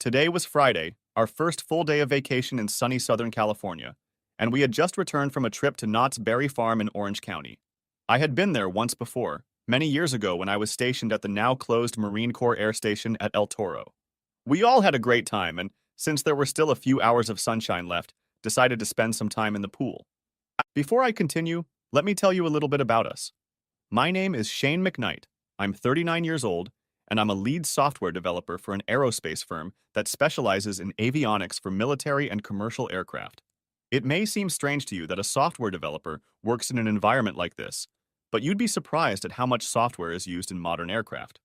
Today was Friday, our first full day of vacation in sunny Southern California, and we had just returned from a trip to Knott's Berry Farm in Orange County. I had been there once before, many years ago when I was stationed at the now-closed Marine Corps Air Station at El Toro. We all had a great time, and since there were still a few hours of sunshine left, decided to spend some time in the pool. Before I continue, let me tell you a little bit about us. My name is Shane McKnight. I'm 39 years old, and I'm a lead software developer for an aerospace firm that specializes in avionics for military and commercial aircraft. It may seem strange to you that a software developer works in an environment like this, but you'd be surprised at how much software is used in modern aircraft.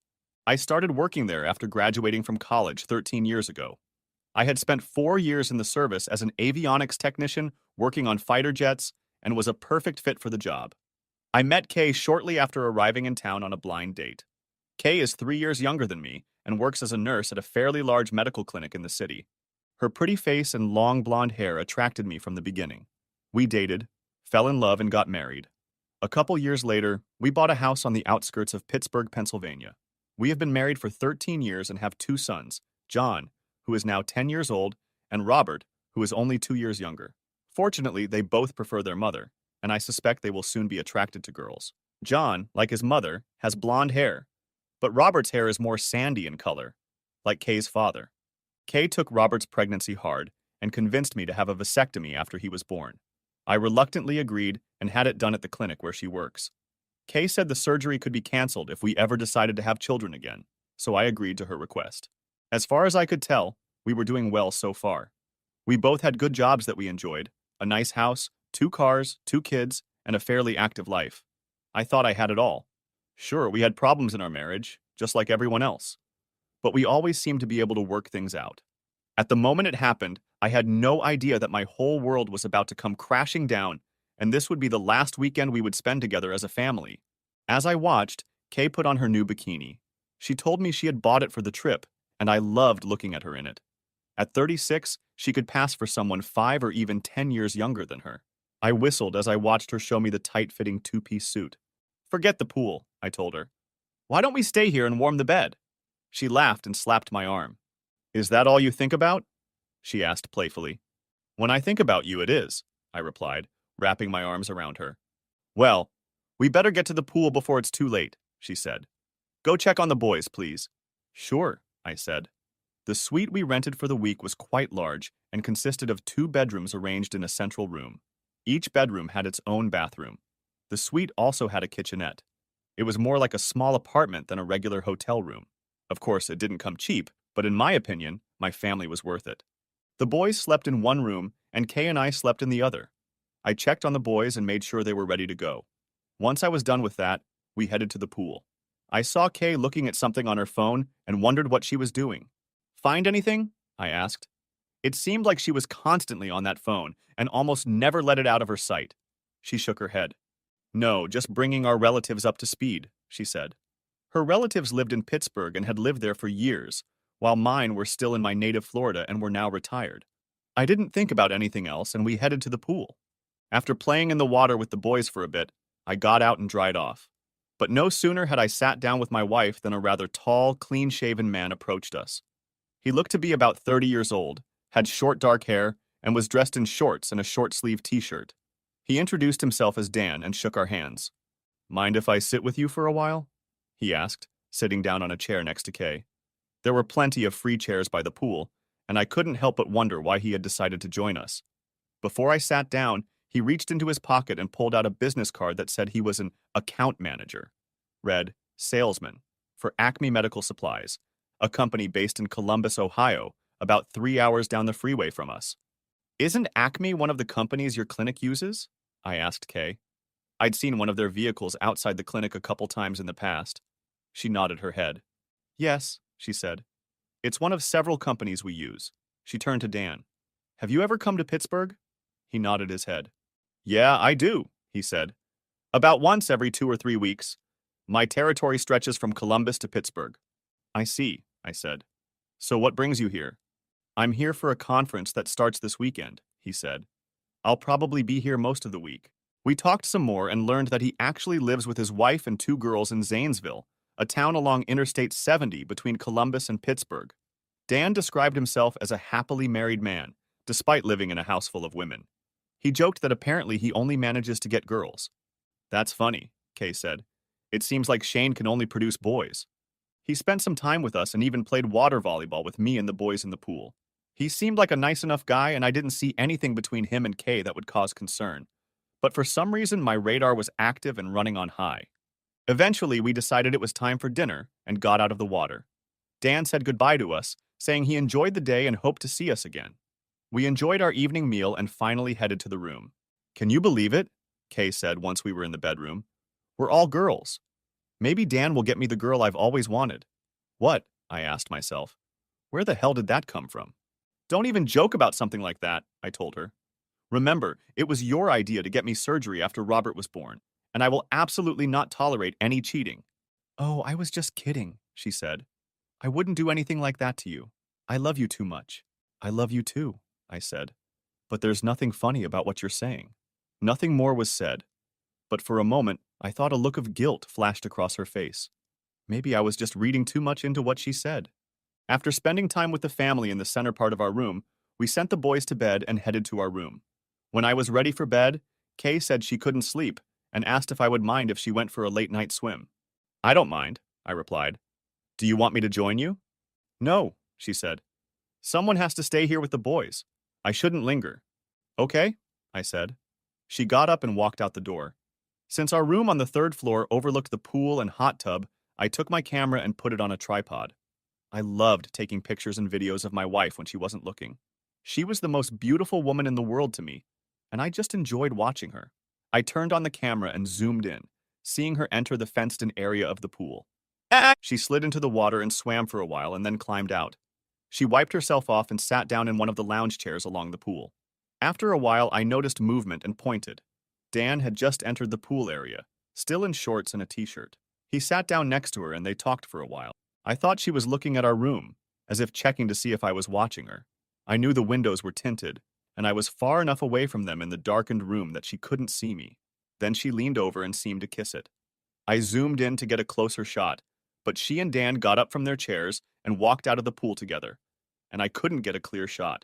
I started working there after graduating from college 13 years ago. I had spent 4 years in the service as an avionics technician working on fighter jets and was a perfect fit for the job. I met Kay shortly after arriving in town on a blind date. Kay is 3 years younger than me and works as a nurse at a fairly large medical clinic in the city. Her pretty face and long blonde hair attracted me from the beginning. We dated, fell in love, and got married. A couple years later, we bought a house on the outskirts of Pittsburgh, Pennsylvania. We have been married for 13 years and have 2 sons, John, who is now 10 years old, and Robert, who is only 2 years younger. Fortunately, they both prefer their mother, and I suspect they will soon be attracted to girls. John, like his mother, has blonde hair, but Robert's hair is more sandy in color, like Kay's father. Kay took Robert's pregnancy hard and convinced me to have a vasectomy after he was born. I reluctantly agreed and had it done at the clinic where she works. Kay said the surgery could be canceled if we ever decided to have children again, so I agreed to her request. As far as I could tell, we were doing well so far. We both had good jobs that we enjoyed, a nice house, 2 cars, 2 kids, and a fairly active life. I thought I had it all. Sure, we had problems in our marriage, just like everyone else. But we always seemed to be able to work things out. At the moment it happened, I had no idea that my whole world was about to come crashing down, and this would be the last weekend we would spend together as a family. As I watched, Kay put on her new bikini. She told me she had bought it for the trip, and I loved looking at her in it. At 36, she could pass for someone 5 or even 10 years younger than her. I whistled as I watched her show me the tight-fitting 2-piece suit. "Forget the pool," I told her. "Why don't we stay here and warm the bed?" She laughed and slapped my arm. "Is that all you think about?" she asked playfully. "When I think about you, it is," I replied, wrapping my arms around her. "Well, we better get to the pool before it's too late," she said. "Go check on the boys, please." "Sure," I said. The suite we rented for the week was quite large and consisted of 2 bedrooms arranged in a central room. Each bedroom had its own bathroom. The suite also had a kitchenette. It was more like a small apartment than a regular hotel room. Of course, it didn't come cheap, but in my opinion, my family was worth it. The boys slept in one room, and Kay and I slept in the other. I checked on the boys and made sure they were ready to go. Once I was done with that, we headed to the pool. I saw Kay looking at something on her phone and wondered what she was doing. "Find anything?" I asked. It seemed like she was constantly on that phone and almost never let it out of her sight. She shook her head. "No, just bringing our relatives up to speed," she said. Her relatives lived in Pittsburgh and had lived there for years, while mine were still in my native Florida and were now retired. I didn't think about anything else, and we headed to the pool. After playing in the water with the boys for a bit, I got out and dried off. But no sooner had I sat down with my wife than a rather tall, clean-shaven man approached us. He looked to be about 30 years old, had short dark hair, and was dressed in shorts and a short-sleeved t-shirt. He introduced himself as Dan and shook our hands. "Mind if I sit with you for a while?" he asked, sitting down on a chair next to Kay. There were plenty of free chairs by the pool, and I couldn't help but wonder why he had decided to join us. Before I sat down, he reached into his pocket and pulled out a business card that said he was an account manager. Read, "Salesman," for Acme Medical Supplies, a company based in Columbus, Ohio, about 3 hours down the freeway from us. "Isn't Acme one of the companies your clinic uses?" I asked Kay. I'd seen one of their vehicles outside the clinic a couple times in the past. She nodded her head. "Yes," she said. "It's one of several companies we use." She turned to Dan. "Have you ever come to Pittsburgh?" He nodded his head. "Yeah, I do," he said. "About once every 2 or 3 weeks. My territory stretches from Columbus to Pittsburgh." "I see," I said. "So what brings you here?" "I'm here for a conference that starts this weekend," he said. "I'll probably be here most of the week." We talked some more and learned that he actually lives with his wife and 2 girls in Zanesville, a town along Interstate 70 between Columbus and Pittsburgh. Dan described himself as a happily married man, despite living in a house full of women. He joked that apparently he only manages to get girls. That's funny, Kay said. It seems like Shane can only produce boys. He spent some time with us and even played water volleyball with me and the boys in the pool. He seemed like a nice enough guy, and I didn't see anything between him and Kay that would cause concern. But for some reason, my radar was active and running on high. Eventually, we decided it was time for dinner and got out of the water. Dan said goodbye to us, saying he enjoyed the day and hoped to see us again. We enjoyed our evening meal and finally headed to the room. Can you believe it? Kay said once we were in the bedroom. We're all girls. Maybe Dan will get me the girl I've always wanted. What? I asked myself. Where the hell did that come from? Don't even joke about something like that, I told her. Remember, it was your idea to get me surgery after Robert was born, and I will absolutely not tolerate any cheating. Oh, I was just kidding, she said. I wouldn't do anything like that to you. I love you too much. I love you too, I said. But there's nothing funny about what you're saying. Nothing more was said. But for a moment, I thought a look of guilt flashed across her face. Maybe I was just reading too much into what she said. After spending time with the family in the center part of our room, we sent the boys to bed and headed to our room. When I was ready for bed, Kay said she couldn't sleep and asked if I would mind if she went for a late-night swim. I don't mind, I replied. Do you want me to join you? No, she said. Someone has to stay here with the boys. I shouldn't linger. Okay, I said. She got up and walked out the door. Since our room on the third floor overlooked the pool and hot tub, I took my camera and put it on a tripod. I loved taking pictures and videos of my wife when she wasn't looking. She was the most beautiful woman in the world to me, and I just enjoyed watching her. I turned on the camera and zoomed in, seeing her enter the fenced-in area of the pool. She slid into the water and swam for a while and then climbed out. She wiped herself off and sat down in one of the lounge chairs along the pool. After a while, I noticed movement and pointed. Dan had just entered the pool area, still in shorts and a t-shirt. He sat down next to her and they talked for a while. I thought she was looking at our room, as if checking to see if I was watching her. I knew the windows were tinted, and I was far enough away from them in the darkened room that she couldn't see me. Then she leaned over and seemed to kiss it. I zoomed in to get a closer shot, but she and Dan got up from their chairs and walked out of the pool together, and I couldn't get a clear shot.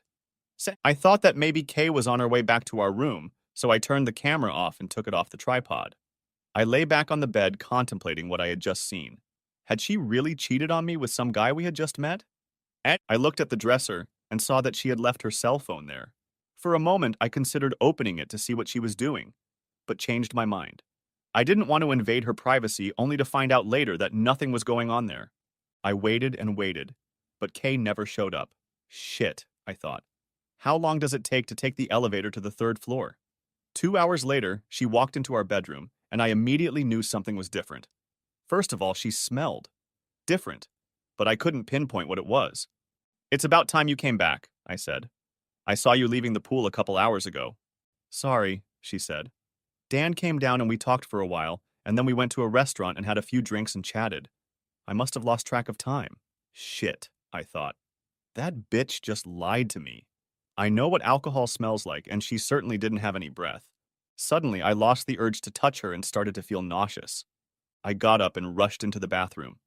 I thought that maybe Kay was on her way back to our room, so I turned the camera off and took it off the tripod. I lay back on the bed contemplating what I had just seen. Had she really cheated on me with some guy we had just met? I looked at the dresser and saw that she had left her cell phone there. For a moment, I considered opening it to see what she was doing, but changed my mind. I didn't want to invade her privacy only to find out later that nothing was going on there. I waited and waited, but Kay never showed up. Shit, I thought. How long does it take to take the elevator to the third floor? 2 hours later, she walked into our bedroom, and I immediately knew something was different. First of all, she smelled. Different, but I couldn't pinpoint what it was. It's about time you came back, I said. I saw you leaving the pool a couple hours ago. Sorry, she said. Dan came down and we talked for a while, and then we went to a restaurant and had a few drinks and chatted. I must have lost track of time. Shit, I thought. That bitch just lied to me. I know what alcohol smells like, and she certainly didn't have any breath. Suddenly, I lost the urge to touch her and started to feel nauseous. I got up and rushed into the bathroom.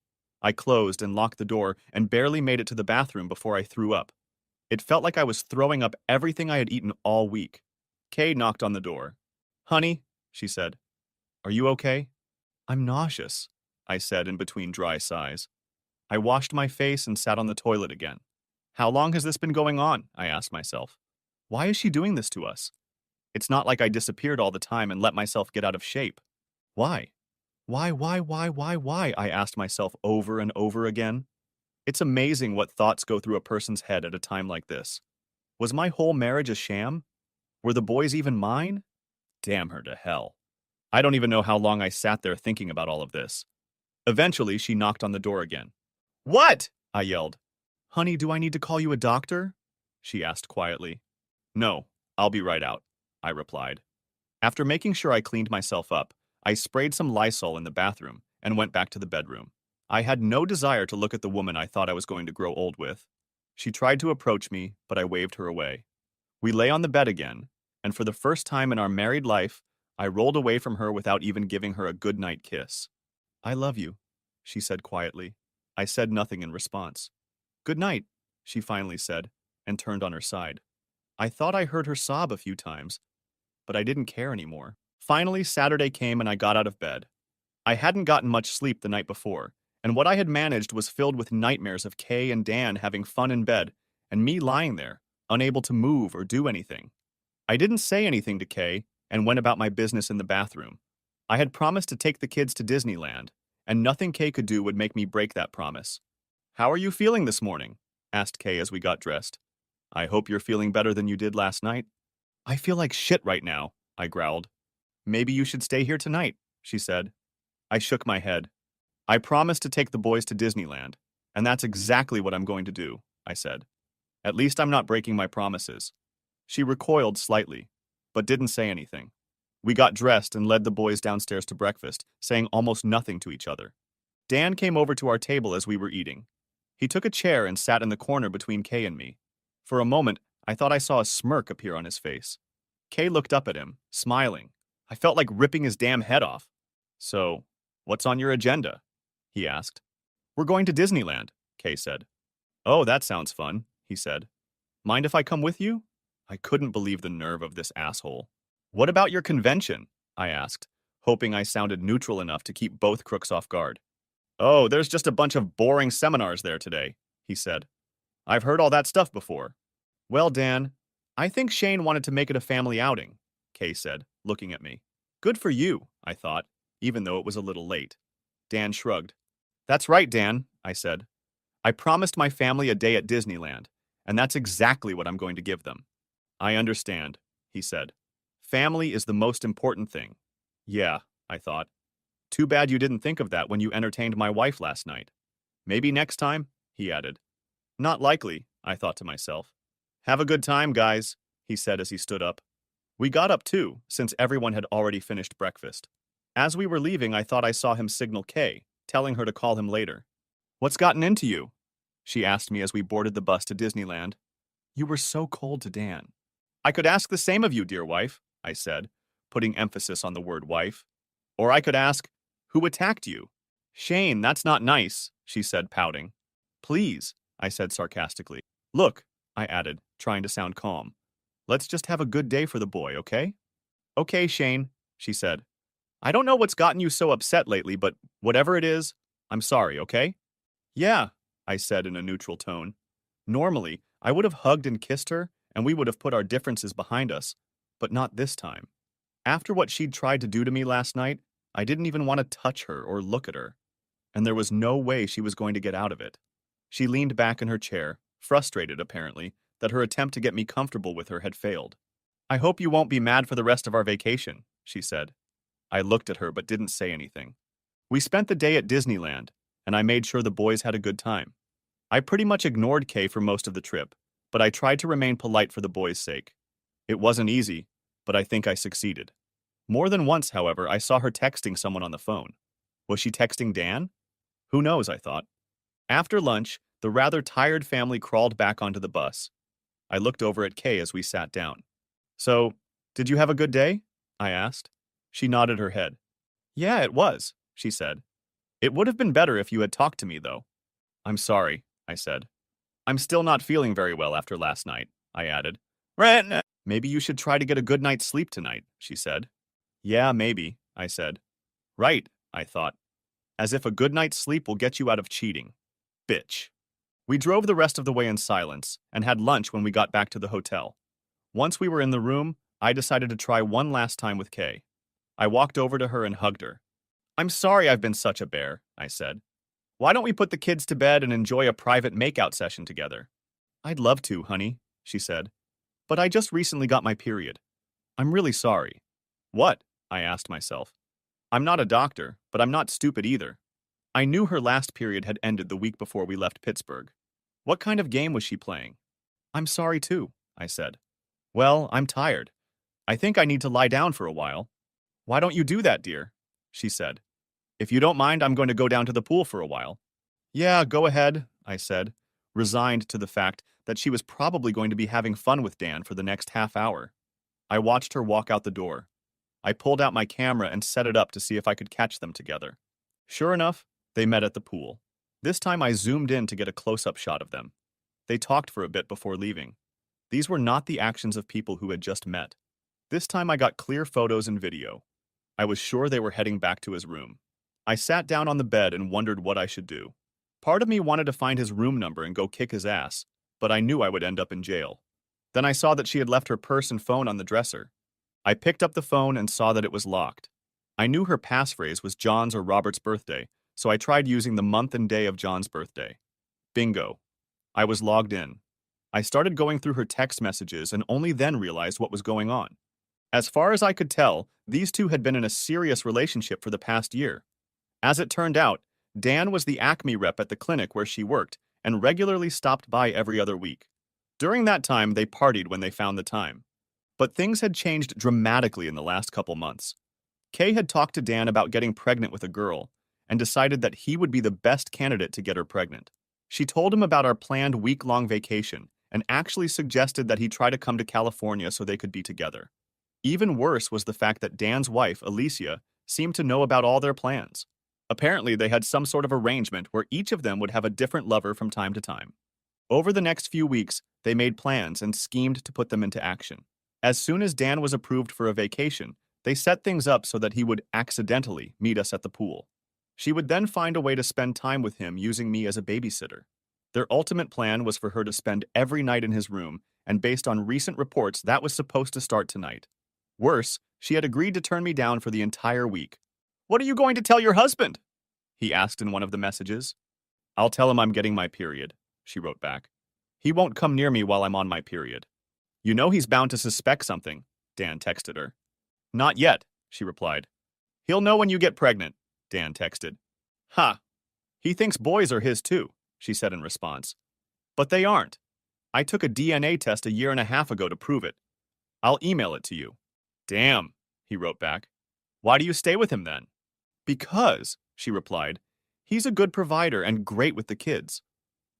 I closed and locked the door and barely made it to the bathroom before I threw up. It felt like I was throwing up everything I had eaten all week. Kay knocked on the door. Honey, she said, are you okay? I'm nauseous, I said in between dry sighs. I washed my face and sat on the toilet again. How long has this been going on? I asked myself. Why is she doing this to us? It's not like I disappeared all the time and let myself get out of shape. Why? Why? I asked myself over and over again. It's amazing what thoughts go through a person's head at a time like this. Was my whole marriage a sham? Were the boys even mine? Damn her to hell. I don't even know how long I sat there thinking about all of this. Eventually, she knocked on the door again. What? I yelled. Honey, do I need to call you a doctor? She asked quietly. No, I'll be right out, I replied. After making sure I cleaned myself up, I sprayed some Lysol in the bathroom and went back to the bedroom. I had no desire to look at the woman I thought I was going to grow old with. She tried to approach me, but I waved her away. We lay on the bed again, and for the first time in our married life, I rolled away from her without even giving her a goodnight kiss. I love you, she said quietly. I said nothing in response. Good night, she finally said, and turned on her side. I thought I heard her sob a few times, but I didn't care anymore. Finally, Saturday came and I got out of bed. I hadn't gotten much sleep the night before, and what I had managed was filled with nightmares of Kay and Dan having fun in bed, and me lying there, unable to move or do anything. I didn't say anything to Kay and went about my business in the bathroom. I had promised to take the kids to Disneyland, and nothing Kay could do would make me break that promise. How are you feeling this morning? Asked Kay as we got dressed. I hope you're feeling better than you did last night. I feel like shit right now, I growled. Maybe you should stay here tonight, she said. I shook my head. I promised to take the boys to Disneyland, and that's exactly what I'm going to do, I said. At least I'm not breaking my promises. She recoiled slightly, but didn't say anything. We got dressed and led the boys downstairs to breakfast, saying almost nothing to each other. Dan came over to our table as we were eating. He took a chair and sat in the corner between Kay and me. For a moment, I thought I saw a smirk appear on his face. Kay looked up at him, smiling. I felt like ripping his damn head off. So, what's on your agenda? He asked. We're going to Disneyland, Kay said. Oh, that sounds fun, he said. Mind if I come with you? I couldn't believe the nerve of this asshole. What about your convention? I asked, hoping I sounded neutral enough to keep both crooks off guard. Oh, there's just a bunch of boring seminars there today, he said. I've heard all that stuff before. Well, Dan, I think Shane wanted to make it a family outing, Kay said, looking at me. Good for you, I thought, even though it was a little late. Dan shrugged. That's right, Dan, I said. I promised my family a day at Disneyland, and that's exactly what I'm going to give them. I understand, he said. Family is the most important thing. Yeah, I thought. Too bad you didn't think of that when you entertained my wife last night. Maybe next time, he added. Not likely, I thought to myself. Have a good time, guys, he said as he stood up. We got up too, since everyone had already finished breakfast. As we were leaving, I thought I saw him signal Kay, telling her to call him later. What's gotten into you? She asked me as we boarded the bus to Disneyland. You were so cold to Dan. I could ask the same of you, dear wife, I said, putting emphasis on the word wife. Or I could ask, who attacked you? Shane, that's not nice, she said, pouting. Please, I said sarcastically. Look, I added, trying to sound calm. Let's just have a good day for the boy, okay? Okay, Shane, she said. I don't know what's gotten you so upset lately, but whatever it is, I'm sorry, okay? Yeah, I said in a neutral tone. Normally, I would have hugged and kissed her, and we would have put our differences behind us, but not this time. After what she'd tried to do to me last night, I didn't even want to touch her or look at her, and there was no way she was going to get out of it. She leaned back in her chair, frustrated, apparently, that her attempt to get me comfortable with her had failed. I hope you won't be mad for the rest of our vacation, she said. I looked at her but didn't say anything. We spent the day at Disneyland, and I made sure the boys had a good time. I pretty much ignored Kay for most of the trip, but I tried to remain polite for the boys' sake. It wasn't easy, but I think I succeeded. More than once, however, I saw her texting someone on the phone. Was she texting Dan? Who knows, I thought. After lunch, the rather tired family crawled back onto the bus. I looked over at Kay as we sat down. So, did you have a good day? I asked. She nodded her head. Yeah, it was, she said. It would have been better if you had talked to me, though. I'm sorry, I said. I'm still not feeling very well after last night, I added. Right. Maybe you should try to get a good night's sleep tonight, she said. Yeah, maybe, I said. Right, I thought. As if a good night's sleep will get you out of cheating. Bitch. We drove the rest of the way in silence and had lunch when we got back to the hotel. Once we were in the room, I decided to try one last time with Kay. I walked over to her and hugged her. I'm sorry I've been such a bear, I said. Why don't we put the kids to bed and enjoy a private makeout session together? I'd love to, honey, she said. But I just recently got my period. I'm really sorry. What? I asked myself. I'm not a doctor, but I'm not stupid either. I knew her last period had ended the week before we left Pittsburgh. What kind of game was she playing? I'm sorry too, I said. Well, I'm tired. I think I need to lie down for a while. Why don't you do that, dear? She said. If you don't mind, I'm going to go down to the pool for a while. Yeah, go ahead, I said, resigned to the fact that she was probably going to be having fun with Dan for the next half hour. I watched her walk out the door. I pulled out my camera and set it up to see if I could catch them together. Sure enough, they met at the pool. This time I zoomed in to get a close-up shot of them. They talked for a bit before leaving. These were not the actions of people who had just met. This time I got clear photos and video. I was sure they were heading back to his room. I sat down on the bed and wondered what I should do. Part of me wanted to find his room number and go kick his ass, but I knew I would end up in jail. Then I saw that she had left her purse and phone on the dresser. I picked up the phone and saw that it was locked. I knew her passphrase was John's or Robert's birthday, so I tried using the month and day of John's birthday. Bingo. I was logged in. I started going through her text messages and only then realized what was going on. As far as I could tell, these two had been in a serious relationship for the past year. As it turned out, Dan was the Acme rep at the clinic where she worked and regularly stopped by every other week. During that time, they partied when they found the time. But things had changed dramatically in the last couple months. Kay had talked to Dan about getting pregnant with a girl and decided that he would be the best candidate to get her pregnant. She told him about our planned week-long vacation and actually suggested that he try to come to California so they could be together. Even worse was the fact that Dan's wife, Alicia, seemed to know about all their plans. Apparently, they had some sort of arrangement where each of them would have a different lover from time to time. Over the next few weeks, they made plans and schemed to put them into action. As soon as Dan was approved for a vacation, they set things up so that he would accidentally meet us at the pool. She would then find a way to spend time with him using me as a babysitter. Their ultimate plan was for her to spend every night in his room, and based on recent reports, that was supposed to start tonight. Worse, she had agreed to turn me down for the entire week. "What are you going to tell your husband?" he asked in one of the messages. "I'll tell him I'm getting my period," she wrote back. "He won't come near me while I'm on my period." "You know he's bound to suspect something," Dan texted her. "Not yet," she replied. "He'll know when you get pregnant," Dan texted. "Ha! He thinks boys are his too," she said in response. "But they aren't. I took a DNA test a year and a half ago to prove it. I'll email it to you." "Damn," he wrote back. "Why do you stay with him then?" "Because," she replied, "he's a good provider and great with the kids.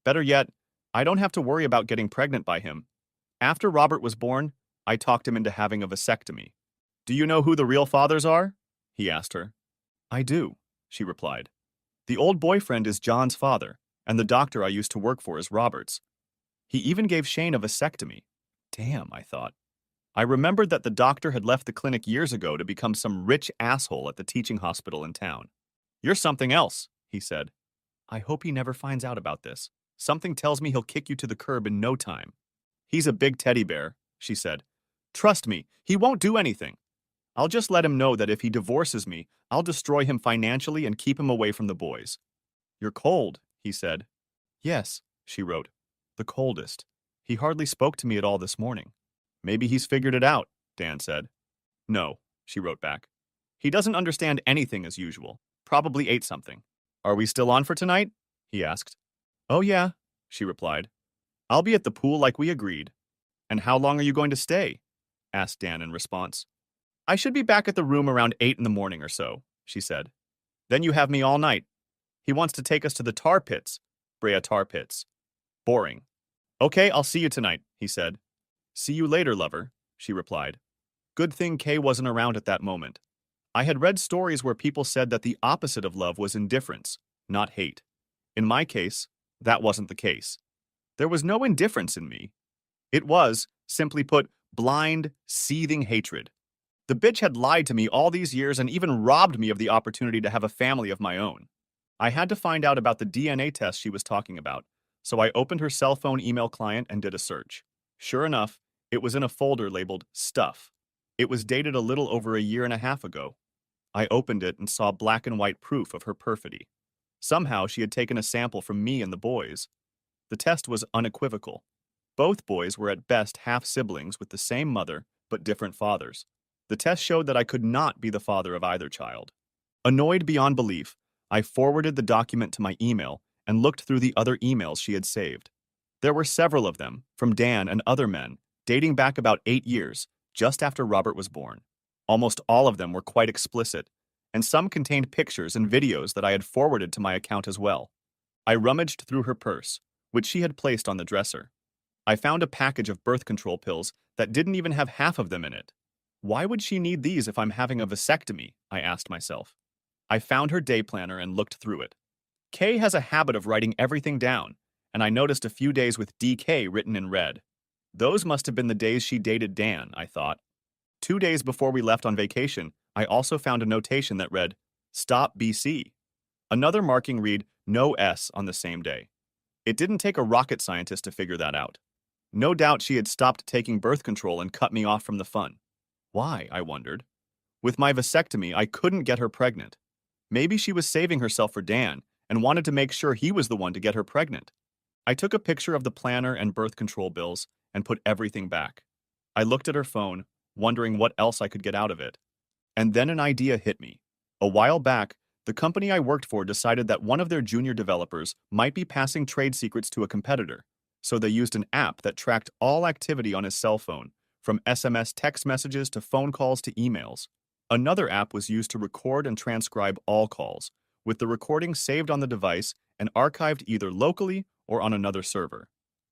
Better yet, I don't have to worry about getting pregnant by him. After Robert was born, I talked him into having a vasectomy." "Do you know who the real fathers are?" he asked her. "I do," she replied. "The old boyfriend is John's father, and the doctor I used to work for is Robert's. He even gave Shane a vasectomy." Damn, I thought. I remembered that the doctor had left the clinic years ago to become some rich asshole at the teaching hospital in town. "You're something else," he said. "I hope he never finds out about this. Something tells me he'll kick you to the curb in no time." "He's a big teddy bear," she said. "Trust me, he won't do anything. I'll just let him know that if he divorces me, I'll destroy him financially and keep him away from the boys." "You're cold," he said. "Yes," she wrote. "The coldest. He hardly spoke to me at all this morning." "Maybe he's figured it out," Dan said. "No," she wrote back. "He doesn't understand anything as usual. Probably ate something." "Are we still on for tonight?" he asked. "Oh yeah," she replied. "I'll be at the pool like we agreed." "And how long are you going to stay?" asked Dan in response. "I should be back at the room around 8 in the morning or so," she said. "Then you have me all night. He wants to take us to the tar pits." Brea tar pits. "Boring." "Okay, I'll see you tonight," he said. "See you later, lover," she replied. Good thing Kay wasn't around at that moment. I had read stories where people said that the opposite of love was indifference, not hate. In my case, that wasn't the case. There was no indifference in me. It was, simply put, blind, seething hatred. The bitch had lied to me all these years and even robbed me of the opportunity to have a family of my own. I had to find out about the DNA test she was talking about, so I opened her cell phone email client and did a search. Sure enough, it was in a folder labeled Stuff. It was dated a little over a year and a half ago. I opened it and saw black and white proof of her perfidy. Somehow she had taken a sample from me and the boys. The test was unequivocal. Both boys were at best half-siblings with the same mother, but different fathers. The test showed that I could not be the father of either child. Annoyed beyond belief, I forwarded the document to my email and looked through the other emails she had saved. There were several of them, from Dan and other men, dating back about 8 years, just after Robert was born. Almost all of them were quite explicit, and some contained pictures and videos that I had forwarded to my account as well. I rummaged through her purse, which she had placed on the dresser. I found a package of birth control pills that didn't even have half of them in it. Why would she need these if I'm having a vasectomy? I asked myself. I found her day planner and looked through it. Kay has a habit of writing everything down, and I noticed a few days with DK written in red. Those must have been the days she dated Dan, I thought. 2 days before we left on vacation, I also found a notation that read, Stop BC. Another marking read, No S on the same day. It didn't take a rocket scientist to figure that out. No doubt she had stopped taking birth control and cut me off from the fun. Why, I wondered. With my vasectomy, I couldn't get her pregnant. Maybe she was saving herself for Dan and wanted to make sure he was the one to get her pregnant. I took a picture of the planner and birth control bills and put everything back. I looked at her phone, wondering what else I could get out of it. And then an idea hit me. A while back, the company I worked for decided that one of their junior developers might be passing trade secrets to a competitor, so they used an app that tracked all activity on his cell phone, from SMS text messages to phone calls to emails. Another app was used to record and transcribe all calls, with the recording saved on the device and archived either locally or on another server.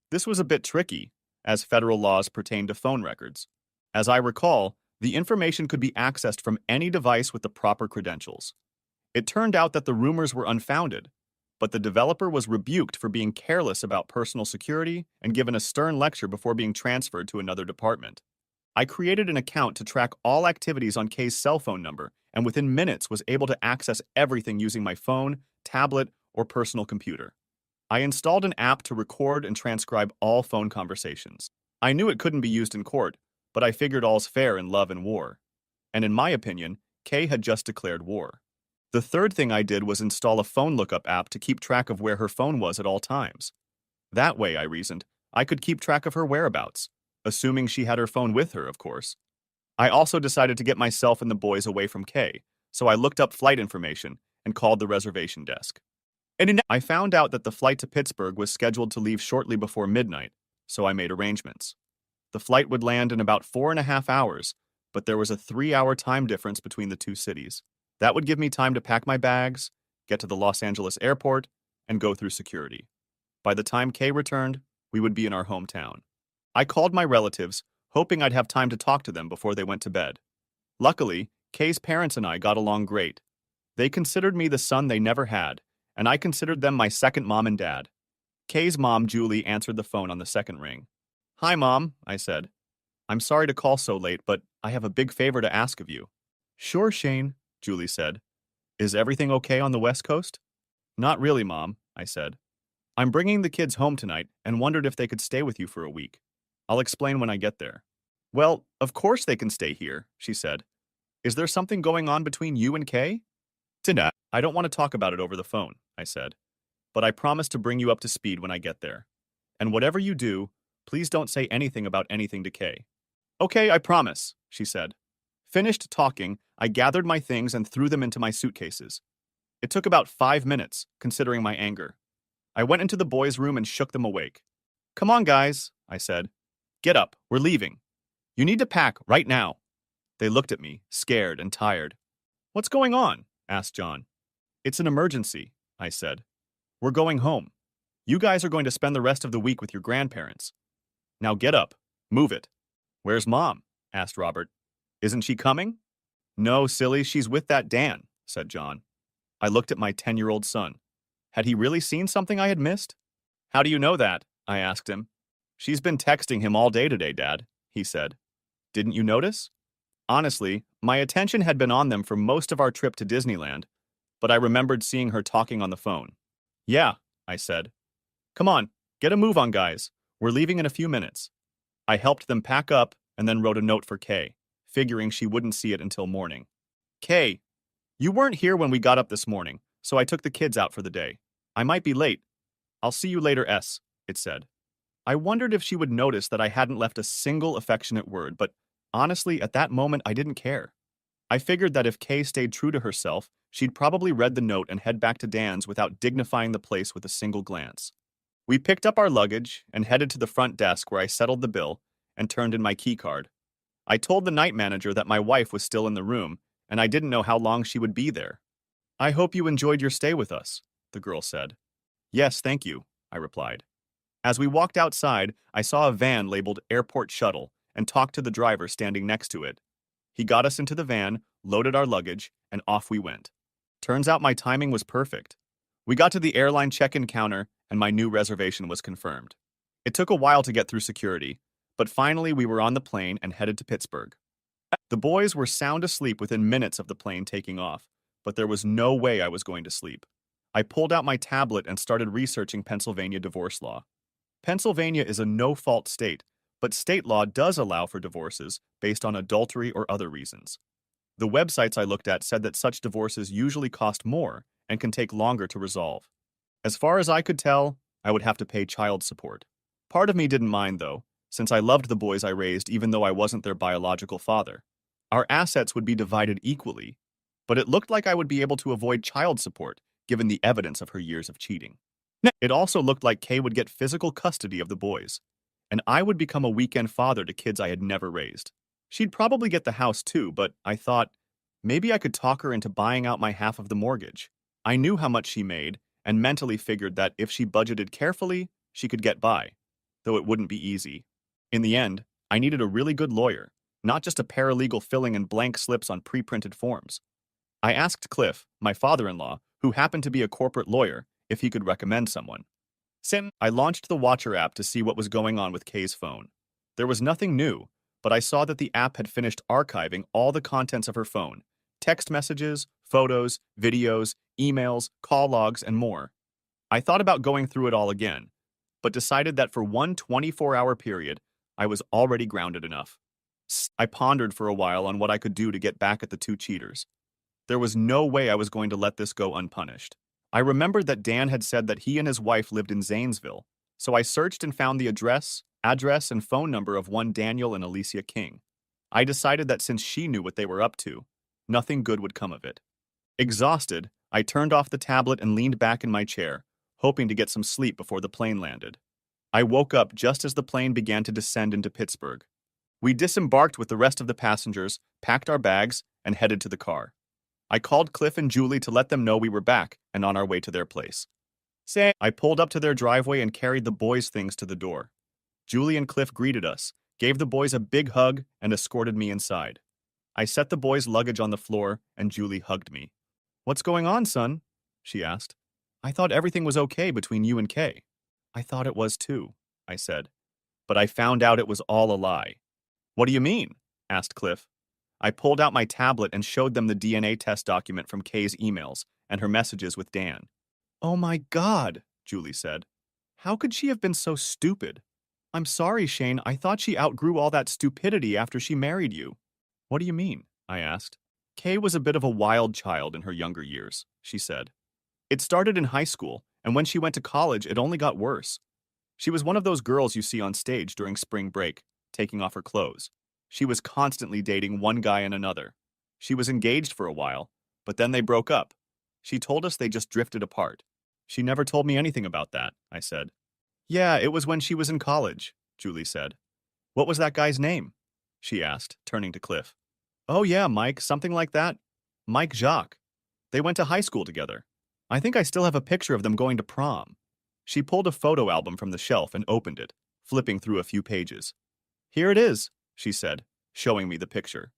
This was a bit tricky, as federal laws pertain to phone records. As I recall, the information could be accessed from any device with the proper credentials. It turned out that the rumors were unfounded, but the developer was rebuked for being careless about personal security and given a stern lecture before being transferred to another department. I created an account to track all activities on Kay's cell phone number, and within minutes was able to access everything using my phone, tablet, or personal computer. I installed an app to record and transcribe all phone conversations. I knew it couldn't be used in court, but I figured all's fair in love and war. And in my opinion, Kay had just declared war. The third thing I did was install a phone lookup app to keep track of where her phone was at all times. That way, I reasoned, I could keep track of her whereabouts, assuming she had her phone with her, of course. I also decided to get myself and the boys away from Kay, so I looked up flight information and called the reservation desk. I found out that the flight to Pittsburgh was scheduled to leave shortly before midnight, so I made arrangements. The flight would land in about 4.5 hours, but there was a 3-hour time difference between the two cities. That would give me time to pack my bags, get to the Los Angeles airport, and go through security. By the time Kay returned, we would be in our hometown. I called my relatives, hoping I'd have time to talk to them before they went to bed. Luckily, Kay's parents and I got along great. They considered me the son they never had, and I considered them my second mom and dad. Kay's mom, Julie, answered the phone on the second ring. Hi, Mom, I said. I'm sorry to call so late, but I have a big favor to ask of you. Sure, Shane, Julie said. Is everything okay on the West Coast? Not really, Mom, I said. I'm bringing the kids home tonight and wondered if they could stay with you for a week. I'll explain when I get there. Well, of course they can stay here, she said. Is there something going on between you and Kay? Tina, I don't want to talk about it over the phone, I said. But I promise to bring you up to speed when I get there. And whatever you do, please don't say anything about anything to Kay. Okay, I promise, she said. Finished talking, I gathered my things and threw them into my suitcases. It took about 5 minutes, considering my anger. I went into the boys' room and shook them awake. Come on, guys, I said. Get up, we're leaving. You need to pack right now. They looked at me, scared and tired. What's going on? Asked John. It's an emergency, I said. We're going home. You guys are going to spend the rest of the week with your grandparents. Now get up. Move it. Where's Mom? Asked Robert. Isn't she coming? No, silly, she's with that Dan, said John. I looked at my 10-year-old son. Had he really seen something I had missed? How do you know that? I asked him. She's been texting him all day today, Dad, he said. Didn't you notice? Honestly, my attention had been on them for most of our trip to Disneyland, but I remembered seeing her talking on the phone. Yeah, I said. Come on, get a move on, guys. We're leaving in a few minutes. I helped them pack up and then wrote a note for Kay, figuring she wouldn't see it until morning. Kay, you weren't here when we got up this morning, so I took the kids out for the day. I might be late. I'll see you later, S, it said. I wondered if she would notice that I hadn't left a single affectionate word, but honestly, at that moment, I didn't care. I figured that if Kay stayed true to herself, she'd probably read the note and head back to Dan's without dignifying the place with a single glance. We picked up our luggage and headed to the front desk where I settled the bill and turned in my key card. I told the night manager that my wife was still in the room, and I didn't know how long she would be there. I hope you enjoyed your stay with us, the girl said. Yes, thank you, I replied. As we walked outside, I saw a van labeled Airport Shuttle and talked to the driver standing next to it. He got us into the van, loaded our luggage, and off we went. Turns out my timing was perfect. We got to the airline check-in counter, and my new reservation was confirmed. It took a while to get through security, but finally we were on the plane and headed to Pittsburgh. The boys were sound asleep within minutes of the plane taking off, but there was no way I was going to sleep. I pulled out my tablet and started researching Pennsylvania divorce law. Pennsylvania is a no-fault state, but state law does allow for divorces based on adultery or other reasons. The websites I looked at said that such divorces usually cost more and can take longer to resolve. As far as I could tell, I would have to pay child support. Part of me didn't mind, though, since I loved the boys I raised even though I wasn't their biological father. Our assets would be divided equally, but it looked like I would be able to avoid child support given the evidence of her years of cheating. It also looked like Kay would get physical custody of the boys, and I would become a weekend father to kids I had never raised. She'd probably get the house too, but I thought maybe I could talk her into buying out my half of the mortgage. I knew how much she made and mentally figured that if she budgeted carefully, she could get by, though it wouldn't be easy. In the end, I needed a really good lawyer, not just a paralegal filling in blank slips on pre-printed forms. I asked Cliff, my father-in-law, who happened to be a corporate lawyer, if he could recommend someone. I launched the Watcher app to see what was going on with Kay's phone. There was nothing new, but I saw that the app had finished archiving all the contents of her phone: text messages, photos, videos, emails, call logs, and more. I thought about going through it all again, but decided that for one 24-hour period, I was already grounded enough. I pondered for a while on what I could do to get back at the two cheaters. There was no way I was going to let this go unpunished. I remembered that Dan had said that he and his wife lived in Zanesville, so I searched and found the address, and phone number of one Daniel and Alicia King. I decided that since she knew what they were up to, nothing good would come of it. Exhausted, I turned off the tablet and leaned back in my chair, hoping to get some sleep before the plane landed. I woke up just as the plane began to descend into Pittsburgh. We disembarked with the rest of the passengers, packed our bags, and headed to the car. I called Cliff and Julie to let them know we were back and on our way to their place. I pulled up to their driveway and carried the boys' things to the door. Julie and Cliff greeted us, gave the boys a big hug, and escorted me inside. I set the boys' luggage on the floor, and Julie hugged me. "What's going on, son?" she asked. "I thought everything was okay between you and Kay." "I thought it was too," I said. "But I found out it was all a lie." "What do you mean?" asked Cliff. I pulled out my tablet and showed them the DNA test document from Kay's emails and her messages with Dan. "Oh my God," Julie said. "How could she have been so stupid?" "I'm sorry, Shane. I thought she outgrew all that stupidity after she married you." "What do you mean?" I asked. "Kay was a bit of a wild child in her younger years," she said. "It started in high school, and when she went to college, it only got worse. She was one of those girls you see on stage during spring break, taking off her clothes. She was constantly dating one guy and another. She was engaged for a while, but then they broke up. She told us they just drifted apart." "She never told me anything about that," I said. "Yeah, it was when she was in college," Julie said. "What was that guy's name?" she asked, turning to Cliff. "Oh yeah, Mike, something like that. Mike Jacques. They went to high school together. I think I still have a picture of them going to prom." She pulled a photo album from the shelf and opened it, flipping through a few pages. "Here it is," she said, showing me the picture.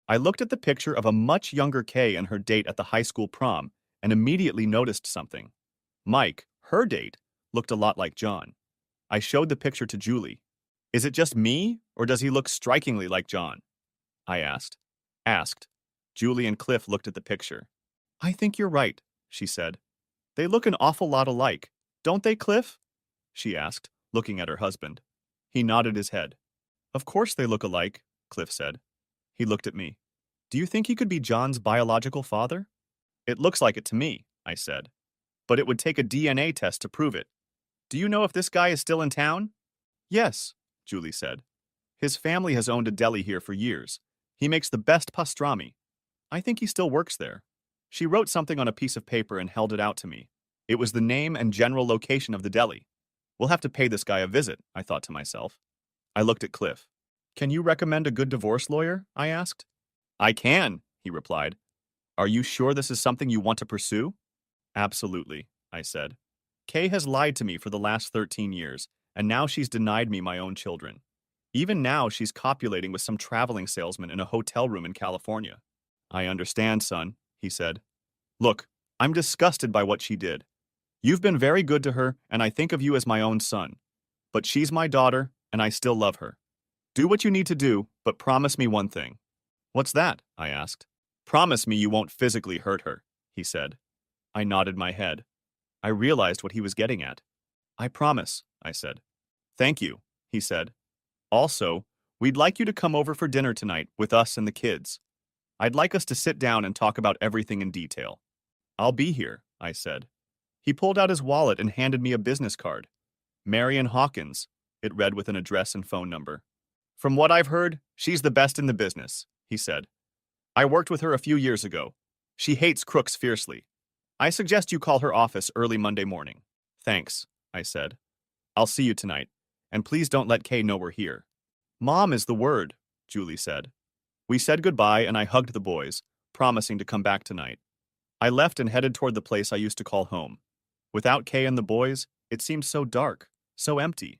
I looked at the picture of a much younger Kay and her date at the high school prom and immediately noticed something. Mike, her date, looked a lot like John. I showed the picture to Julie. "Is it just me, or does he look strikingly like John?" I asked. Julie and Cliff looked at the picture. "I think you're right," she said. "They look an awful lot alike, don't they, Cliff?" she asked, looking at her husband. He nodded his head. "Of course they look alike," Cliff said. He looked at me. "Do you think he could be John's biological father?" "It looks like it to me," I said. "But it would take a DNA test to prove it. Do you know if this guy is still in town?" "Yes," Julie said. "His family has owned a deli here for years. He makes the best pastrami. I think he still works there." She wrote something on a piece of paper and held it out to me. It was the name and general location of the deli. "We'll have to pay this guy a visit," I thought to myself. I looked at Cliff. "Can you recommend a good divorce lawyer?" I asked. "I can," he replied. "Are you sure this is something you want to pursue?" "Absolutely," I said. "Kay has lied to me for the last 13 years, and now she's denied me my own children. Even now, she's copulating with some traveling salesman in a hotel room in California." "I understand, son," he said. "Look, I'm disgusted by what she did. You've been very good to her, and I think of you as my own son. But she's my daughter, and I still love her. Do what you need to do, but promise me one thing." "What's that?" I asked. "Promise me you won't physically hurt her," he said. I nodded my head. I realized what he was getting at. "I promise," I said. "Thank you," he said. "Also, we'd like you to come over for dinner tonight with us and the kids. I'd like us to sit down and talk about everything in detail." "I'll be here," I said. He pulled out his wallet and handed me a business card. "Marion Hawkins," it read with an address and phone number. "From what I've heard, she's the best in the business," he said. "I worked with her a few years ago. She hates crooks fiercely. I suggest you call her office early Monday morning." "Thanks," I said. "I'll see you tonight, and please don't let Kay know we're here." "Mom is the word," Julie said. We said goodbye and I hugged the boys, promising to come back tonight. I left and headed toward the place I used to call home. Without Kay and the boys, it seemed so dark, so empty.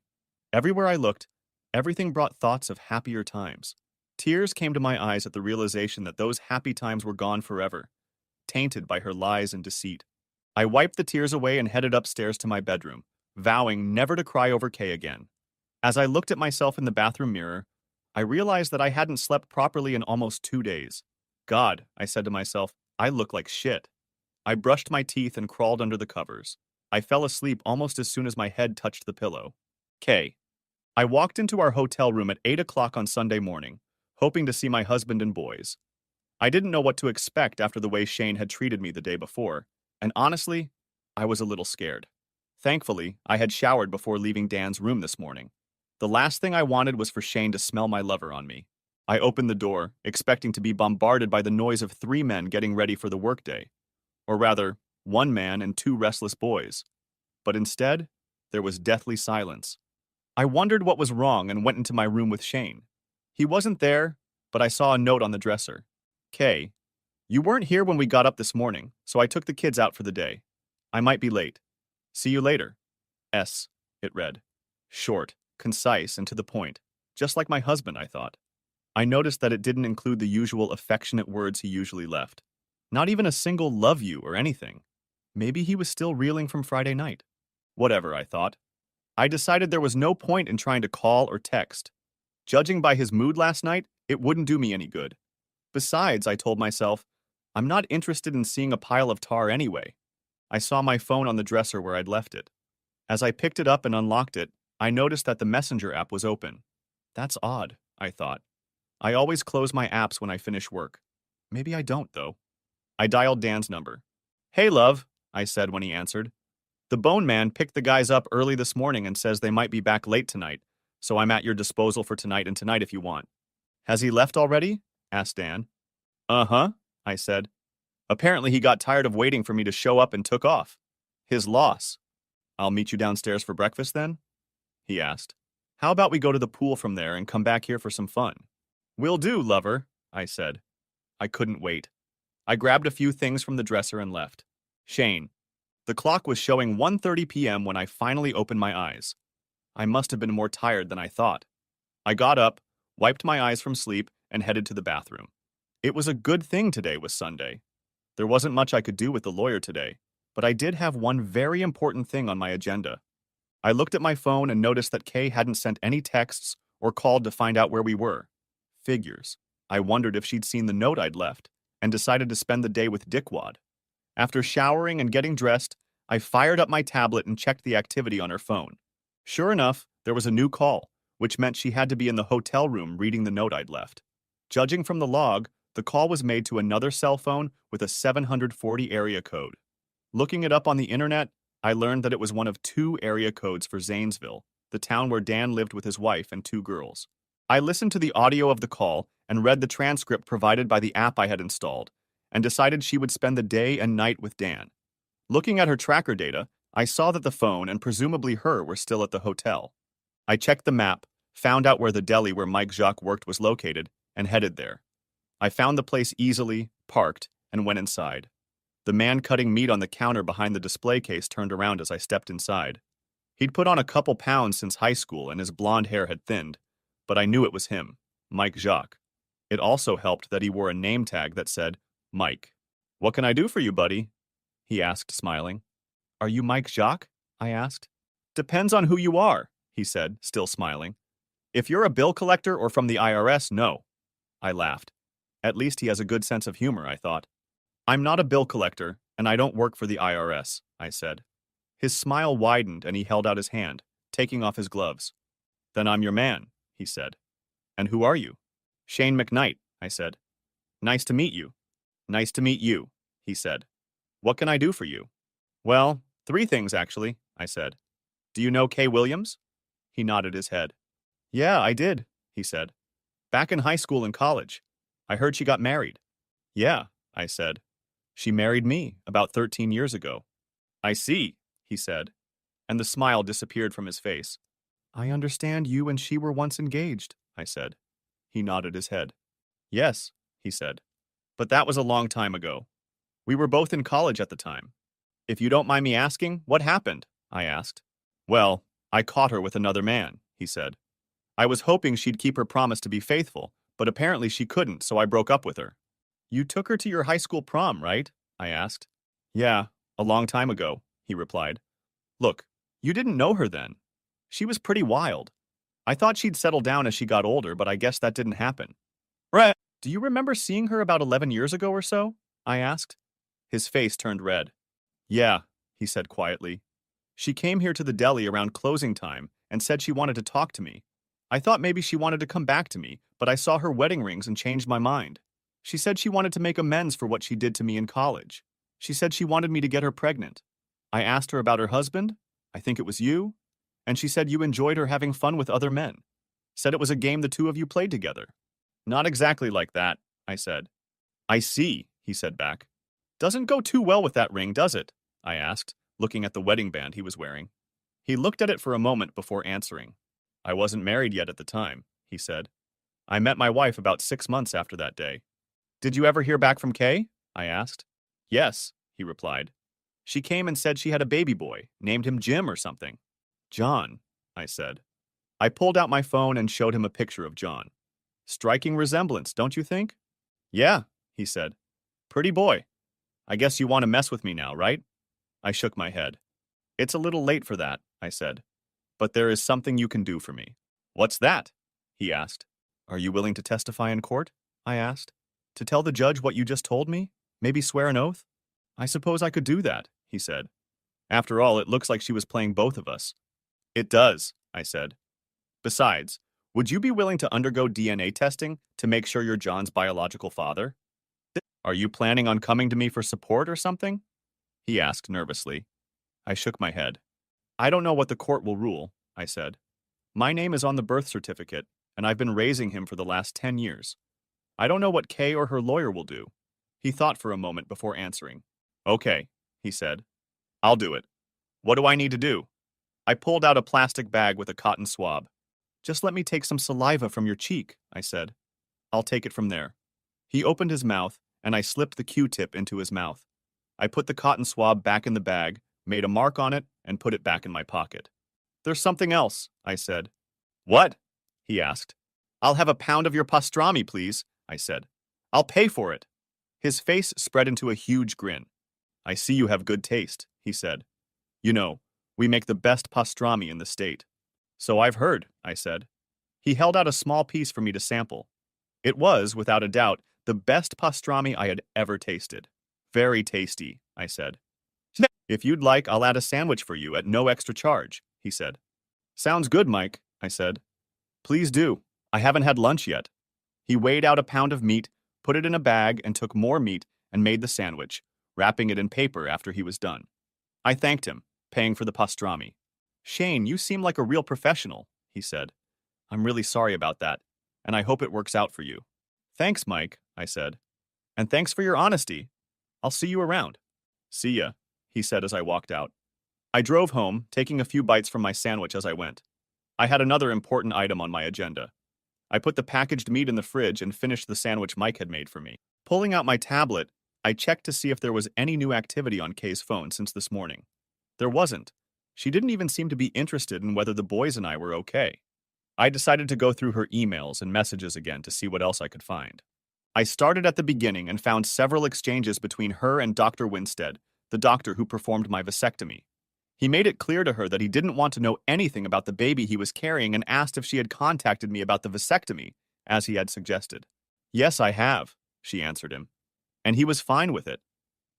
Everywhere I looked, everything brought thoughts of happier times. Tears came to my eyes at the realization that those happy times were gone forever, tainted by her lies and deceit. I wiped the tears away and headed upstairs to my bedroom, vowing never to cry over Kay again. As I looked at myself in the bathroom mirror, I realized that I hadn't slept properly in almost 2 days. "God," I said to myself, "I look like shit." I brushed my teeth and crawled under the covers. I fell asleep almost as soon as my head touched the pillow. Kay. I walked into our hotel room at 8 o'clock on Sunday morning, hoping to see my husband and boys. I didn't know what to expect after the way Shane had treated me the day before, and honestly, I was a little scared. Thankfully, I had showered before leaving Dan's room this morning. The last thing I wanted was for Shane to smell my lover on me. I opened the door, expecting to be bombarded by the noise of 3 men getting ready for the workday. Or rather, 1 man and 2 restless boys. But instead, there was deathly silence. I wondered what was wrong and went into my room with Shane. He wasn't there, but I saw a note on the dresser. "Kay, you weren't here when we got up this morning, so I took the kids out for the day. I might be late. See you later." S, it read. Short, concise, and to the point. Just like my husband, I thought. I noticed that it didn't include the usual affectionate words he usually left. Not even a single "love you" or anything. Maybe he was still reeling from Friday night. Whatever, I thought. I decided there was no point in trying to call or text. Judging by his mood last night, it wouldn't do me any good. Besides, I told myself, I'm not interested in seeing a pile of tar anyway. I saw my phone on the dresser where I'd left it. As I picked it up and unlocked it, I noticed that the Messenger app was open. That's odd, I thought. I always close my apps when I finish work. Maybe I don't, though. I dialed Dan's number. "Hey, love," I said when he answered. "The Bone Man picked the guys up early this morning and says they might be back late tonight, so I'm at your disposal for tonight and tonight if you want." "Has he left already?" asked Dan. "Uh-huh," I said. "Apparently he got tired of waiting for me to show up and took off. His loss." "I'll meet you downstairs for breakfast then?" he asked. "How about we go to the pool from there and come back here for some fun?" "Will do, lover," I said. I couldn't wait. I grabbed a few things from the dresser and left. Shane. The clock was showing 1:30 p.m. when I finally opened my eyes. I must have been more tired than I thought. I got up, wiped my eyes from sleep, and headed to the bathroom. It was a good thing today was Sunday. There wasn't much I could do with the lawyer today, but I did have one very important thing on my agenda. I looked at my phone and noticed that Kay hadn't sent any texts or called to find out where we were. Figures. I wondered if she'd seen the note I'd left and decided to spend the day with Dickwad. After showering and getting dressed, I fired up my tablet and checked the activity on her phone. Sure enough, there was a new call, which meant she had to be in the hotel room reading the note I'd left. Judging from the log, the call was made to another cell phone with a 740 area code. Looking it up on the internet, I learned that it was one of 2 area codes for Zanesville, the town where Dan lived with his wife and 2 girls. I listened to the audio of the call and read the transcript provided by the app I had installed, and decided she would spend the day and night with Dan. Looking at her tracker data, I saw that the phone and presumably her were still at the hotel. I checked the map, found out where the deli where Mike Jacques worked was located, and headed there. I found the place easily, parked, and went inside. The man cutting meat on the counter behind the display case turned around as I stepped inside. He'd put on a couple pounds since high school and his blonde hair had thinned, but I knew it was him, Mike Jacques. It also helped that he wore a name tag that said, Mike. "What can I do for you, buddy?" he asked, smiling. Are you Mike Jacques? I asked. Depends on who you are, he said, still smiling. If you're a bill collector or from the IRS, no. I laughed. At least he has a good sense of humor, I thought. I'm not a bill collector, and I don't work for the IRS, I said. His smile widened and he held out his hand, taking off his gloves. Then I'm your man, he said. And who are you? Shane McKnight, I said. Nice to meet you. Nice to meet you, he said. What can I do for you? Well, 3 things actually, I said. Do you know Kay Williams? He nodded his head. Yeah, I did, he said. Back in high school and college. I heard she got married. Yeah, I said. She married me about 13 years ago. I see, he said, and the smile disappeared from his face. I understand you and she were once engaged, I said. He nodded his head. Yes, he said. But that was a long time ago. We were both in college at the time. If you don't mind me asking, what happened? I asked. Well, I caught her with another man, he said. I was hoping she'd keep her promise to be faithful, but apparently she couldn't, so I broke up with her. You took her to your high school prom, right? I asked. Yeah, a long time ago, he replied. Look, you didn't know her then. She was pretty wild. I thought she'd settle down as she got older, but I guess that didn't happen. Right. Do you remember seeing her about 11 years ago or so? I asked. His face turned red. Yeah, he said quietly. She came here to the deli around closing time and said she wanted to talk to me. I thought maybe she wanted to come back to me, but I saw her wedding rings and changed my mind. She said she wanted to make amends for what she did to me in college. She said she wanted me to get her pregnant. I asked her about her husband. I think it was you. And she said you enjoyed her having fun with other men. Said it was a game the 2 of you played together. Not exactly like that, I said. I see, he said back. Doesn't go too well with that ring, does it? I asked, looking at the wedding band he was wearing. He looked at it for a moment before answering. I wasn't married yet at the time, he said. I met my wife about 6 months after that day. Did you ever hear back from Kay? I asked. Yes, he replied. She came and said she had a baby boy, named him Jim or something. John, I said. I pulled out my phone and showed him a picture of John. Striking resemblance, don't you think? Yeah, he said. Pretty boy. I guess you want to mess with me now, right? I shook my head. It's a little late for that, I said. But there is something you can do for me. What's that? He asked. Are you willing to testify in court? I asked. To tell the judge what you just told me? Maybe swear an oath? I suppose I could do that, he said. After all, it looks like she was playing both of us. It does, I said. Besides, would you be willing to undergo DNA testing to make sure you're John's biological father? Are you planning on coming to me for support or something? He asked nervously. I shook my head. I don't know what the court will rule, I said. My name is on the birth certificate, and I've been raising him for the last 10 years. I don't know what Kay or her lawyer will do. He thought for a moment before answering. Okay, he said. I'll do it. What do I need to do? I pulled out a plastic bag with a cotton swab. Just let me take some saliva from your cheek, I said. I'll take it from there. He opened his mouth, and I slipped the Q-tip into his mouth. I put the cotton swab back in the bag, made a mark on it, and put it back in my pocket. There's something else, I said. What? He asked. I'll have a pound of your pastrami, please, I said. I'll pay for it. His face spread into a huge grin. I see you have good taste, he said. You know, we make the best pastrami in the state. So I've heard, I said. He held out a small piece for me to sample. It was, without a doubt, the best pastrami I had ever tasted. Very tasty, I said. If you'd like, I'll add a sandwich for you at no extra charge, he said. Sounds good, Mike, I said. Please do. I haven't had lunch yet. He weighed out a pound of meat, put it in a bag, and took more meat and made the sandwich, wrapping it in paper after he was done. I thanked him, paying for the pastrami. Shane, you seem like a real professional, he said. I'm really sorry about that, and I hope it works out for you. Thanks, Mike, I said. And thanks for your honesty. I'll see you around. See ya, he said as I walked out. I drove home, taking a few bites from my sandwich as I went. I had another important item on my agenda. I put the packaged meat in the fridge and finished the sandwich Mike had made for me. Pulling out my tablet, I checked to see if there was any new activity on Kay's phone since this morning. There wasn't. She didn't even seem to be interested in whether the boys and I were okay. I decided to go through her emails and messages again to see what else I could find. I started at the beginning and found several exchanges between her and Dr. Winstead, the doctor who performed my vasectomy. He made it clear to her that he didn't want to know anything about the baby he was carrying and asked if she had contacted me about the vasectomy, as he had suggested. Yes, I have, she answered him. And he was fine with it.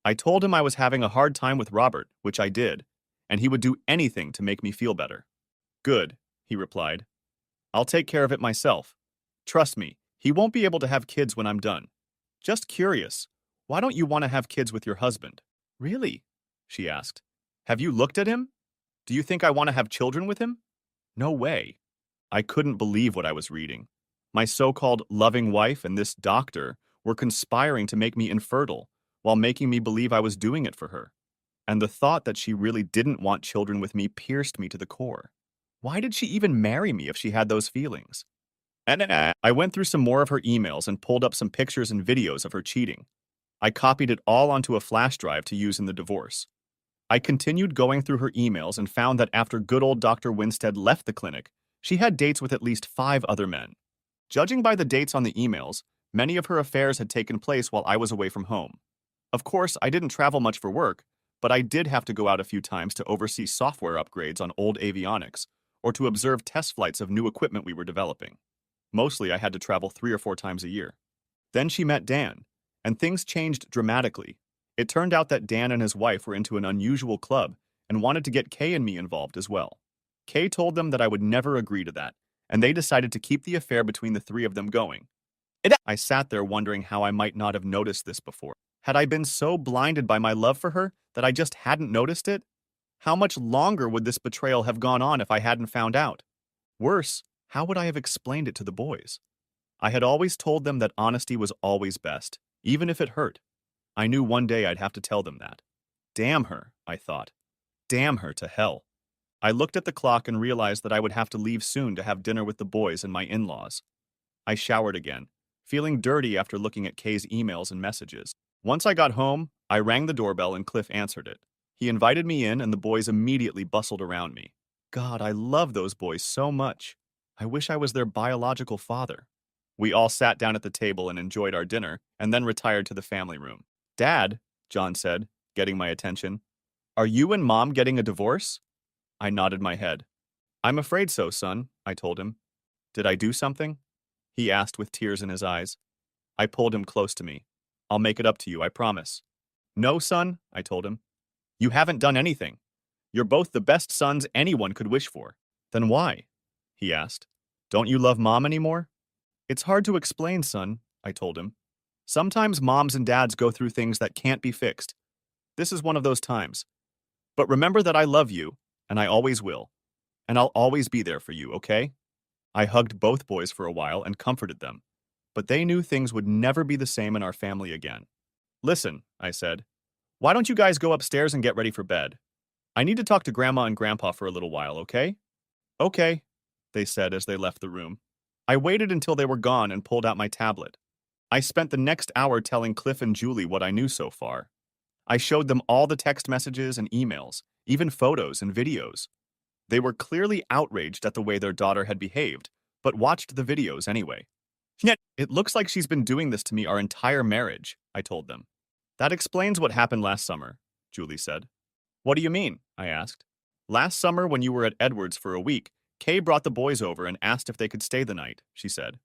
I told him I was having a hard time with Robert, which I did, and he would do anything to make me feel better. Good, he replied. I'll take care of it myself. Trust me, he won't be able to have kids when I'm done. Just curious, why don't you want to have kids with your husband? Really? She asked. Have you looked at him? Do you think I want to have children with him? No way. I couldn't believe what I was reading. My so-called loving wife and this doctor were conspiring to make me infertile while making me believe I was doing it for her. And the thought that she really didn't want children with me pierced me to the core. Why did she even marry me if she had those feelings? And I went through some more of her emails and pulled up some pictures and videos of her cheating. I copied it all onto a flash drive to use in the divorce. I continued going through her emails and found that after good old Dr. Winstead left the clinic, she had dates with at least 5 other men. Judging by the dates on the emails, many of her affairs had taken place while I was away from home. Of course, I didn't travel much for work, but I did have to go out a few times to oversee software upgrades on old avionics or to observe test flights of new equipment we were developing. Mostly, I had to travel 3 or 4 times a year. Then she met Dan, and things changed dramatically. It turned out that Dan and his wife were into an unusual club and wanted to get Kay and me involved as well. Kay told them that I would never agree to that, and they decided to keep the affair between the 3 of them going. I sat there wondering how I might not have noticed this before. Had I been so blinded by my love for her that I just hadn't noticed it? How much longer would this betrayal have gone on if I hadn't found out? Worse, how would I have explained it to the boys? I had always told them that honesty was always best, even if it hurt. I knew one day I'd have to tell them that. Damn her, I thought. Damn her to hell. I looked at the clock and realized that I would have to leave soon to have dinner with the boys and my in-laws. I showered again, feeling dirty after looking at Kay's emails and messages. Once I got home, I rang the doorbell and Cliff answered it. He invited me in and the boys immediately bustled around me. God, I love those boys so much. I wish I was their biological father. We all sat down at the table and enjoyed our dinner, and then retired to the family room. Dad, John said, getting my attention, are you and Mom getting a divorce? I nodded my head. I'm afraid so, son, I told him. Did I do something? He asked with tears in his eyes. I pulled him close to me. I'll make it up to you, I promise. No, son, I told him. You haven't done anything. You're both the best sons anyone could wish for. Then why? He asked. Don't you love Mom anymore? It's hard to explain, son, I told him. Sometimes moms and dads go through things that can't be fixed. This is one of those times. But remember that I love you, and I always will. And I'll always be there for you, okay? I hugged both boys for a while and comforted them. But they knew things would never be the same in our family again. Listen, I said. Why don't you guys go upstairs and get ready for bed? I need to talk to Grandma and Grandpa for a little while, okay? Okay, they said as they left the room. I waited until they were gone and pulled out my tablet. I spent the next hour telling Cliff and Julie what I knew so far. I showed them all the text messages and emails, even photos and videos. They were clearly outraged at the way their daughter had behaved, but watched the videos anyway. Yet, it looks like she's been doing this to me our entire marriage, I told them. That explains what happened last summer, Julie said. What do you mean? I asked. Last summer, when you were at Edwards for a week, Kay brought the boys over and asked if they could stay the night, she said.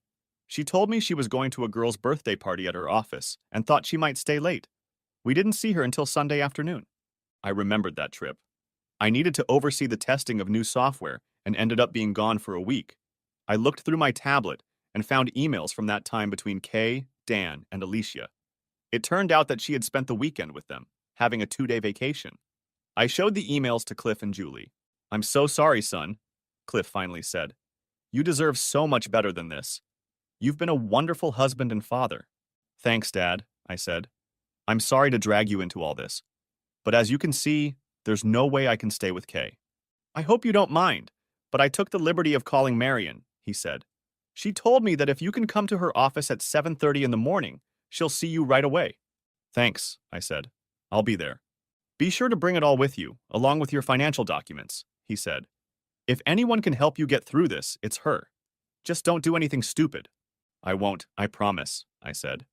She told me she was going to a girl's birthday party at her office and thought she might stay late. We didn't see her until Sunday afternoon. I remembered that trip. I needed to oversee the testing of new software and ended up being gone for a week. I looked through my tablet and found emails from that time between Kay, Dan, and Alicia. It turned out that she had spent the weekend with them, having a 2-day vacation. I showed the emails to Cliff and Julie. I'm so sorry, son, Cliff finally said. You deserve so much better than this. You've been a wonderful husband and father. Thanks, Dad, I said. I'm sorry to drag you into all this, but as you can see, there's no way I can stay with Kay. I hope you don't mind, but I took the liberty of calling Marion, he said. She told me that if you can come to her office at 7:30 in the morning, she'll see you right away. Thanks, I said. I'll be there. Be sure to bring it all with you, along with your financial documents, he said. If anyone can help you get through this, it's her. Just don't do anything stupid. I won't, I promise, I said.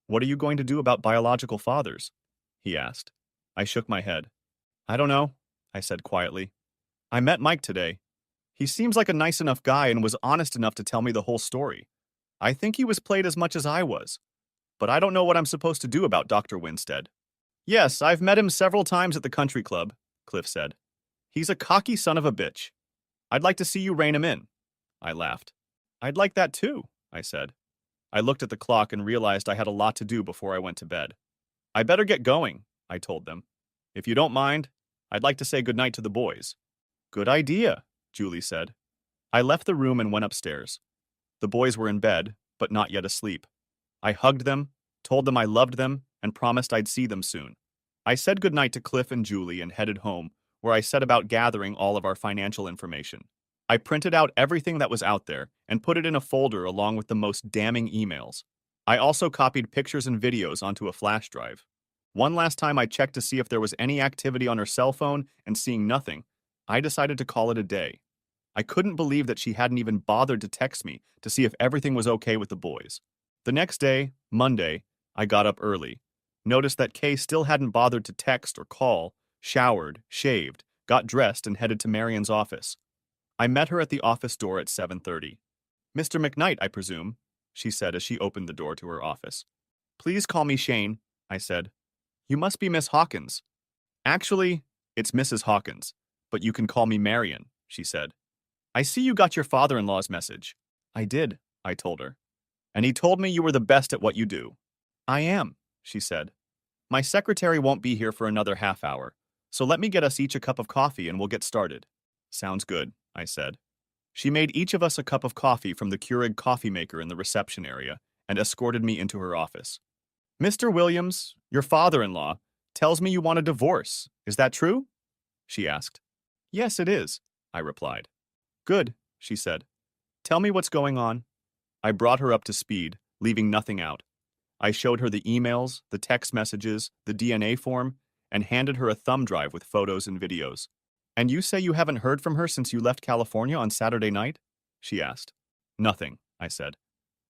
What are you going to do about biological fathers? He asked. I shook my head. I don't know. I said quietly. I met Mike today. He seems like a nice enough guy and was honest enough to tell me the whole story. I think he was played as much as I was, but I don't know what I'm supposed to do about Dr. Winstead. Yes, I've met him several times at the country club, Cliff said. He's a cocky son of a bitch. I'd like to see you rein him in. I laughed. I'd like that too, I said. I looked at the clock and realized I had a lot to do before I went to bed. I better get going, I told them. If you don't mind, I'd like to say goodnight to the boys. Good idea, Julie said. I left the room and went upstairs. The boys were in bed, but not yet asleep. I hugged them, told them I loved them, and promised I'd see them soon. I said goodnight to Cliff and Julie and headed home, where I set about gathering all of our financial information. I printed out everything that was out there and put it in a folder along with the most damning emails. I also copied pictures and videos onto a flash drive. One last time I checked to see if there was any activity on her cell phone, and seeing nothing, I decided to call it a day. I couldn't believe that she hadn't even bothered to text me to see if everything was okay with the boys. The next day, Monday, I got up early, noticed that Kay still hadn't bothered to text or call, showered, shaved, got dressed, and headed to Marion's office. I met her at the office door at 7:30. Mr. McKnight, I presume, she said as she opened the door to her office. Please call me Shane, I said. You must be Miss Hawkins. Actually, it's Mrs. Hawkins, but you can call me Marion, she said. I see you got your father-in-law's message. I did, I told her. And he told me you were the best at what you do. I am, she said. My secretary won't be here for another half hour, so let me get us each a cup of coffee and we'll get started. Sounds good, I said. She made each of us a cup of coffee from the Keurig coffee maker in the reception area and escorted me into her office. Mr. Williams, your father-in-law, tells me you want a divorce. Is that true? She asked. Yes, it is, I replied. Good, she said. Tell me what's going on. I brought her up to speed, leaving nothing out. I showed her the emails, the text messages, the DNA form, and handed her a thumb drive with photos and videos. And you say you haven't heard from her since you left California on Saturday night? She asked. Nothing, I said.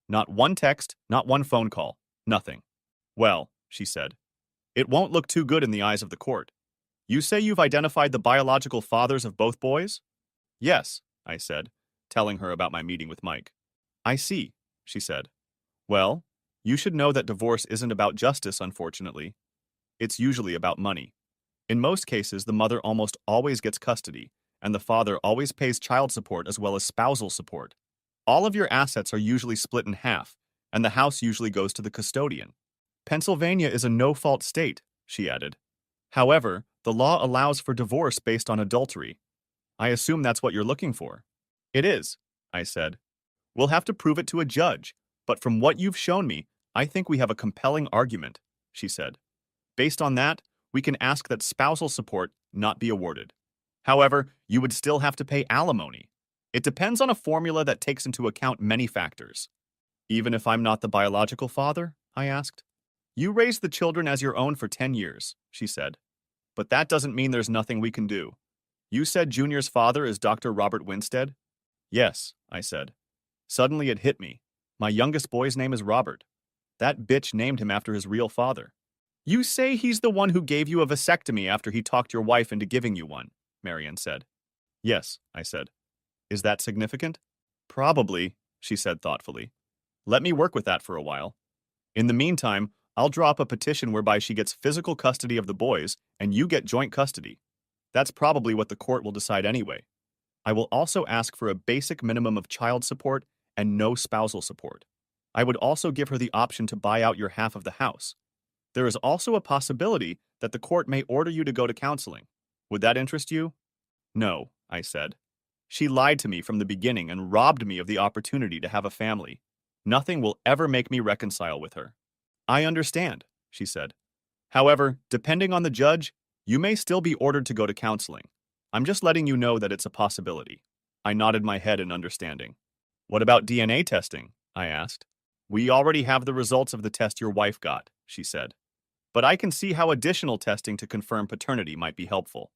Not one text, not one phone call, nothing. Well, she said, it won't look too good in the eyes of the court. You say you've identified the biological fathers of both boys? Yes, I said, telling her about my meeting with Mike. I see, she said. Well, you should know that divorce isn't about justice, unfortunately. It's usually about money. In most cases, the mother almost always gets custody, and the father always pays child support as well as spousal support. All of your assets are usually split in half, and the house usually goes to the custodian. Pennsylvania is a no-fault state, she added. However, the law allows for divorce based on adultery. I assume that's what you're looking for. It is, I said. We'll have to prove it to a judge, but from what you've shown me, I think we have a compelling argument, she said. Based on that, we can ask that spousal support not be awarded. However, you would still have to pay alimony. It depends on a formula that takes into account many factors. Even if I'm not the biological father? I asked. You raised the children as your own for 10 years, she said. But that doesn't mean there's nothing we can do. You said Junior's father is Dr. Robert Winstead? Yes, I said. Suddenly it hit me. My youngest boy's name is Robert. That bitch named him after his real father. You say he's the one who gave you a vasectomy after he talked your wife into giving you one, Marion said. Yes, I said. Is that significant? Probably, she said thoughtfully. Let me work with that for a while. In the meantime, I'll draw up a petition whereby she gets physical custody of the boys and you get joint custody. That's probably what the court will decide anyway. I will also ask for a basic minimum of child support and no spousal support. I would also give her the option to buy out your half of the house. There is also a possibility that the court may order you to go to counseling. Would that interest you? No, I said. She lied to me from the beginning and robbed me of the opportunity to have a family. Nothing will ever make me reconcile with her. I understand, she said. However, depending on the judge, you may still be ordered to go to counseling. I'm just letting you know that it's a possibility. I nodded my head in understanding. What about DNA testing? I asked. We already have the results of the test your wife got, she said. But I can see how additional testing to confirm paternity might be helpful.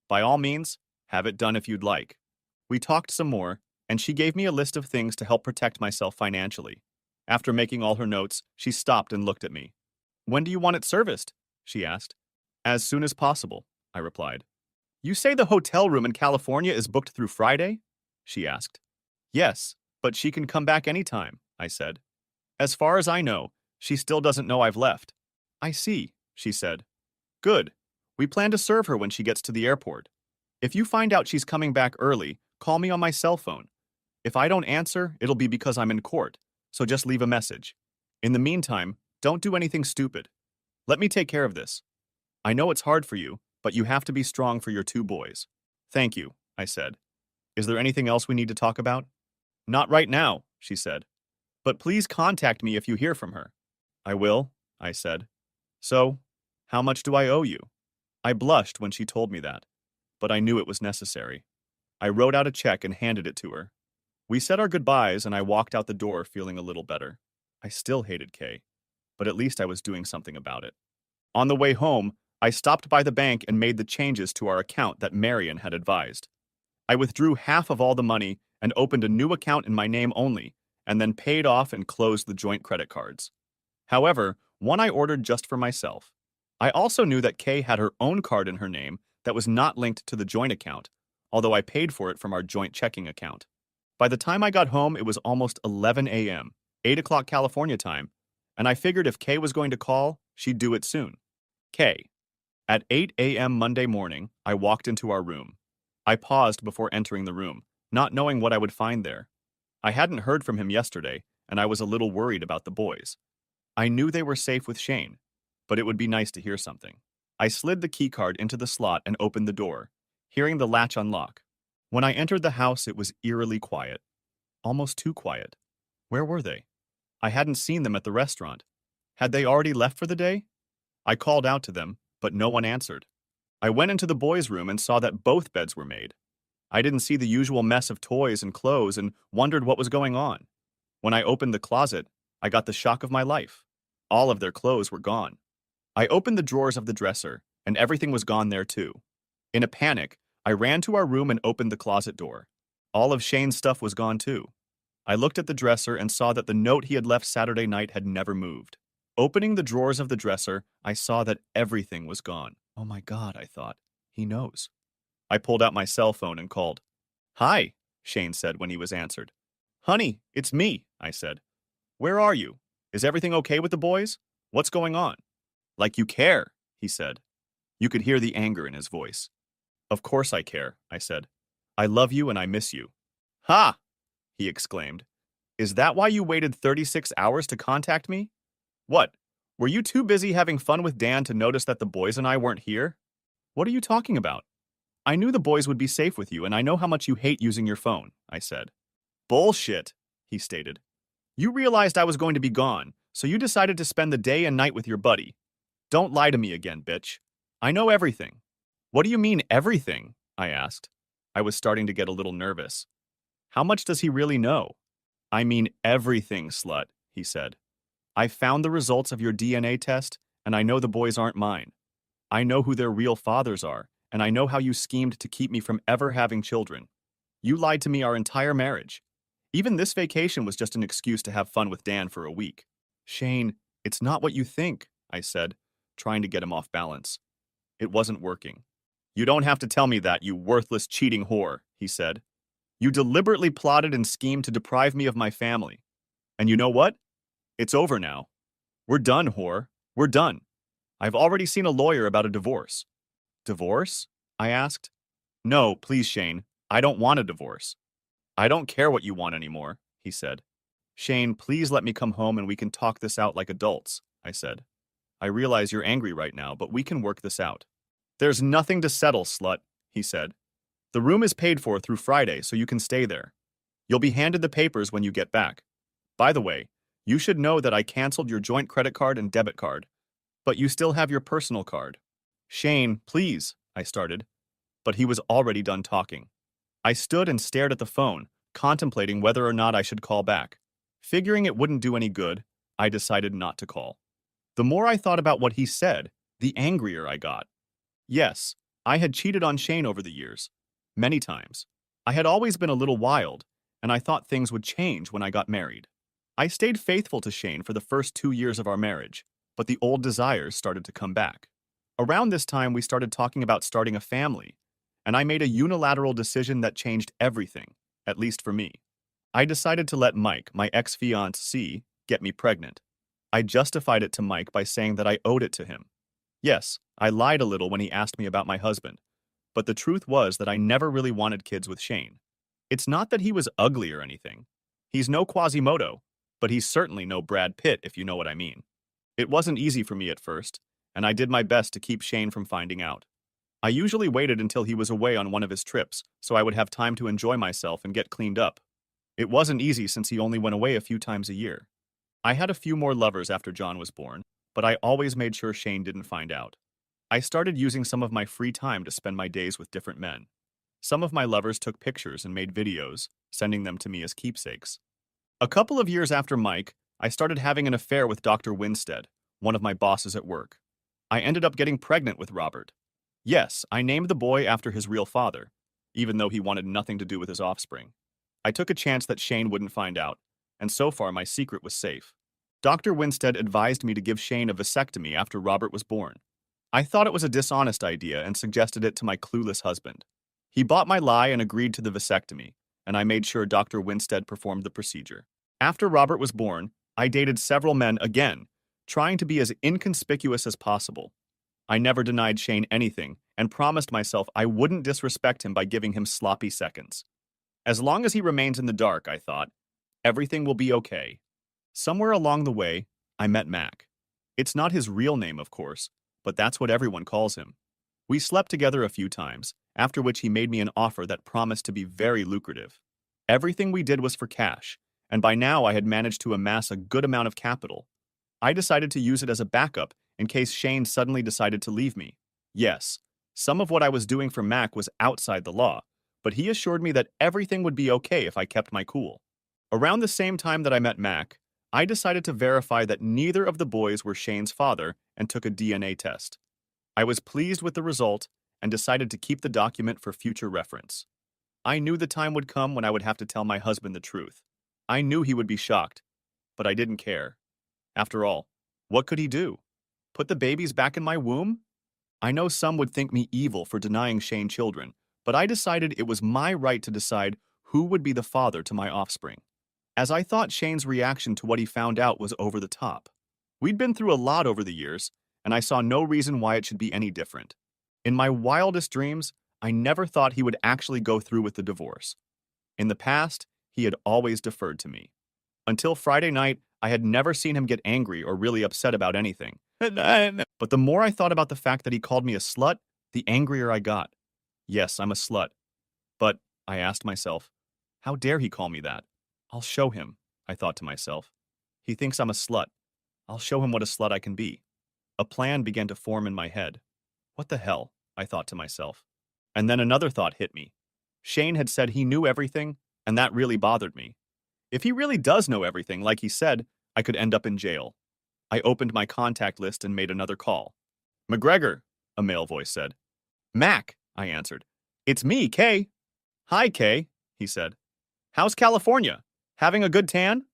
By all means, have it done if you'd like. We talked some more, and she gave me a list of things to help protect myself financially. After making all her notes, she stopped and looked at me. When do you want it serviced? She asked. As soon as possible, I replied. You say the hotel room in California is booked through Friday? She asked. Yes, but she can come back anytime, I said. As far as I know, she still doesn't know I've left. I see, she said. Good. We plan to serve her when she gets to the airport. If you find out she's coming back early, call me on my cell phone. If I don't answer, it'll be because I'm in court, so just leave a message. In the meantime, don't do anything stupid. Let me take care of this. I know it's hard for you, but you have to be strong for your two boys. Thank you, I said. Is there anything else we need to talk about? Not right now, she said. But please contact me if you hear from her. I will, I said. So, how much do I owe you? I blushed when she told me that, but I knew it was necessary. I wrote out a check and handed it to her. We said our goodbyes and I walked out the door feeling a little better. I still hated Kay, but at least I was doing something about it. On the way home, I stopped by the bank and made the changes to our account that Marion had advised. I withdrew half of all the money and opened a new account in my name only, and then paid off and closed the joint credit cards. However, one I ordered just for myself. I also knew that Kay had her own card in her name that was not linked to the joint account, although I paid for it from our joint checking account. By the time I got home, it was almost 11 a.m., 8 o'clock California time, and I figured if Kay was going to call, she'd do it soon. Kay. At 8 a.m. Monday morning, I walked into our room. I paused before entering the room, not knowing what I would find there. I hadn't heard from him yesterday, and I was a little worried about the boys. I knew they were safe with Shane, but it would be nice to hear something. I slid the keycard into the slot and opened the door, hearing the latch unlock. When I entered the house, it was eerily quiet. Almost too quiet. Where were they? I hadn't seen them at the restaurant. Had they already left for the day? I called out to them, but no one answered. I went into the boys' room and saw that both beds were made. I didn't see the usual mess of toys and clothes and wondered what was going on. When I opened the closet, I got the shock of my life. All of their clothes were gone. I opened the drawers of the dresser, and everything was gone there too. In a panic, I ran to our room and opened the closet door. All of Shane's stuff was gone too. I looked at the dresser and saw that the note he had left Saturday night had never moved. Opening the drawers of the dresser, I saw that everything was gone. Oh my God, I thought. He knows. I pulled out my cell phone and called. Hi, Shane said when he was answered. Honey, it's me, I said. Where are you? Is everything okay with the boys? What's going on? Like you care, he said. You could hear the anger in his voice. Of course I care, I said. I love you and I miss you. Ha! He exclaimed. Is that why you waited 36 hours to contact me? What? Were you too busy having fun with Dan to notice that the boys and I weren't here? What are you talking about? I knew the boys would be safe with you, and I know how much you hate using your phone, I said. Bullshit, he stated. You realized I was going to be gone, so you decided to spend the day and night with your buddy. Don't lie to me again, bitch. I know everything. What do you mean, everything? I asked. I was starting to get a little nervous. How much does he really know? I mean everything, slut, he said. I found the results of your DNA test, and I know the boys aren't mine. I know who their real fathers are, and I know how you schemed to keep me from ever having children. You lied to me our entire marriage. Even this vacation was just an excuse to have fun with Dan for a week. Shane, it's not what you think, I said, trying to get him off balance. It wasn't working. You don't have to tell me that, you worthless, cheating whore, he said. You deliberately plotted and schemed to deprive me of my family. And you know what? It's over now. We're done, whore. We're done. I've already seen a lawyer about a divorce. Divorce? I asked. No, please, Shane. I don't want a divorce. I don't care what you want anymore, he said. Shane, please let me come home and we can talk this out like adults, I said. I realize you're angry right now, but we can work this out. There's nothing to settle, slut, he said. The room is paid for through Friday, so you can stay there. You'll be handed the papers when you get back. By the way, you should know that I canceled your joint credit card and debit card, but you still have your personal card. Shane, please, I started, but he was already done talking. I stood and stared at the phone, contemplating whether or not I should call back. Figuring it wouldn't do any good, I decided not to call. The more I thought about what he said, the angrier I got. Yes, I had cheated on Shane over the years. Many times. I had always been a little wild, and I thought things would change when I got married. I stayed faithful to Shane for the first 2 years of our marriage, but the old desires started to come back. Around this time, we started talking about starting a family, and I made a unilateral decision that changed everything, at least for me. I decided to let Mike, my ex-fiancé, get me pregnant. I justified it to Mike by saying that I owed it to him. Yes, I lied a little when he asked me about my husband, but the truth was that I never really wanted kids with Shane. It's not that he was ugly or anything. He's no Quasimodo, but he's certainly no Brad Pitt, if you know what I mean. It wasn't easy for me at first, and I did my best to keep Shane from finding out. I usually waited until he was away on one of his trips, so I would have time to enjoy myself and get cleaned up. It wasn't easy since he only went away a few times a year. I had a few more lovers after John was born, but I always made sure Shane didn't find out. I started using some of my free time to spend my days with different men. Some of my lovers took pictures and made videos, sending them to me as keepsakes. A couple of years after Mike, I started having an affair with Dr. Winstead, one of my bosses at work. I ended up getting pregnant with Robert. Yes, I named the boy after his real father, even though he wanted nothing to do with his offspring. I took a chance that Shane wouldn't find out, and so far my secret was safe. Dr. Winstead advised me to give Shane a vasectomy after Robert was born. I thought it was a dishonest idea and suggested it to my clueless husband. He bought my lie and agreed to the vasectomy, and I made sure Dr. Winstead performed the procedure. After Robert was born, I dated several men again, trying to be as inconspicuous as possible. I never denied Shane anything and promised myself I wouldn't disrespect him by giving him sloppy seconds. As long as he remains in the dark, I thought, everything will be okay. Somewhere along the way, I met Mac. It's not his real name, of course, but that's what everyone calls him. We slept together a few times, after which he made me an offer that promised to be very lucrative. Everything we did was for cash, and by now I had managed to amass a good amount of capital. I decided to use it as a backup in case Shane suddenly decided to leave me. Yes, some of what I was doing for Mac was outside the law, but he assured me that everything would be okay if I kept my cool. Around the same time that I met Mac, I decided to verify that neither of the boys were Shane's father and took a DNA test. I was pleased with the result and decided to keep the document for future reference. I knew the time would come when I would have to tell my husband the truth. I knew he would be shocked, but I didn't care. After all, what could he do? Put the babies back in my womb? I know some would think me evil for denying Shane children, but I decided it was my right to decide who would be the father to my offspring, as I thought Shane's reaction to what he found out was over the top. We'd been through a lot over the years, and I saw no reason why it should be any different. In my wildest dreams, I never thought he would actually go through with the divorce. In the past, he had always deferred to me. Until Friday night, I had never seen him get angry or really upset about anything. But the more I thought about the fact that he called me a slut, the angrier I got. Yes, I'm a slut. But, I asked myself, how dare he call me that? I'll show him, I thought to myself. He thinks I'm a slut. I'll show him what a slut I can be. A plan began to form in my head. What the hell, I thought to myself. And then another thought hit me. Shane had said he knew everything, and that really bothered me. If he really does know everything, like he said, I could end up in jail. I opened my contact list and made another call. McGregor, a male voice said. Mac, I answered. It's me, Kay. Hi, Kay, he said. How's California? Having a good tan?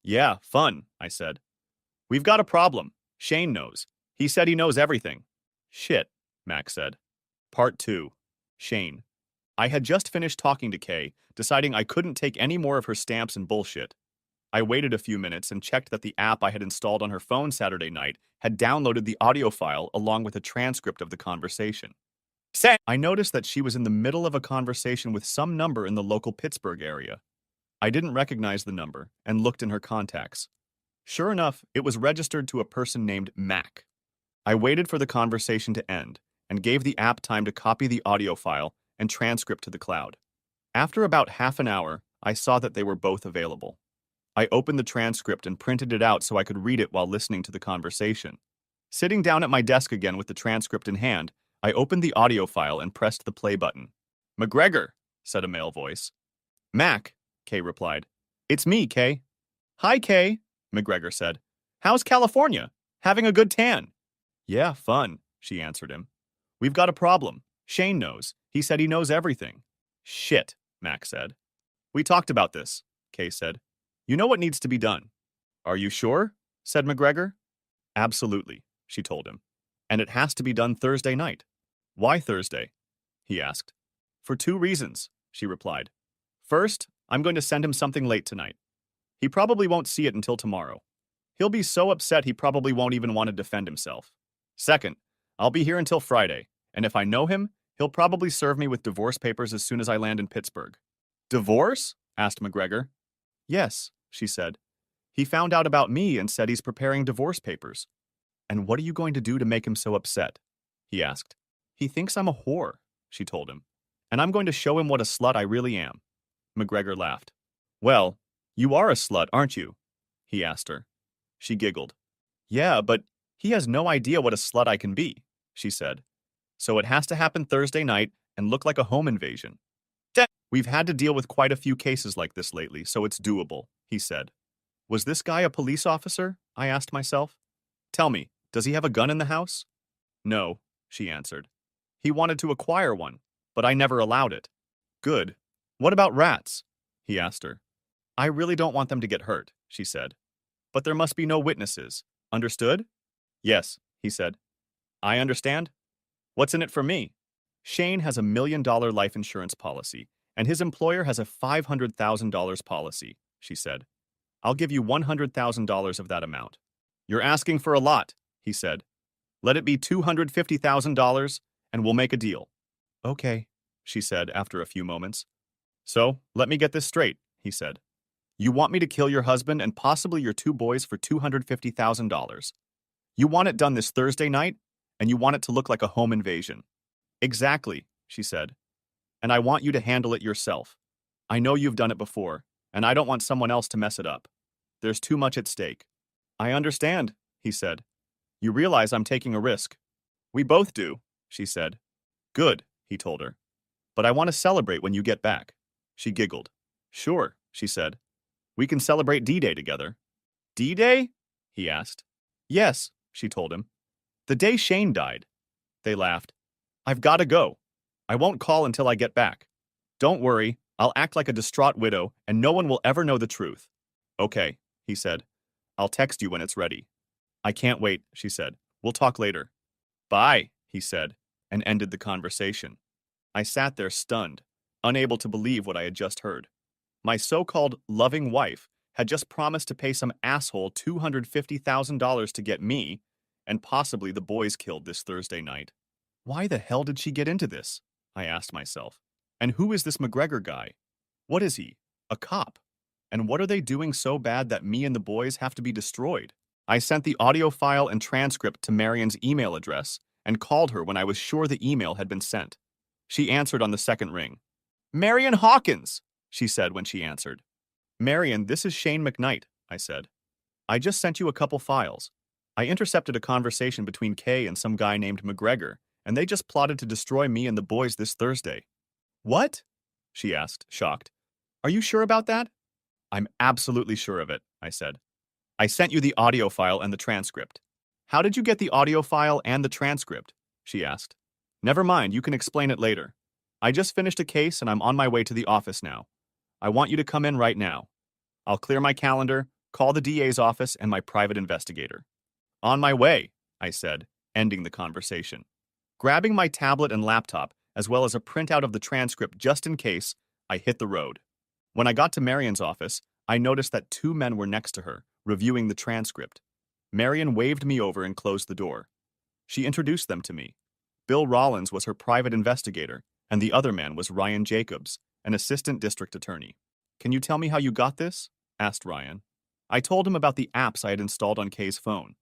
Yeah, fun, I said. We've got a problem. Shane knows. He said he knows everything. Shit, Mac said. Part 2. Shane. I had just finished talking to Kay, deciding I couldn't take any more of her stamps and bullshit. I waited a few minutes and checked that the app I had installed on her phone Saturday night had downloaded the audio file along with a transcript of the conversation. I noticed that she was in the middle of a conversation with some number in the local Pittsburgh area. I didn't recognize the number and looked in her contacts. Sure enough, it was registered to a person named Mac. I waited for the conversation to end and gave the app time to copy the audio file and transcript to the cloud. After about half an hour, I saw that they were both available. I opened the transcript and printed it out so I could read it while listening to the conversation. Sitting down at my desk again with the transcript in hand, I opened the audio file and pressed the play button. McGregor, said a male voice. Mac, Kay replied. It's me, Kay. Hi, Kay, McGregor said. How's California? Having a good tan? Yeah, fun, she answered him. We've got a problem. Shane knows. He said he knows everything. Shit, Mac said. We talked about this, Kay said. You know what needs to be done. Are you sure? Said McGregor. Absolutely, she told him. And it has to be done Thursday night. Why Thursday? He asked. For two reasons, she replied. First, I'm going to send him something late tonight. He probably won't see it until tomorrow. He'll be so upset he probably won't even want to defend himself. Second, I'll be here until Friday, and if I know him, he'll probably serve me with divorce papers as soon as I land in Pittsburgh. Divorce? Asked McGregor. Yes, she said. He found out about me and said he's preparing divorce papers. And what are you going to do to make him so upset? He asked. He thinks I'm a whore, she told him. And I'm going to show him what a slut I really am. McGregor laughed. Well, you are a slut, aren't you? He asked her. She giggled. Yeah, but he has no idea what a slut I can be, she said. So it has to happen Thursday night and look like a home invasion. We've had to deal with quite a few cases like this lately, so it's doable, he said. Was this guy a police officer? I asked myself. Tell me, does he have a gun in the house? No, she answered. He wanted to acquire one, but I never allowed it. Good. What about rats? He asked her. I really don't want them to get hurt, she said. But there must be no witnesses. Understood? Yes, he said. I understand. What's in it for me? Shane has $1 million life insurance policy, and his employer has a $500,000 policy, she said. I'll give you $100,000 of that amount. You're asking for a lot, he said. Let it be $250,000, and we'll make a deal. Okay, she said after a few moments. So, let me get this straight, he said. You want me to kill your husband and possibly your two boys for $250,000. You want it done this Thursday night, and you want it to look like a home invasion. Exactly, she said. And I want you to handle it yourself. I know you've done it before, and I don't want someone else to mess it up. There's too much at stake. I understand, he said. You realize I'm taking a risk. We both do, she said. Good, he told her. But I want to celebrate when you get back. She giggled. Sure, she said. We can celebrate D-Day together. D-Day? He asked. Yes, she told him. The day Shane died. They laughed. I've got to go. I won't call until I get back. Don't worry, I'll act like a distraught widow and no one will ever know the truth. Okay, he said. I'll text you when it's ready. I can't wait, she said. We'll talk later. Bye, he said, and ended the conversation. I sat there stunned, unable to believe what I had just heard. My so-called loving wife had just promised to pay some asshole $250,000 to get me, and possibly the boys killed this Thursday night. Why the hell did she get into this? I asked myself. And who is this McGregor guy? What is he? A cop? And what are they doing so bad that me and the boys have to be destroyed? I sent the audio file and transcript to Marion's email address and called her when I was sure the email had been sent. She answered on the second ring. Marion Hawkins, she said when she answered. Marion, this is Shane McKnight, I said. I just sent you a couple files. I intercepted a conversation between Kay and some guy named McGregor, and they just plotted to destroy me and the boys this Thursday. What? She asked, shocked. Are you sure about that? I'm absolutely sure of it, I said. I sent you the audio file and the transcript. How did you get the audio file and the transcript? She asked. Never mind, you can explain it later. I just finished a case and I'm on my way to the office now. I want you to come in right now. I'll clear my calendar, call the DA's office and my private investigator. On my way, I said, ending the conversation. Grabbing my tablet and laptop, as well as a printout of the transcript just in case, I hit the road. When I got to Marion's office, I noticed that two men were next to her, reviewing the transcript. Marion waved me over and closed the door. She introduced them to me. Bill Rollins was her private investigator, and the other man was Ryan Jacobs, an assistant district attorney. Can you tell me how you got this? Asked Ryan. I told him about the apps I had installed on Kay's phone,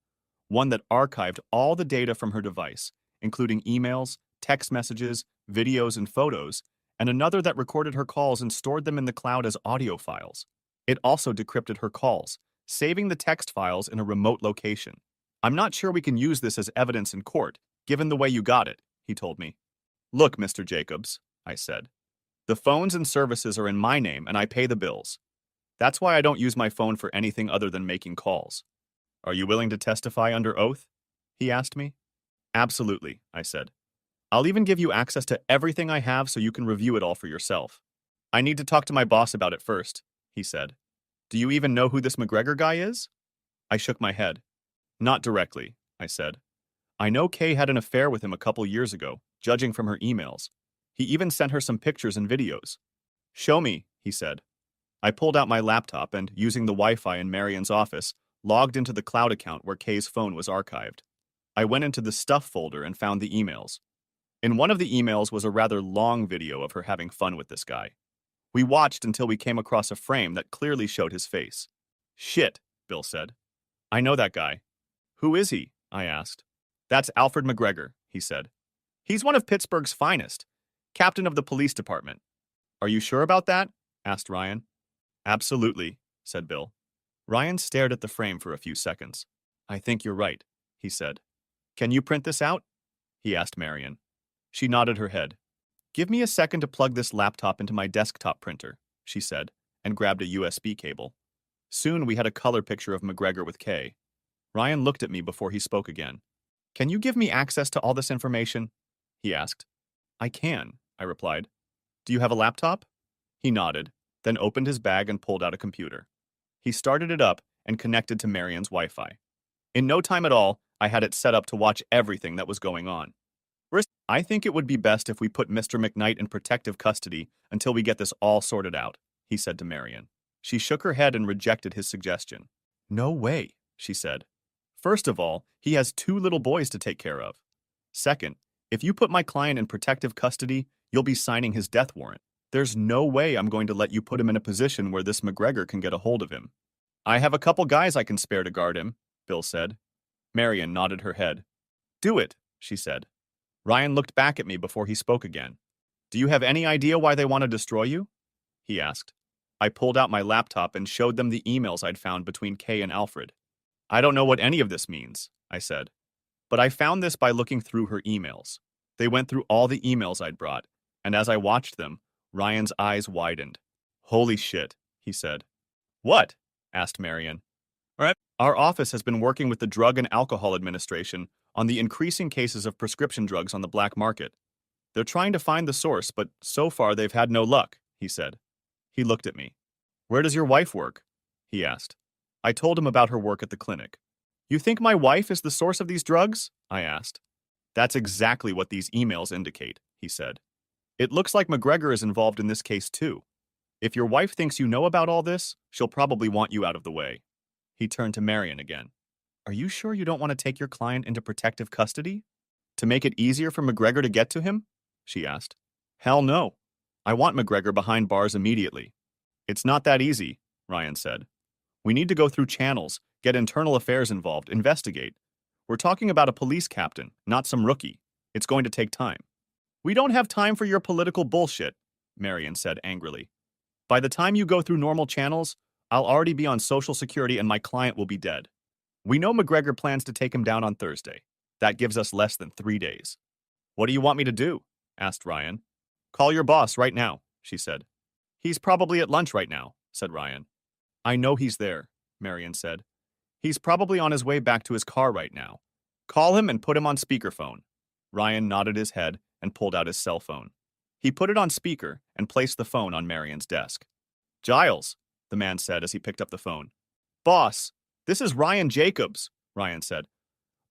one that archived all the data from her device, including emails, text messages, videos, and photos, and another that recorded her calls and stored them in the cloud as audio files. It also decrypted her calls, saving the text files in a remote location. I'm not sure we can use this as evidence in court, given the way you got it, he told me. Look, Mr. Jacobs, I said. The phones and services are in my name and I pay the bills. That's why I don't use my phone for anything other than making calls. Are you willing to testify under oath? He asked me. Absolutely, I said. I'll even give you access to everything I have so you can review it all for yourself. I need to talk to my boss about it first, he said. Do you even know who this McGregor guy is? I shook my head. Not directly, I said. I know Kay had an affair with him a couple years ago, judging from her emails. He even sent her some pictures and videos. Show me, he said. I pulled out my laptop and, using the Wi-Fi in Marion's office, logged into the cloud account where Kay's phone was archived. I went into the stuff folder and found the emails. In one of the emails was a rather long video of her having fun with this guy. We watched until we came across a frame that clearly showed his face. Shit, Bill said. I know that guy. Who is he? I asked. That's Alfred McGregor, he said. He's one of Pittsburgh's finest, captain of the police department. Are you sure about that? Asked Ryan. Absolutely, said Bill. Ryan stared at the frame for a few seconds. I think you're right, he said. Can you print this out? He asked Marion. She nodded her head. Give me a second to plug this laptop into my desktop printer, she said, and grabbed a USB cable. Soon we had a color picture of McGregor with Kay. Ryan looked at me before he spoke again. Can you give me access to all this information? He asked. I can, I replied. Do you have a laptop? He nodded, then opened his bag and pulled out a computer. He started it up and connected to Marion's Wi-Fi. In no time at all, I had it set up to watch everything that was going on. I think it would be best if we put Mr. McKnight in protective custody until we get this all sorted out, he said to Marion. She shook her head and rejected his suggestion. No way, she said. First of all, he has 2 little boys to take care of. Second, if you put my client in protective custody, you'll be signing his death warrant. There's no way I'm going to let you put him in a position where this McGregor can get a hold of him. I have a couple guys I can spare to guard him, Bill said. Marion nodded her head. Do it, she said. Ryan looked back at me before he spoke again. Do you have any idea why they want to destroy you? He asked. I pulled out my laptop and showed them the emails I'd found between Kay and Alfred. I don't know what any of this means, I said. But I found this by looking through her emails. They went through all the emails I'd brought, and as I watched them, Ryan's eyes widened. Holy shit, he said. What? Asked Marion. Our office has been working with the Drug and Alcohol Administration on the increasing cases of prescription drugs on the black market. They're trying to find the source, but so far they've had no luck, he said. He looked at me. Where does your wife work? He asked. I told him about her work at the clinic. You think my wife is the source of these drugs? I asked. That's exactly what these emails indicate, he said. It looks like McGregor is involved in this case too. If your wife thinks you know about all this, she'll probably want you out of the way. He turned to Marion again. Are you sure you don't want to take your client into protective custody? To make it easier for McGregor to get to him? She asked. Hell no. I want McGregor behind bars immediately. It's not that easy, Ryan said. We need to go through channels, get internal affairs involved, investigate. We're talking about a police captain, not some rookie. It's going to take time. We don't have time for your political bullshit, Marion said angrily. By the time you go through normal channels, I'll already be on Social Security and my client will be dead. We know McGregor plans to take him down on Thursday. That gives us less than 3 days. What do you want me to do? Asked Ryan. Call your boss right now, she said. He's probably at lunch right now, said Ryan. I know he's there, Marion said. He's probably on his way back to his car right now. Call him and put him on speakerphone. Ryan nodded his head and pulled out his cell phone. He put it on speaker and placed the phone on Marion's desk. Giles, the man said as he picked up the phone. Boss, this is Ryan Jacobs, Ryan said.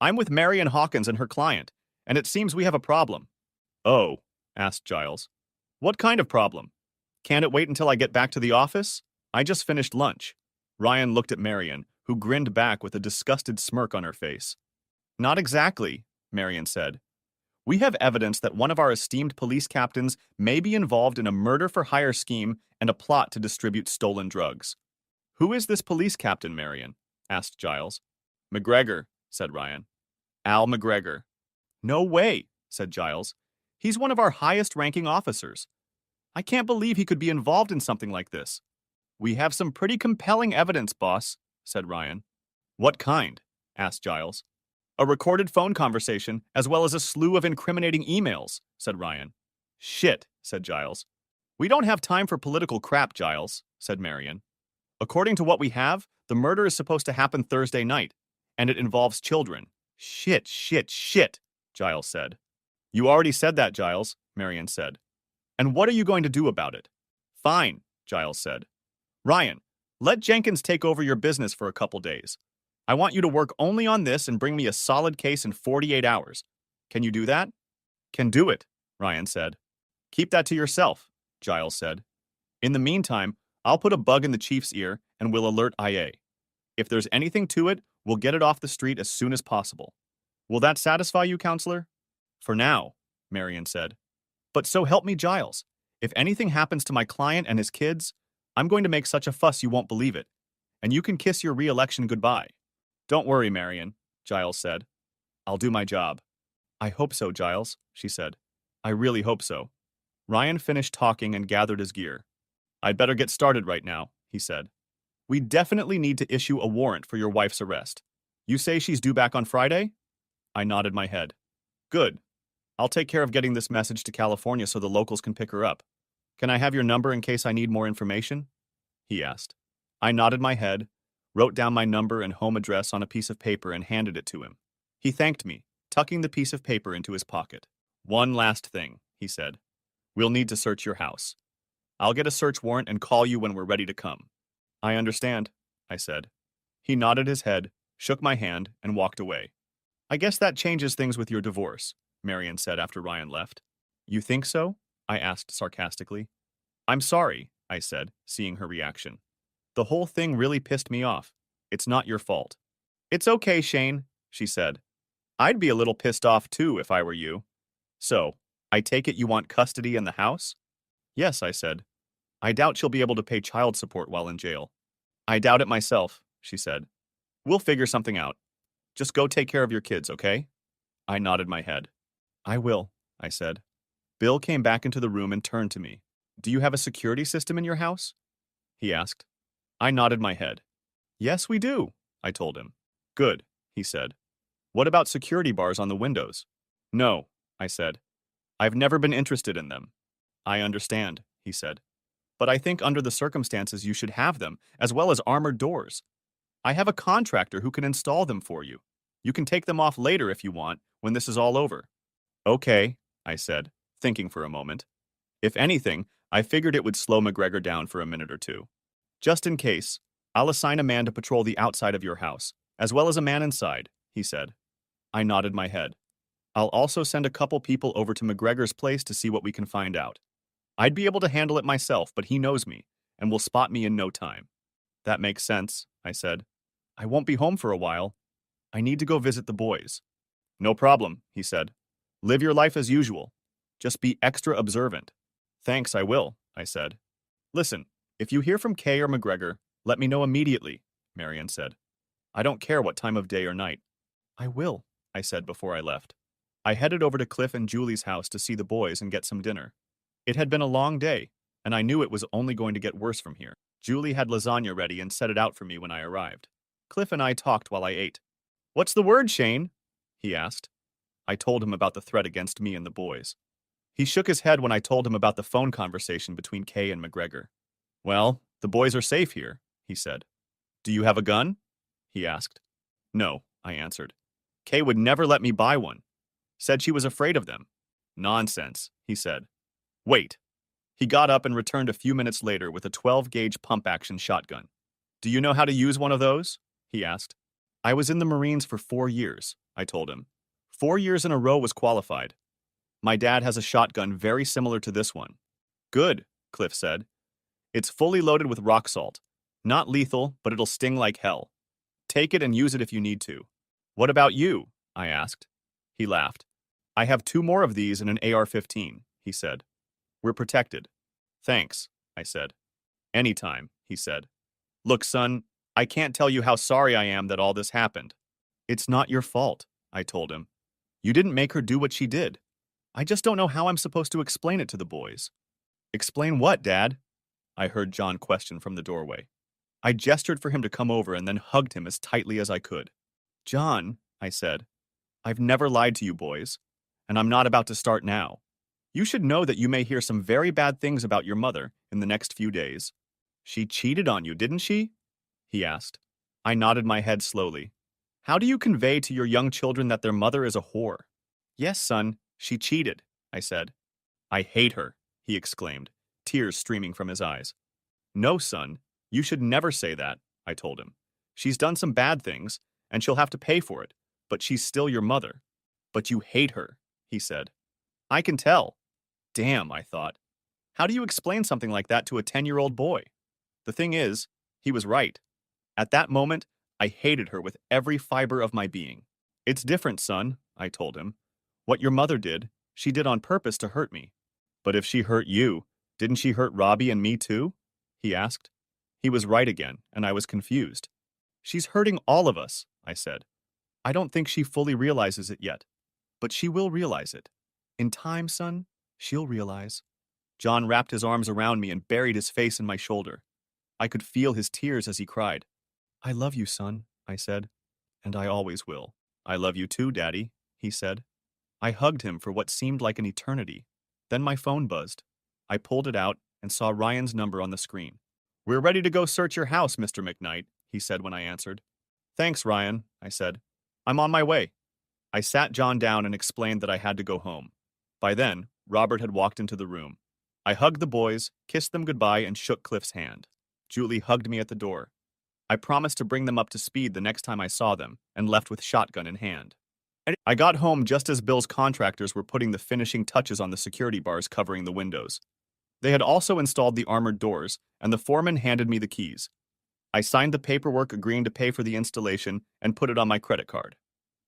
I'm with Marion Hawkins and her client, and it seems we have a problem. Oh, asked Giles. What kind of problem? Can't it wait until I get back to the office? I just finished lunch. Ryan looked at Marion, who grinned back with a disgusted smirk on her face. Not exactly, Marion said. We have evidence that one of our esteemed police captains may be involved in a murder-for-hire scheme and a plot to distribute stolen drugs. Who is this police captain, Marion? Asked Giles. McGregor, said Ryan. Al McGregor. No way, said Giles. He's one of our highest-ranking officers. I can't believe he could be involved in something like this. We have some pretty compelling evidence, boss, said Ryan. What kind? Asked Giles. A recorded phone conversation, as well as a slew of incriminating emails, said Ryan. Shit, said Giles. We don't have time for political crap, Giles, said Marion. According to what we have, the murder is supposed to happen Thursday night, and it involves children. Shit, Giles said. You already said that, Giles, Marion said. And what are you going to do about it? Fine, Giles said. Ryan, let Jenkins take over your business for a couple days. I want you to work only on this and bring me a solid case in 48 hours. Can you do that? Can do it, Ryan said. Keep that to yourself, Giles said. In the meantime, I'll put a bug in the chief's ear and we'll alert IA. If there's anything to it, we'll get it off the street as soon as possible. Will that satisfy you, counselor? For now, Marion said. But so help me, Giles. If anything happens to my client and his kids, I'm going to make such a fuss you won't believe it. And you can kiss your re-election goodbye. Don't worry, Marion, Giles said. I'll do my job. I hope so, Giles, she said. I really hope so. Ryan finished talking and gathered his gear. I'd better get started right now, he said. We definitely need to issue a warrant for your wife's arrest. You say she's due back on Friday? I nodded my head. Good. I'll take care of getting this message to California so the locals can pick her up. Can I have your number in case I need more information? He asked. I nodded my head, wrote down my number and home address on a piece of paper and handed it to him. He thanked me, tucking the piece of paper into his pocket. One last thing, he said. We'll need to search your house. I'll get a search warrant and call you when we're ready to come. I understand, I said. He nodded his head, shook my hand, and walked away. I guess that changes things with your divorce, Marion said after Ryan left. You think so? I asked sarcastically. I'm sorry, I said, seeing her reaction. The whole thing really pissed me off. It's not your fault. It's okay, Shane, she said. I'd be a little pissed off too if I were you. So, I take it you want custody in the house? Yes, I said. I doubt she'll be able to pay child support while in jail. I doubt it myself, she said. We'll figure something out. Just go take care of your kids, okay? I nodded my head. I will, I said. Bill came back into the room and turned to me. Do you have a security system in your house? He asked. I nodded my head. Yes, we do, I told him. Good, he said. What about security bars on the windows? No, I said. I've never been interested in them. I understand, he said. But I think under the circumstances you should have them, as well as armored doors. I have a contractor who can install them for you. You can take them off later if you want, when this is all over. Okay, I said, thinking for a moment. If anything, I figured it would slow McGregor down for a minute or two. Just in case, I'll assign a man to patrol the outside of your house, as well as a man inside, he said. I nodded my head. I'll also send a couple people over to McGregor's place to see what we can find out. I'd be able to handle it myself, but he knows me, and will spot me in no time. That makes sense, I said. I won't be home for a while. I need to go visit the boys. No problem, he said. Live your life as usual. Just be extra observant. Thanks, I will, I said. Listen, if you hear from Kay or McGregor, let me know immediately, Marion said. I don't care what time of day or night. I will, I said before I left. I headed over to Cliff and Julie's house to see the boys and get some dinner. It had been a long day, and I knew it was only going to get worse from here. Julie had lasagna ready and set it out for me when I arrived. Cliff and I talked while I ate. What's the word, Shane? He asked. I told him about the threat against me and the boys. He shook his head when I told him about the phone conversation between Kay and McGregor. Well, the boys are safe here, he said. Do you have a gun? He asked. No, I answered. Kay would never let me buy one. Said she was afraid of them. Nonsense, he said. Wait. He got up and returned a few minutes later with a 12-gauge pump-action shotgun. Do you know how to use one of those? He asked. I was in the Marines for 4 years, I told him. 4 years in a row was qualified. My dad has a shotgun very similar to this one. Good, Cliff said. It's fully loaded with rock salt. Not lethal, but it'll sting like hell. Take it and use it if you need to. What about you? I asked. He laughed. I have 2 more of these and an AR-15, he said. We're protected. Thanks, I said. Anytime, he said. Look, son, I can't tell you how sorry I am that all this happened. It's not your fault, I told him. You didn't make her do what she did. I just don't know how I'm supposed to explain it to the boys. Explain what, Dad? I heard John question from the doorway. I gestured for him to come over and then hugged him as tightly as I could. John, I said, I've never lied to you boys, and I'm not about to start now. You should know that you may hear some very bad things about your mother in the next few days. She cheated on you, didn't she? He asked. I nodded my head slowly. How do you convey to your young children that their mother is a whore? Yes, son, she cheated, I said. I hate her, he exclaimed, tears streaming from his eyes. No, son, you should never say that, I told him. She's done some bad things, and she'll have to pay for it, but she's still your mother. But you hate her, he said. I can tell. Damn, I thought. How do you explain something like that to a 10-year-old boy? The thing is, he was right. At that moment, I hated her with every fiber of my being. It's different, son, I told him. What your mother did, she did on purpose to hurt me. But if she hurt you, didn't she hurt Robbie and me too? He asked. He was right again, and I was confused. She's hurting all of us, I said. I don't think she fully realizes it yet, but she will realize it. In time, son, she'll realize. John wrapped his arms around me and buried his face in my shoulder. I could feel his tears as he cried. I love you, son, I said, and I always will. I love you too, Daddy, he said. I hugged him for what seemed like an eternity. Then my phone buzzed. I pulled it out and saw Ryan's number on the screen. We're ready to go search your house, Mr. McKnight, he said when I answered. Thanks, Ryan, I said. I'm on my way. I sat John down and explained that I had to go home. By then, Robert had walked into the room. I hugged the boys, kissed them goodbye, and shook Cliff's hand. Julie hugged me at the door. I promised to bring them up to speed the next time I saw them, and left with shotgun in hand. I got home just as Bill's contractors were putting the finishing touches on the security bars covering the windows. They had also installed the armored doors, and the foreman handed me the keys. I signed the paperwork agreeing to pay for the installation and put it on my credit card.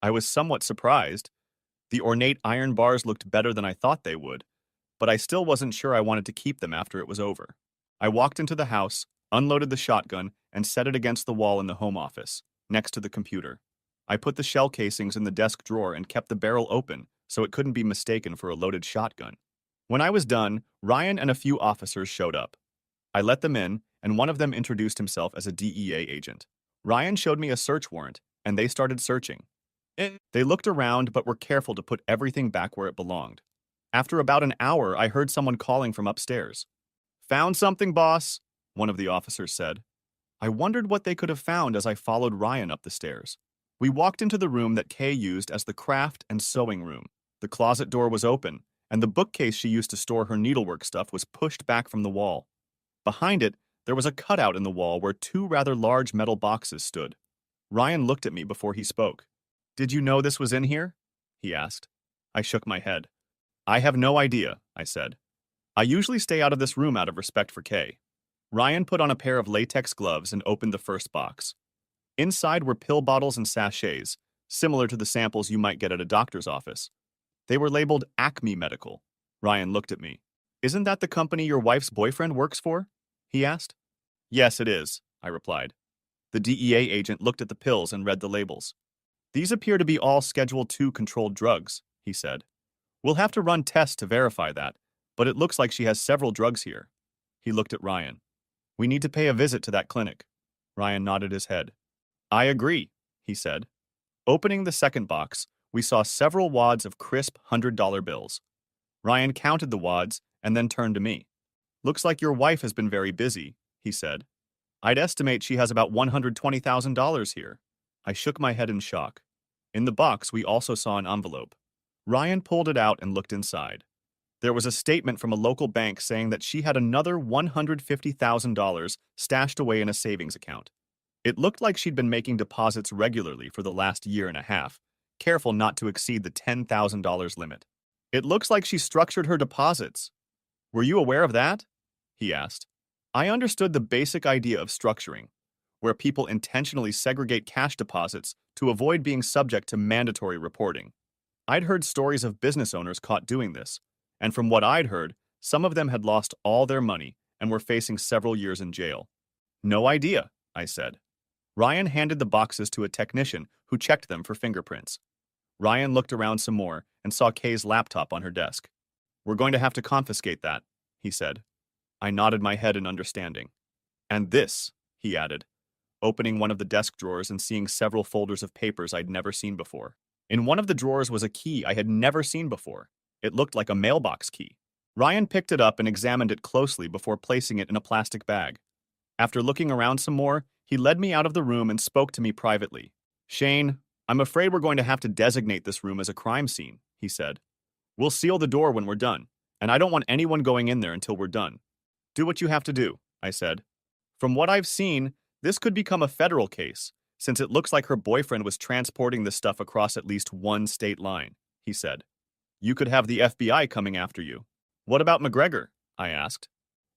I was somewhat surprised. The ornate iron bars looked better than I thought they would, but I still wasn't sure I wanted to keep them after it was over. I walked into the house, unloaded the shotgun, and set it against the wall in the home office, next to the computer. I put the shell casings in the desk drawer and kept the barrel open so it couldn't be mistaken for a loaded shotgun. When I was done, Ryan and a few officers showed up. I let them in, and one of them introduced himself as a DEA agent. Ryan showed me a search warrant, and they started searching. They looked around but were careful to put everything back where it belonged. After about an hour, I heard someone calling from upstairs. Found something, boss, one of the officers said. I wondered what they could have found as I followed Ryan up the stairs. We walked into the room that Kay used as the craft and sewing room. The closet door was open, and the bookcase she used to store her needlework stuff was pushed back from the wall. Behind it, there was a cutout in the wall where two rather large metal boxes stood. Ryan looked at me before he spoke. Did you know this was in here? He asked. I shook my head. I have no idea, I said. I usually stay out of this room out of respect for Kay. Ryan put on a pair of latex gloves and opened the first box. Inside were pill bottles and sachets, similar to the samples you might get at a doctor's office. They were labeled Acme Medical. Ryan looked at me. Isn't that the company your wife's boyfriend works for? He asked. Yes, it is, I replied. The DEA agent looked at the pills and read the labels. These appear to be all Schedule II controlled drugs, he said. We'll have to run tests to verify that, but it looks like she has several drugs here. He looked at Ryan. We need to pay a visit to that clinic. Ryan nodded his head. I agree, he said. Opening the second box, we saw several wads of crisp $100 bills. Ryan counted the wads and then turned to me. Looks like your wife has been very busy, he said. I'd estimate she has about $120,000 here. I shook my head in shock. In the box, we also saw an envelope. Ryan pulled it out and looked inside. There was a statement from a local bank saying that she had another $150,000 stashed away in a savings account. It looked like she'd been making deposits regularly for the last year and a half, careful not to exceed the $10,000 limit. It looks like she structured her deposits. Were you aware of that? He asked. I understood the basic idea of structuring, where people intentionally segregate cash deposits to avoid being subject to mandatory reporting. I'd heard stories of business owners caught doing this, and from what I'd heard, some of them had lost all their money and were facing several years in jail. No idea, I said. Ryan handed the boxes to a technician who checked them for fingerprints. Ryan looked around some more and saw Kay's laptop on her desk. We're going to have to confiscate that, he said. I nodded my head in understanding. And this, he added, opening one of the desk drawers and seeing several folders of papers I'd never seen before. In one of the drawers was a key I had never seen before. It looked like a mailbox key. Ryan picked it up and examined it closely before placing it in a plastic bag. After looking around some more, he led me out of the room and spoke to me privately. Shane, I'm afraid we're going to have to designate this room as a crime scene, he said. We'll seal the door when we're done, and I don't want anyone going in there until we're done. Do what you have to do, I said. From what I've seen, this could become a federal case, since it looks like her boyfriend was transporting this stuff across at least one state line, he said. You could have the FBI coming after you. What about McGregor? I asked.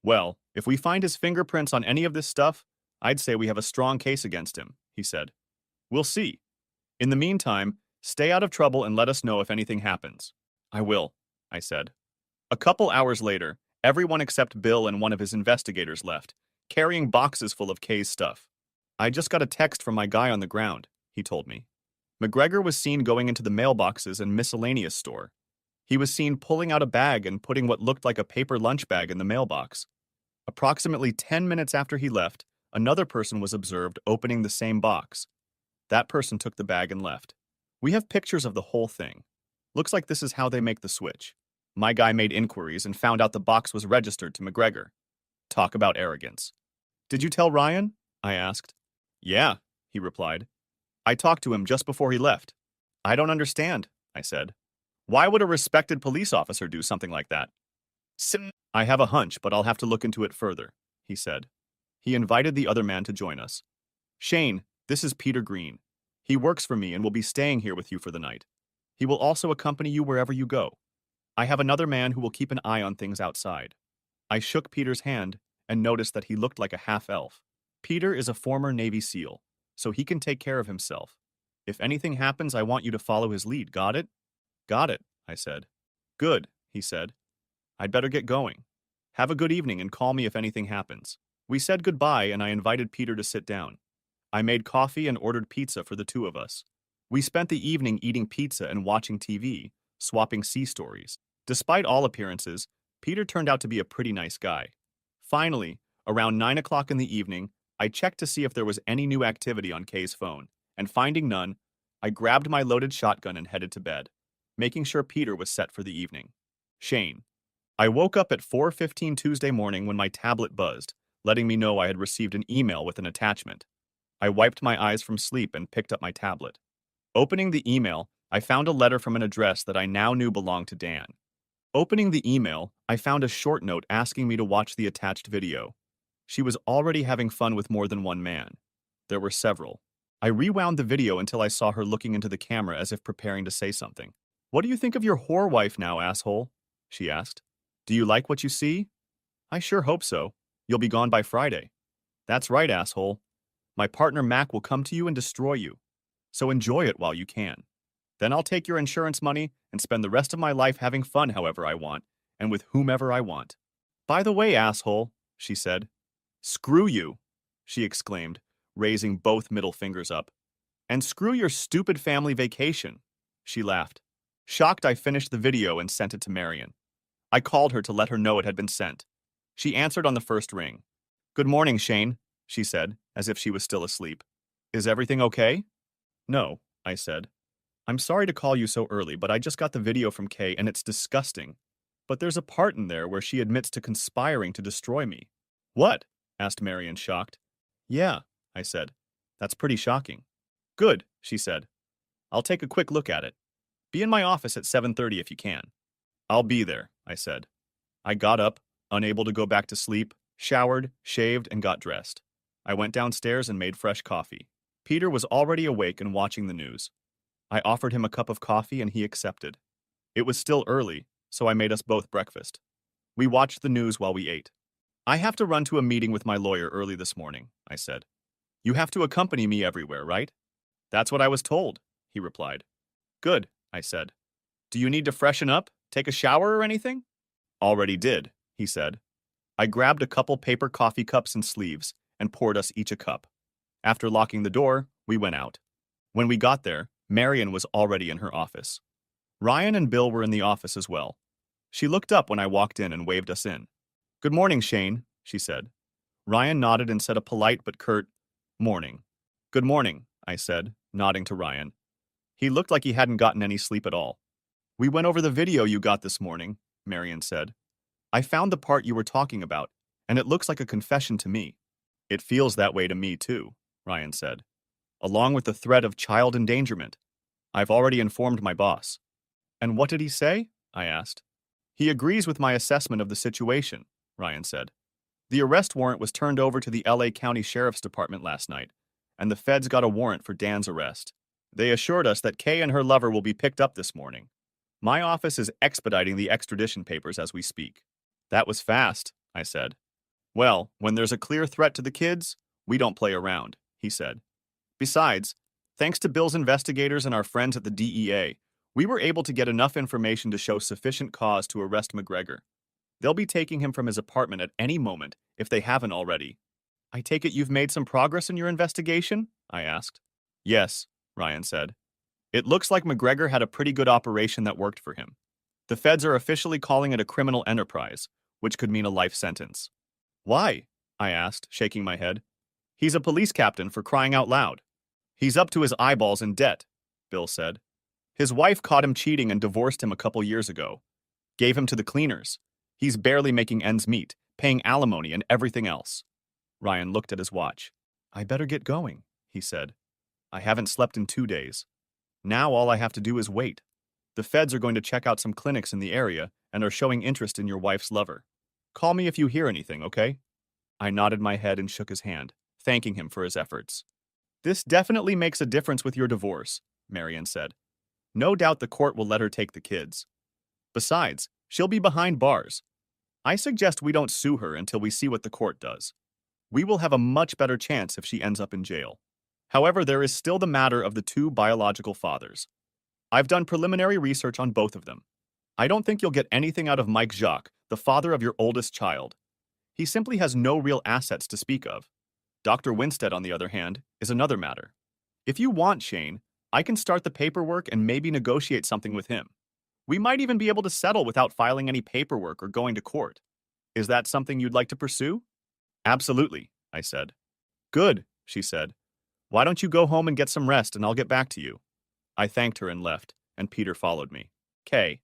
Well, if we find his fingerprints on any of this stuff, I'd say we have a strong case against him, he said. We'll see. In the meantime, stay out of trouble and let us know if anything happens. I will, I said. A couple hours later, everyone except Bill and one of his investigators left, carrying boxes full of Kay's stuff. I just got a text from my guy on the ground, he told me. McGregor was seen going into the mailboxes and miscellaneous store. He was seen pulling out a bag and putting what looked like a paper lunch bag in the mailbox. Approximately 10 minutes after he left, another person was observed opening the same box. That person took the bag and left. We have pictures of the whole thing. Looks like this is how they make the switch. My guy made inquiries and found out the box was registered to McGregor. Talk about arrogance. Did you tell Ryan? I asked. Yeah, he replied. I talked to him just before he left. I don't understand, I said. Why would a respected police officer do something like that? I have a hunch, but I'll have to look into it further, he said. He invited the other man to join us. Shane, this is Peter Green. He works for me and will be staying here with you for the night. He will also accompany you wherever you go. I have another man who will keep an eye on things outside. I shook Peter's hand and noticed that he looked like a half-elf. Peter is a former Navy SEAL, so he can take care of himself. If anything happens, I want you to follow his lead, got it? Got it, I said. Good, he said. I'd better get going. Have a good evening and call me if anything happens. We said goodbye and I invited Peter to sit down. I made coffee and ordered pizza for the two of us. We spent the evening eating pizza and watching TV, swapping sea stories. Despite all appearances, Peter turned out to be a pretty nice guy. Finally, around 9 o'clock in the evening, I checked to see if there was any new activity on Kay's phone, and finding none, I grabbed my loaded shotgun and headed to bed, making sure Peter was set for the evening. Shane. I woke up at 4:15 Tuesday morning when my tablet buzzed, letting me know I had received an email with an attachment. I wiped my eyes from sleep and picked up my tablet. Opening the email, I found a letter from an address that I now knew belonged to Dan. Opening the email, I found a short note asking me to watch the attached video. She was already having fun with more than one man. There were several. I rewound the video until I saw her looking into the camera as if preparing to say something. What do you think of your whore wife now, asshole? She asked. Do you like what you see? I sure hope so. You'll be gone by Friday. That's right, asshole. My partner Mac will come to you and destroy you. So enjoy it while you can. Then I'll take your insurance money and spend the rest of my life having fun however I want, and with whomever I want. By the way, asshole, she said. Screw you, she exclaimed, raising both middle fingers up. And screw your stupid family vacation, she laughed. Shocked, I finished the video and sent it to Marion. I called her to let her know it had been sent. She answered on the first ring. Good morning, Shane, she said, as if she was still asleep. Is everything okay? No, I said. I'm sorry to call you so early, but I just got the video from Kay and it's disgusting. But there's a part in there where she admits to conspiring to destroy me. What? Asked Marion, shocked. Yeah, I said. That's pretty shocking. Good, she said. I'll take a quick look at it. Be in my office at 7:30 if you can. I'll be there, I said. I got up, unable to go back to sleep, showered, shaved, and got dressed. I went downstairs and made fresh coffee. Peter was already awake and watching the news. I offered him a cup of coffee and he accepted. It was still early, so I made us both breakfast. We watched the news while we ate. I have to run to a meeting with my lawyer early this morning, I said. You have to accompany me everywhere, right? That's what I was told, he replied. Good, I said. Do you need to freshen up, take a shower or anything? Already did, he said. I grabbed a couple paper coffee cups and sleeves and poured us each a cup. After locking the door, we went out. When we got there, Marion was already in her office. Ryan and Bill were in the office as well. She looked up when I walked in and waved us in. Good morning, Shane, she said. Ryan nodded and said a polite but curt, morning. Good morning, I said, nodding to Ryan. He looked like he hadn't gotten any sleep at all. We went over the video you got this morning, Marion said. I found the part you were talking about, and it looks like a confession to me. It feels that way to me too, Ryan said. Along with the threat of child endangerment. I've already informed my boss. And what did he say? I asked. He agrees with my assessment of the situation, Ryan said. The arrest warrant was turned over to the LA County Sheriff's Department last night, and the feds got a warrant for Dan's arrest. They assured us that Kay and her lover will be picked up this morning. My office is expediting the extradition papers as we speak. That was fast, I said. Well, when there's a clear threat to the kids, we don't play around, he said. Besides, thanks to Bill's investigators and our friends at the DEA, we were able to get enough information to show sufficient cause to arrest McGregor. They'll be taking him from his apartment at any moment, if they haven't already. I take it you've made some progress in your investigation? I asked. Yes, Ryan said. It looks like McGregor had a pretty good operation that worked for him. The feds are officially calling it a criminal enterprise, which could mean a life sentence. Why? I asked, shaking my head. He's a police captain, for crying out loud. He's up to his eyeballs in debt, Bill said. His wife caught him cheating and divorced him a couple years ago. Gave him to the cleaners. He's barely making ends meet, paying alimony and everything else. Ryan looked at his watch. I better get going, he said. I haven't slept in 2 days. Now all I have to do is wait. The feds are going to check out some clinics in the area and are showing interest in your wife's lover. Call me if you hear anything, okay? I nodded my head and shook his hand, thanking him for his efforts. This definitely makes a difference with your divorce, Marion said. No doubt the court will let her take the kids. Besides, she'll be behind bars. I suggest we don't sue her until we see what the court does. We will have a much better chance if she ends up in jail. However, there is still the matter of the 2 biological fathers. I've done preliminary research on both of them. I don't think you'll get anything out of Mike Jacques, the father of your oldest child. He simply has no real assets to speak of. Dr. Winstead, on the other hand, is another matter. If you want, Shane, I can start the paperwork and maybe negotiate something with him. We might even be able to settle without filing any paperwork or going to court. Is that something you'd like to pursue? Absolutely, I said. Good, she said. Why don't you go home and get some rest and I'll get back to you. I thanked her and left, and Peter followed me. K.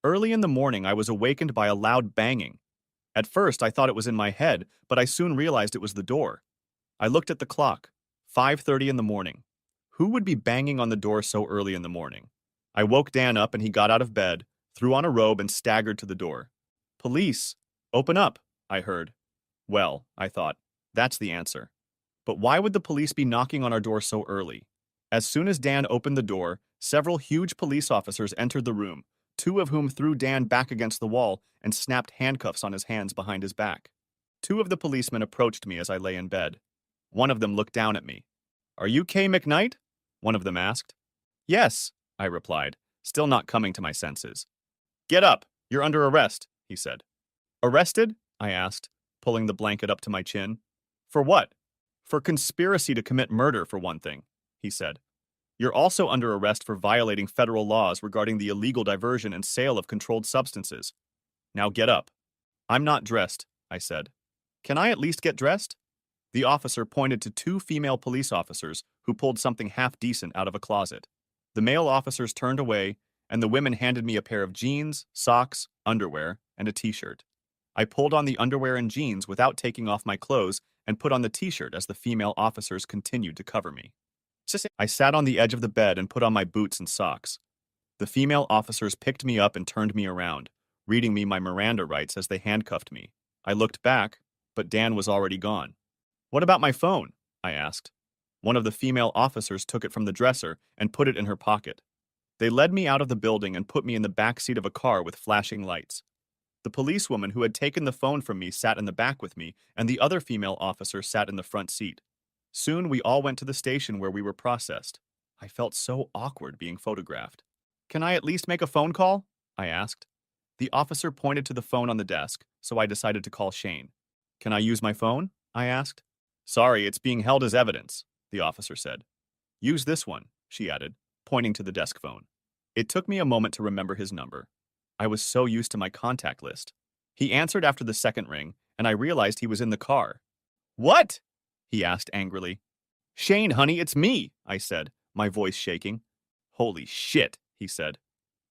Early in the morning, I was awakened by a loud banging. At first, I thought it was in my head, but I soon realized it was the door. I looked at the clock. 5:30 in the morning. Who would be banging on the door so early in the morning? I woke Dan up and he got out of bed, threw on a robe and staggered to the door. Police! Open up, I heard. Well, I thought, that's the answer. But why would the police be knocking on our door so early? As soon as Dan opened the door, several huge police officers entered the room, 2 of whom threw Dan back against the wall and snapped handcuffs on his hands behind his back. 2 of the policemen approached me as I lay in bed. One of them looked down at me. Are you Kay McKnight? One of them asked. Yes, I replied, still not coming to my senses. Get up, you're under arrest, he said. Arrested? I asked, pulling the blanket up to my chin. For what? For conspiracy to commit murder, for one thing, he said. You're also under arrest for violating federal laws regarding the illegal diversion and sale of controlled substances. Now get up. I'm not dressed, I said. Can I at least get dressed? The officer pointed to 2 female police officers who pulled something half-decent out of a closet. The male officers turned away, and the women handed me a pair of jeans, socks, underwear, and a t-shirt. I pulled on the underwear and jeans without taking off my clothes and put on the t-shirt as the female officers continued to cover me. I sat on the edge of the bed and put on my boots and socks. The female officers picked me up and turned me around, reading me my Miranda rights as they handcuffed me. I looked back, but Dan was already gone. What about my phone? I asked. One of the female officers took it from the dresser and put it in her pocket. They led me out of the building and put me in the back seat of a car with flashing lights. The policewoman who had taken the phone from me sat in the back with me, and the other female officer sat in the front seat. Soon we all went to the station where we were processed. I felt so awkward being photographed. Can I at least make a phone call? I asked. The officer pointed to the phone on the desk, so I decided to call Shane. Can I use my phone? I asked. Sorry, it's being held as evidence, the officer said. Use this one, she added, pointing to the desk phone. It took me a moment to remember his number. I was so used to my contact list. He answered after the second ring, and I realized he was in the car. What? He asked angrily. Shane, honey, it's me, I said, my voice shaking. Holy shit, he said.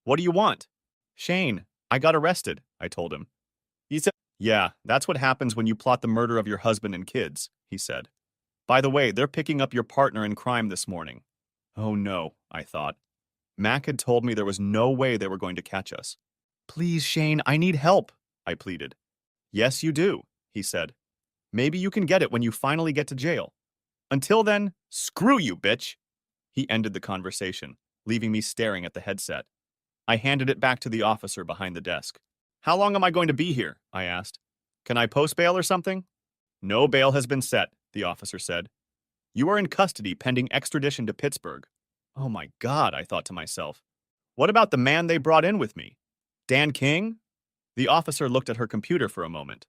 What do you want? Shane, I got arrested, I told him. He said, yeah, that's what happens when you plot the murder of your husband and kids, he said. By the way, they're picking up your partner in crime this morning. Oh no, I thought. Mac had told me there was no way they were going to catch us. Please, Shane, I need help, I pleaded. Yes, you do, he said. Maybe you can get it when you finally get to jail. Until then, screw you, bitch. He ended the conversation, leaving me staring at the headset. I handed it back to the officer behind the desk. How long am I going to be here? I asked. Can I post bail or something? No bail has been set, the officer said. You are in custody pending extradition to Pittsburgh. Oh my God, I thought to myself. What about the man they brought in with me? Dan King? The officer looked at her computer for a moment.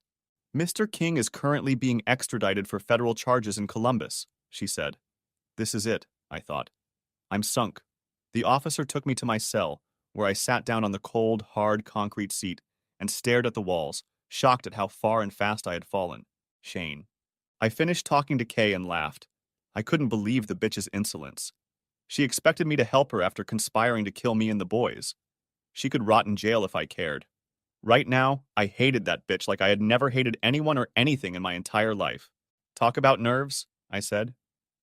Mr. King is currently being extradited for federal charges in Columbus, she said. This is it, I thought. I'm sunk. The officer took me to my cell, where I sat down on the cold, hard concrete seat and stared at the walls, shocked at how far and fast I had fallen. Shane. I finished talking to Kay and laughed. I couldn't believe the bitch's insolence. She expected me to help her after conspiring to kill me and the boys. She could rot in jail if I cared. Right now, I hated that bitch like I had never hated anyone or anything in my entire life. Talk about nerves, I said.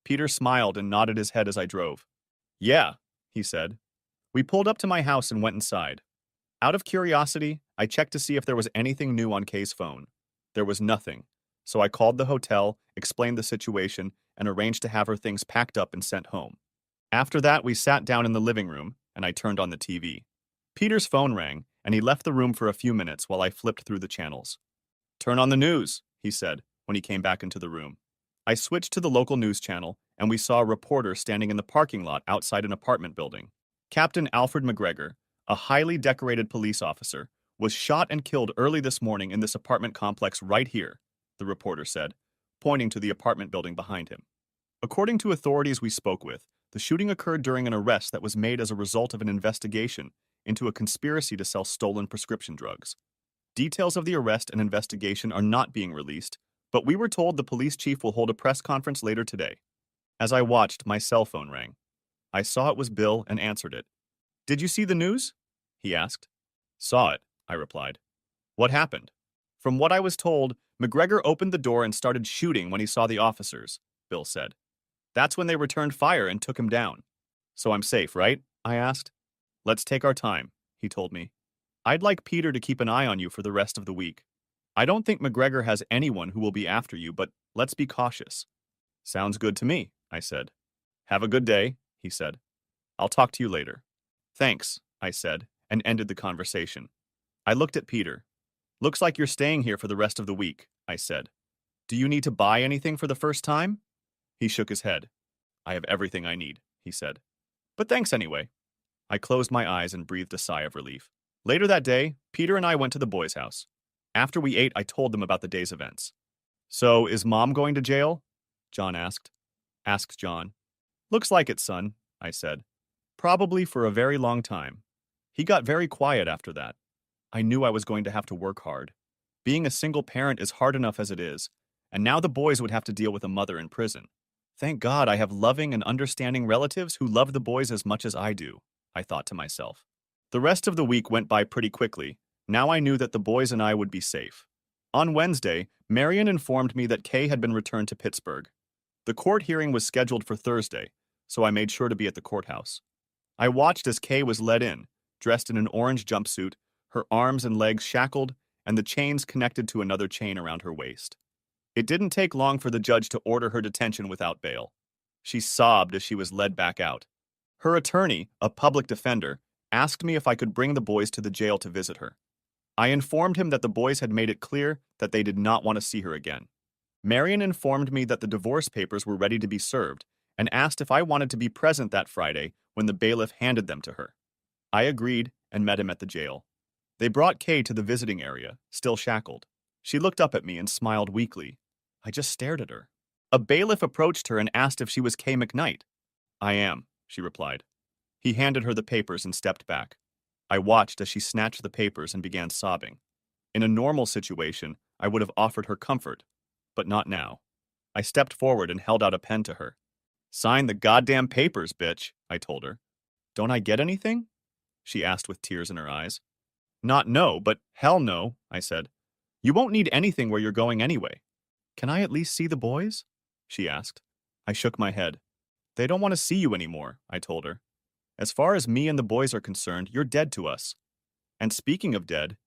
Peter smiled and nodded his head as I drove. Yeah, he said. We pulled up to my house and went inside. Out of curiosity, I checked to see if there was anything new on Kay's phone. There was nothing, so I called the hotel, explained the situation, and arranged to have her things packed up and sent home. After that, we sat down in the living room, and I turned on the TV. Peter's phone rang, and he left the room for a few minutes while I flipped through the channels. Turn on the news, he said, when he came back into the room. I switched to the local news channel, and we saw a reporter standing in the parking lot outside an apartment building. Captain Alfred McGregor, a highly decorated police officer, was shot and killed early this morning in this apartment complex right here, the reporter said, pointing to the apartment building behind him. According to authorities we spoke with, the shooting occurred during an arrest that was made as a result of an investigation into a conspiracy to sell stolen prescription drugs. Details of the arrest and investigation are not being released, but we were told the police chief will hold a press conference later today. As I watched, my cell phone rang. I saw it was Bill and answered it. Did you see the news? He asked. Saw it, I replied. What happened? From what I was told, McGregor opened the door and started shooting when he saw the officers, Bill said. That's when they returned fire and took him down. So I'm safe, right? I asked. Let's take our time, he told me. I'd like Peter to keep an eye on you for the rest of the week. I don't think McGregor has anyone who will be after you, but let's be cautious. Sounds good to me, I said. Have a good day, he said. I'll talk to you later. Thanks, I said, and ended the conversation. I looked at Peter. Looks like you're staying here for the rest of the week, I said. Do you need to buy anything for the first time? He shook his head. I have everything I need, he said. But thanks anyway. I closed my eyes and breathed a sigh of relief. Later that day, Peter and I went to the boys' house. After we ate, I told them about the day's events. So, is Mom going to jail? John asked. Asked John. Looks like it, son, I said. Probably for a very long time. He got very quiet after that. I knew I was going to have to work hard. Being a single parent is hard enough as it is, and now the boys would have to deal with a mother in prison. Thank God I have loving and understanding relatives who love the boys as much as I do, I thought to myself. The rest of the week went by pretty quickly. Now I knew that the boys and I would be safe. On Wednesday, Marion informed me that Kay had been returned to Pittsburgh. The court hearing was scheduled for Thursday, so I made sure to be at the courthouse. I watched as Kay was led in, dressed in an orange jumpsuit, her arms and legs shackled, and the chains connected to another chain around her waist. It didn't take long for the judge to order her detention without bail. She sobbed as she was led back out. Her attorney, a public defender, asked me if I could bring the boys to the jail to visit her. I informed him that the boys had made it clear that they did not want to see her again. Marion informed me that the divorce papers were ready to be served and asked if I wanted to be present that Friday when the bailiff handed them to her. I agreed and met him at the jail. They brought Kay to the visiting area, still shackled. She looked up at me and smiled weakly. I just stared at her. A bailiff approached her and asked if she was Kay McKnight. I am, she replied. He handed her the papers and stepped back. I watched as she snatched the papers and began sobbing. In a normal situation, I would have offered her comfort, but not now. I stepped forward and held out a pen to her. Sign the goddamn papers, bitch, I told her. Don't I get anything? She asked with tears in her eyes. Not no, but hell no, I said. You won't need anything where you're going anyway. Can I at least see the boys? She asked. I shook my head. They don't want to see you anymore, I told her. As far as me and the boys are concerned, you're dead to us. And speaking of dead,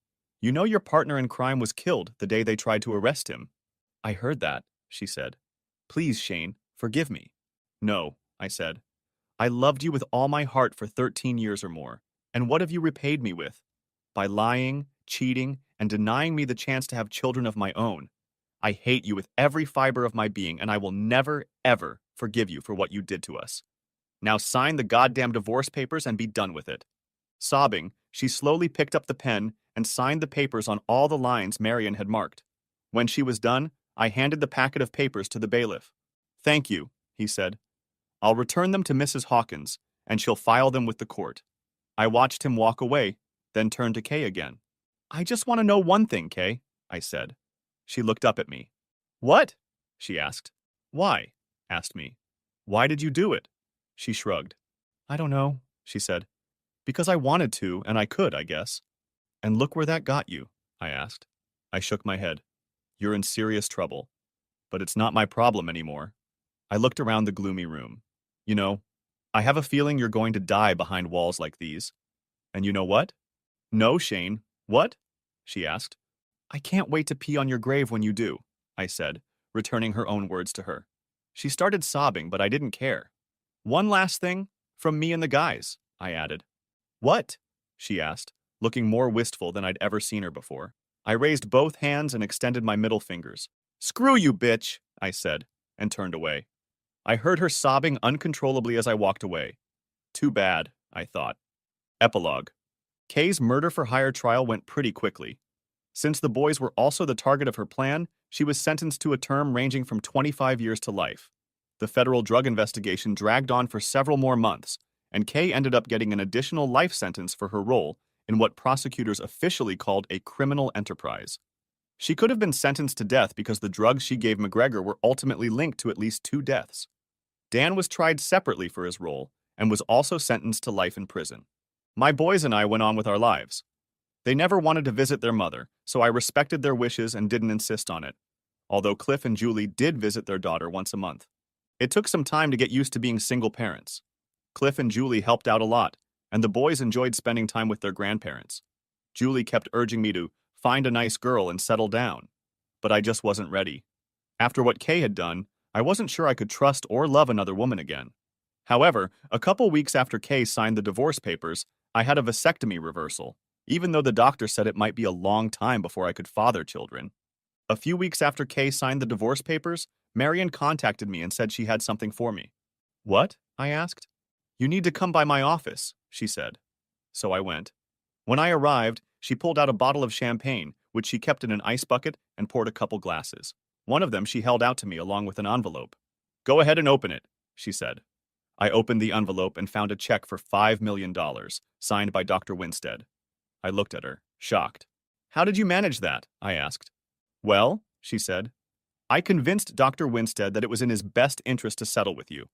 you know your partner in crime was killed the day they tried to arrest him. I heard that, she said. Please, Shane, forgive me. No, I said. I loved you with all my heart for 13 years or more, And what have you repaid me with? By lying, cheating, and denying me the chance to have children of my own. I hate you with every fiber of my being, and I will never, ever forgive you for what you did to us. Now sign the goddamn divorce papers and be done with it. Sobbing, she slowly picked up the pen and signed the papers on all the lines Marion had marked. When she was done, I handed the packet of papers to the bailiff. Thank you, he said. I'll return them to Mrs. Hawkins, and she'll file them with the court. I watched him walk away, then turned to Kay again. I just want to know one thing, Kay, I said. She looked up at me. What? She asked. Why? Asked me. Why did you do it? She shrugged. I don't know, she said. Because I wanted to, and I could, I guess. And look where that got you, I asked. I shook my head. You're in serious trouble. But it's not my problem anymore. I looked around the gloomy room. You know, I have a feeling you're going to die behind walls like these. And you know what? No, Shane. What? She asked. I can't wait to pee on your grave when you do, I said, returning her own words to her. She started sobbing, but I didn't care. One last thing, from me and the guys, I added. What? She asked, looking more wistful than I'd ever seen her before. I raised both hands and extended my middle fingers. Screw you, bitch, I said, and turned away. I heard her sobbing uncontrollably as I walked away. Too bad, I thought. Epilogue. Kay's murder-for-hire trial went pretty quickly. Since the boys were also the target of her plan, she was sentenced to a term ranging from 25 years to life. The federal drug investigation dragged on for several more months, and Kay ended up getting an additional life sentence for her role in what prosecutors officially called a criminal enterprise. She could have been sentenced to death because the drugs she gave McGregor were ultimately linked to at least 2 deaths. Dan was tried separately for his role and was also sentenced to life in prison. My boys and I went on with our lives. They never wanted to visit their mother, so I respected their wishes and didn't insist on it, although Cliff and Julie did visit their daughter once a month. It took some time to get used to being single parents. Cliff and Julie helped out a lot, and the boys enjoyed spending time with their grandparents. Julie kept urging me to find a nice girl and settle down, but I just wasn't ready. After what Kay had done, I wasn't sure I could trust or love another woman again. However, a couple weeks after Kay signed the divorce papers, I had a vasectomy reversal, even though the doctor said it might be a long time before I could father children. A few weeks after Kay signed the divorce papers, Marion contacted me and said she had something for me. What? I asked. You need to come by my office, she said. So I went. When I arrived, she pulled out a bottle of champagne, which she kept in an ice bucket, and poured a couple glasses. One of them she held out to me along with an envelope. Go ahead and open it, she said. I opened the envelope and found a check for $5 million, signed by Dr. Winstead. I looked at her, shocked. How did you manage that? I asked. Well, she said, I convinced Dr. Winstead that it was in his best interest to settle with you.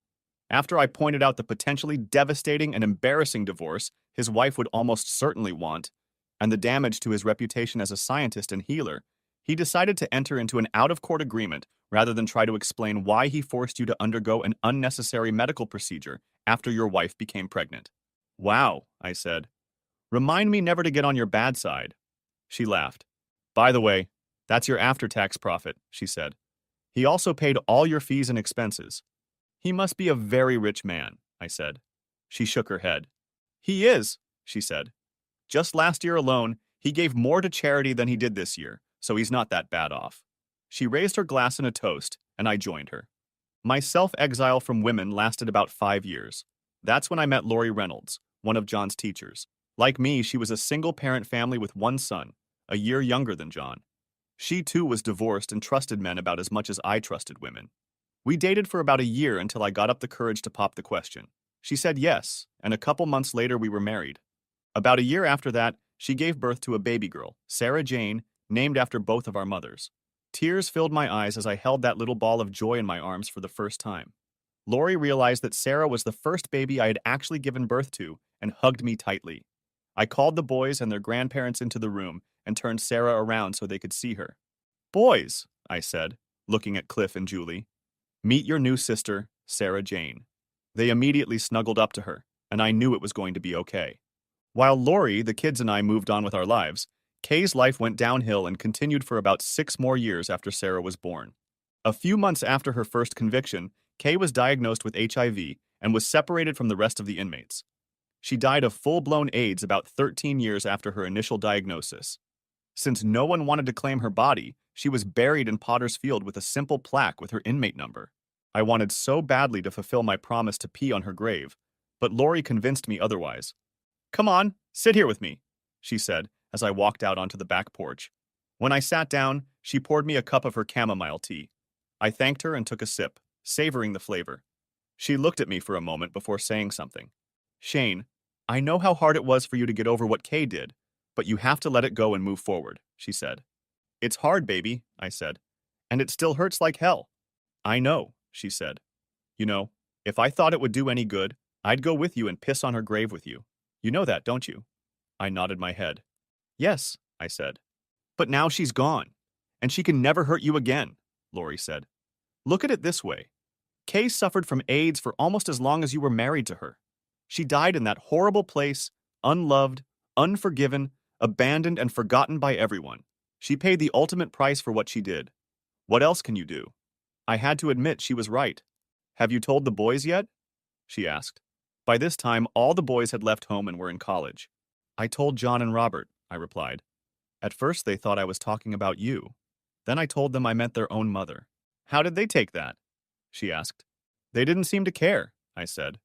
After I pointed out the potentially devastating and embarrassing divorce his wife would almost certainly want, and the damage to his reputation as a scientist and healer, he decided to enter into an out-of-court agreement rather than try to explain why he forced you to undergo an unnecessary medical procedure after your wife became pregnant. Wow, I said. Remind me never to get on your bad side. She laughed. By the way, that's your after-tax profit, she said. He also paid all your fees and expenses. He must be a very rich man, I said. She shook her head. He is, she said. Just last year alone, he gave more to charity than he did this year, so he's not that bad off. She raised her glass in a toast, and I joined her. My self-exile from women lasted about 5 years. That's when I met Lori Reynolds, one of John's teachers. Like me, she was a single-parent family with one son, a year younger than John. She too was divorced and trusted men about as much as I trusted women. We dated for about a year until I got up the courage to pop the question. She said yes, and a couple months later we were married. About a year after that, she gave birth to a baby girl, Sarah Jane, named after both of our mothers. Tears filled my eyes as I held that little ball of joy in my arms for the first time. Lori realized that Sarah was the first baby I had actually given birth to and hugged me tightly. I called the boys and their grandparents into the room and turned Sarah around so they could see her. Boys, I said, looking at Cliff and Julie. Meet your new sister, Sarah Jane. They immediately snuggled up to her, and I knew it was going to be okay. While Lori, the kids, and I moved on with our lives, Kay's life went downhill and continued for about 6 more years after Sarah was born. A few months after her first conviction, Kay was diagnosed with HIV and was separated from the rest of the inmates. She died of full-blown AIDS about 13 years after her initial diagnosis. Since no one wanted to claim her body, she was buried in Potter's Field with a simple plaque with her inmate number. I wanted so badly to fulfill my promise to pee on her grave, but Lori convinced me otherwise. "Come on, sit here with me," she said as I walked out onto the back porch. When I sat down, she poured me a cup of her chamomile tea. I thanked her and took a sip, savoring the flavor. She looked at me for a moment before saying something. "Shane, I know how hard it was for you to get over what Kay did, but you have to let it go and move forward," she said. "It's hard, baby," I said, "and it still hurts like hell." "I know," she said. "You know, if I thought it would do any good, I'd go with you and piss on her grave with you. You know that, don't you?" I nodded my head. "Yes," I said. "But now she's gone, and she can never hurt you again," Lori said. "Look at it this way. Kay suffered from AIDS for almost as long as you were married to her. She died in that horrible place, unloved, unforgiven, abandoned, and forgotten by everyone. She paid the ultimate price for what she did. What else can you do?" I had to admit she was right. "Have you told the boys yet?" she asked. By this time, all the boys had left home and were in college. "I told John and Robert," I replied. "At first they thought I was talking about you. Then I told them I meant their own mother." "How did they take that?" she asked. "They didn't seem to care," I said.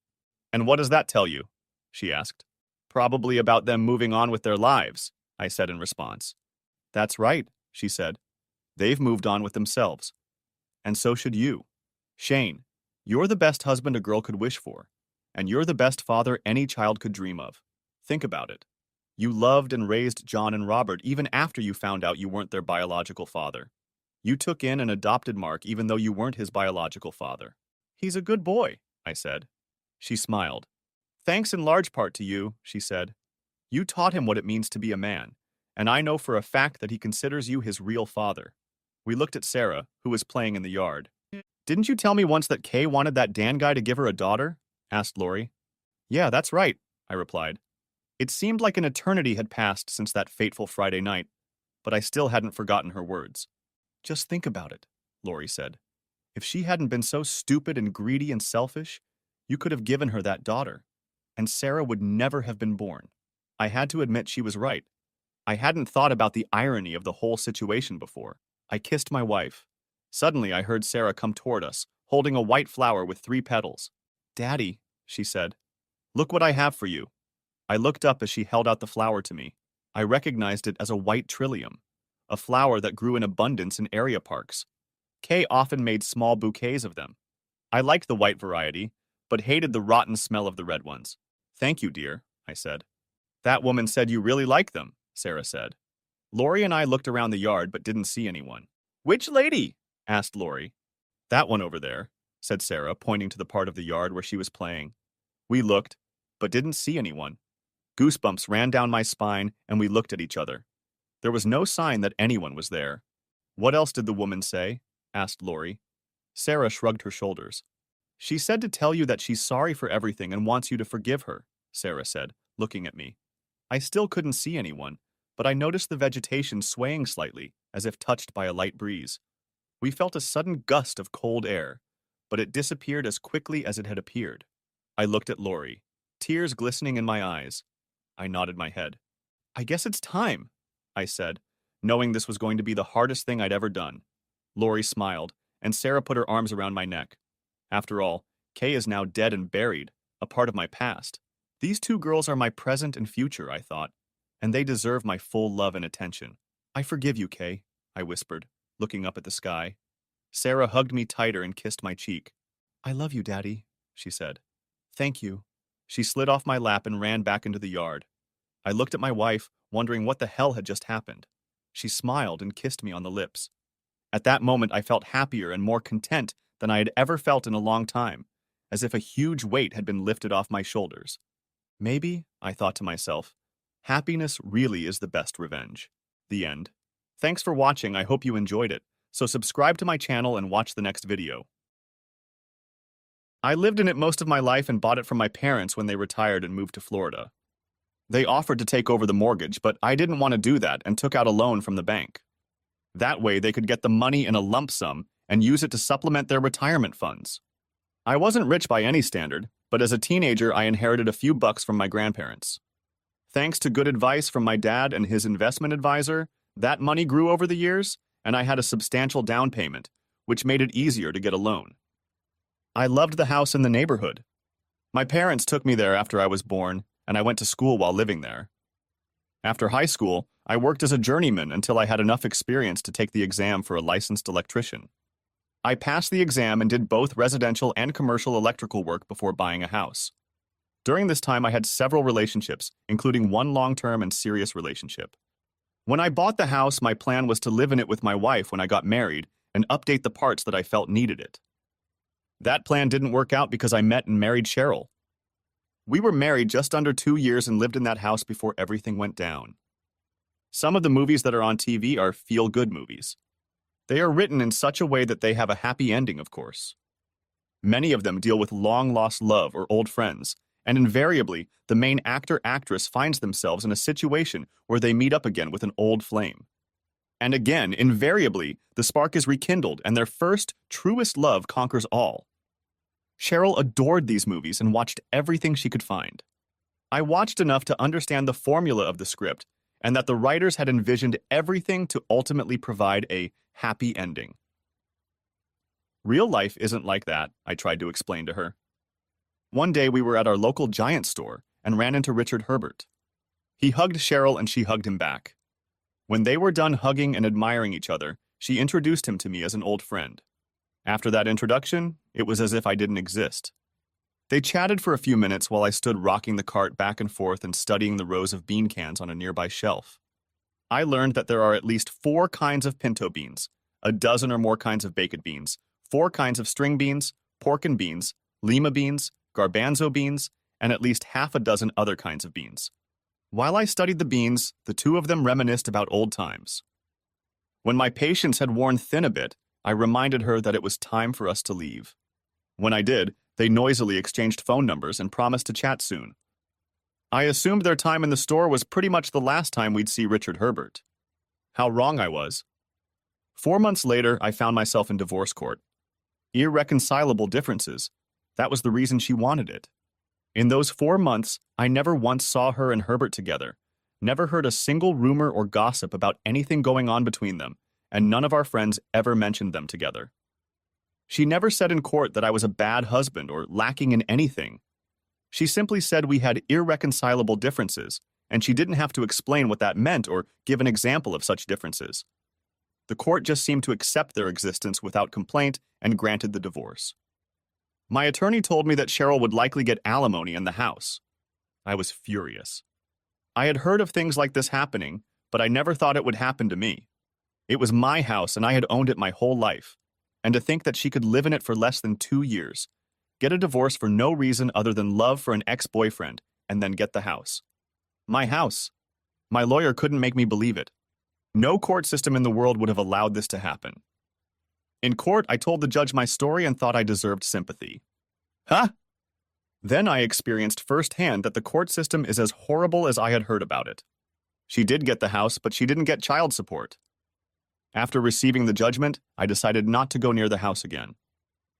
"And what does that tell you?" she asked. "Probably about them moving on with their lives," I said in response. "That's right," she said. "They've moved on with themselves. And so should you. Shane, you're the best husband a girl could wish for, and you're the best father any child could dream of. Think about it. You loved and raised John and Robert even after you found out you weren't their biological father. You took in and adopted Mark even though you weren't his biological father. He's a good boy," I said. She smiled. "Thanks in large part to you," she said. "You taught him what it means to be a man, and I know for a fact that he considers you his real father." We looked at Sarah, who was playing in the yard. "Didn't you tell me once that Kay wanted that Dan guy to give her a daughter?" asked Lori. "Yeah, that's right," I replied. It seemed like an eternity had passed since that fateful Friday night, but I still hadn't forgotten her words. "Just think about it," Lori said. "If she hadn't been so stupid and greedy and selfish, you could have given her that daughter, and Sarah would never have been born." I had to admit she was right. I hadn't thought about the irony of the whole situation before. I kissed my wife. Suddenly, I heard Sarah come toward us, holding a white flower with 3 petals. "Daddy," she said, "look what I have for you." I looked up as she held out the flower to me. I recognized it as a white trillium, a flower that grew in abundance in area parks. Kay often made small bouquets of them. I liked the white variety, but hated the rotten smell of the red ones. "Thank you, dear," I said. "That woman said you really like them," Sarah said. Lori and I looked around the yard but didn't see anyone. "Which lady?" asked Lori. "That one over there," said Sarah, pointing to the part of the yard where she was playing. We looked, but didn't see anyone. Goosebumps ran down my spine, and we looked at each other. There was no sign that anyone was there. "What else did the woman say?" asked Lori. Sarah shrugged her shoulders. "She said to tell you that she's sorry for everything and wants you to forgive her," Sarah said, looking at me. I still couldn't see anyone, but I noticed the vegetation swaying slightly, as if touched by a light breeze. We felt a sudden gust of cold air, but it disappeared as quickly as it had appeared. I looked at Lori, tears glistening in my eyes. I nodded my head. "I guess it's time," I said, knowing this was going to be the hardest thing I'd ever done. Lori smiled, and Sarah put her arms around my neck. After all, Kay is now dead and buried, a part of my past. These 2 girls are my present and future, I thought, and they deserve my full love and attention. "I forgive you, Kay," I whispered, looking up at the sky. Sarah hugged me tighter and kissed my cheek. "I love you, Daddy," she said. "Thank you." She slid off my lap and ran back into the yard. I looked at my wife, wondering what the hell had just happened. She smiled and kissed me on the lips. At that moment, I felt happier and more content than I had ever felt in a long time, as if a huge weight had been lifted off my shoulders. Maybe, I thought to myself, happiness really is the best revenge. The end. Thanks for watching. I hope you enjoyed it. So subscribe to my channel and watch the next video. I lived in it most of my life and bought it from my parents when they retired and moved to Florida. They offered to take over the mortgage, but I didn't want to do that and took out a loan from the bank. That way they could get the money in a lump sum and use it to supplement their retirement funds. I wasn't rich by any standard, but as a teenager, I inherited a few bucks from my grandparents. Thanks to good advice from my dad and his investment advisor, that money grew over the years, and I had a substantial down payment, which made it easier to get a loan. I loved the house in the neighborhood. My parents took me there after I was born, and I went to school while living there. After high school, I worked as a journeyman until I had enough experience to take the exam for a licensed electrician. I passed the exam and did both residential and commercial electrical work before buying a house. During this time, I had several relationships, including one long-term and serious relationship. When I bought the house, my plan was to live in it with my wife when I got married and update the parts that I felt needed it. That plan didn't work out because I met and married Cheryl. We were married just under 2 years and lived in that house before everything went down. Some of the movies that are on TV are feel-good movies. They are written in such a way that they have a happy ending, of course. Many of them deal with long-lost love or old friends, and invariably, the main actor-actress finds themselves in a situation where they meet up again with an old flame. And again, invariably, the spark is rekindled and their first, truest love conquers all. Cheryl adored these movies and watched everything she could find. I watched enough to understand the formula of the script and that the writers had envisioned everything to ultimately provide a happy ending. Real life isn't like that, I tried to explain to her. One day we were at our local Giant store and ran into Richard Herbert. He hugged Cheryl and she hugged him back. When they were done hugging and admiring each other, she introduced him to me as an old friend. After that introduction, it was as if I didn't exist. They chatted for a few minutes while I stood rocking the cart back and forth and studying the rows of bean cans on a nearby shelf. I learned that there are at least 4 kinds of pinto beans, a dozen or more kinds of baked beans, 4 kinds of string beans, pork and beans, lima beans, garbanzo beans, and at least half a dozen other kinds of beans. While I studied the beans, the two of them reminisced about old times. When my patience had worn thin a bit, I reminded her that it was time for us to leave. When I did, they noisily exchanged phone numbers and promised to chat soon. I assumed their time in the store was pretty much the last time we'd see Richard Herbert. How wrong I was. 4 months later, I found myself in divorce court. Irreconcilable differences. That was the reason she wanted it. In those 4 months, I never once saw her and Herbert together, never heard a single rumor or gossip about anything going on between them, and none of our friends ever mentioned them together. She never said in court that I was a bad husband or lacking in anything. She simply said we had irreconcilable differences, and she didn't have to explain what that meant or give an example of such differences. The court just seemed to accept their existence without complaint and granted the divorce. My attorney told me that Cheryl would likely get alimony in the house. I was furious. I had heard of things like this happening, but I never thought it would happen to me. It was my house and I had owned it my whole life. And to think that she could live in it for less than 2 years, get a divorce for no reason other than love for an ex-boyfriend, and then get the house. My house. My lawyer couldn't make me believe it. No court system in the world would have allowed this to happen. In court, I told the judge my story and thought I deserved sympathy. Huh? Then I experienced firsthand that the court system is as horrible as I had heard about it. She did get the house, but she didn't get child support. After receiving the judgment, I decided not to go near the house again.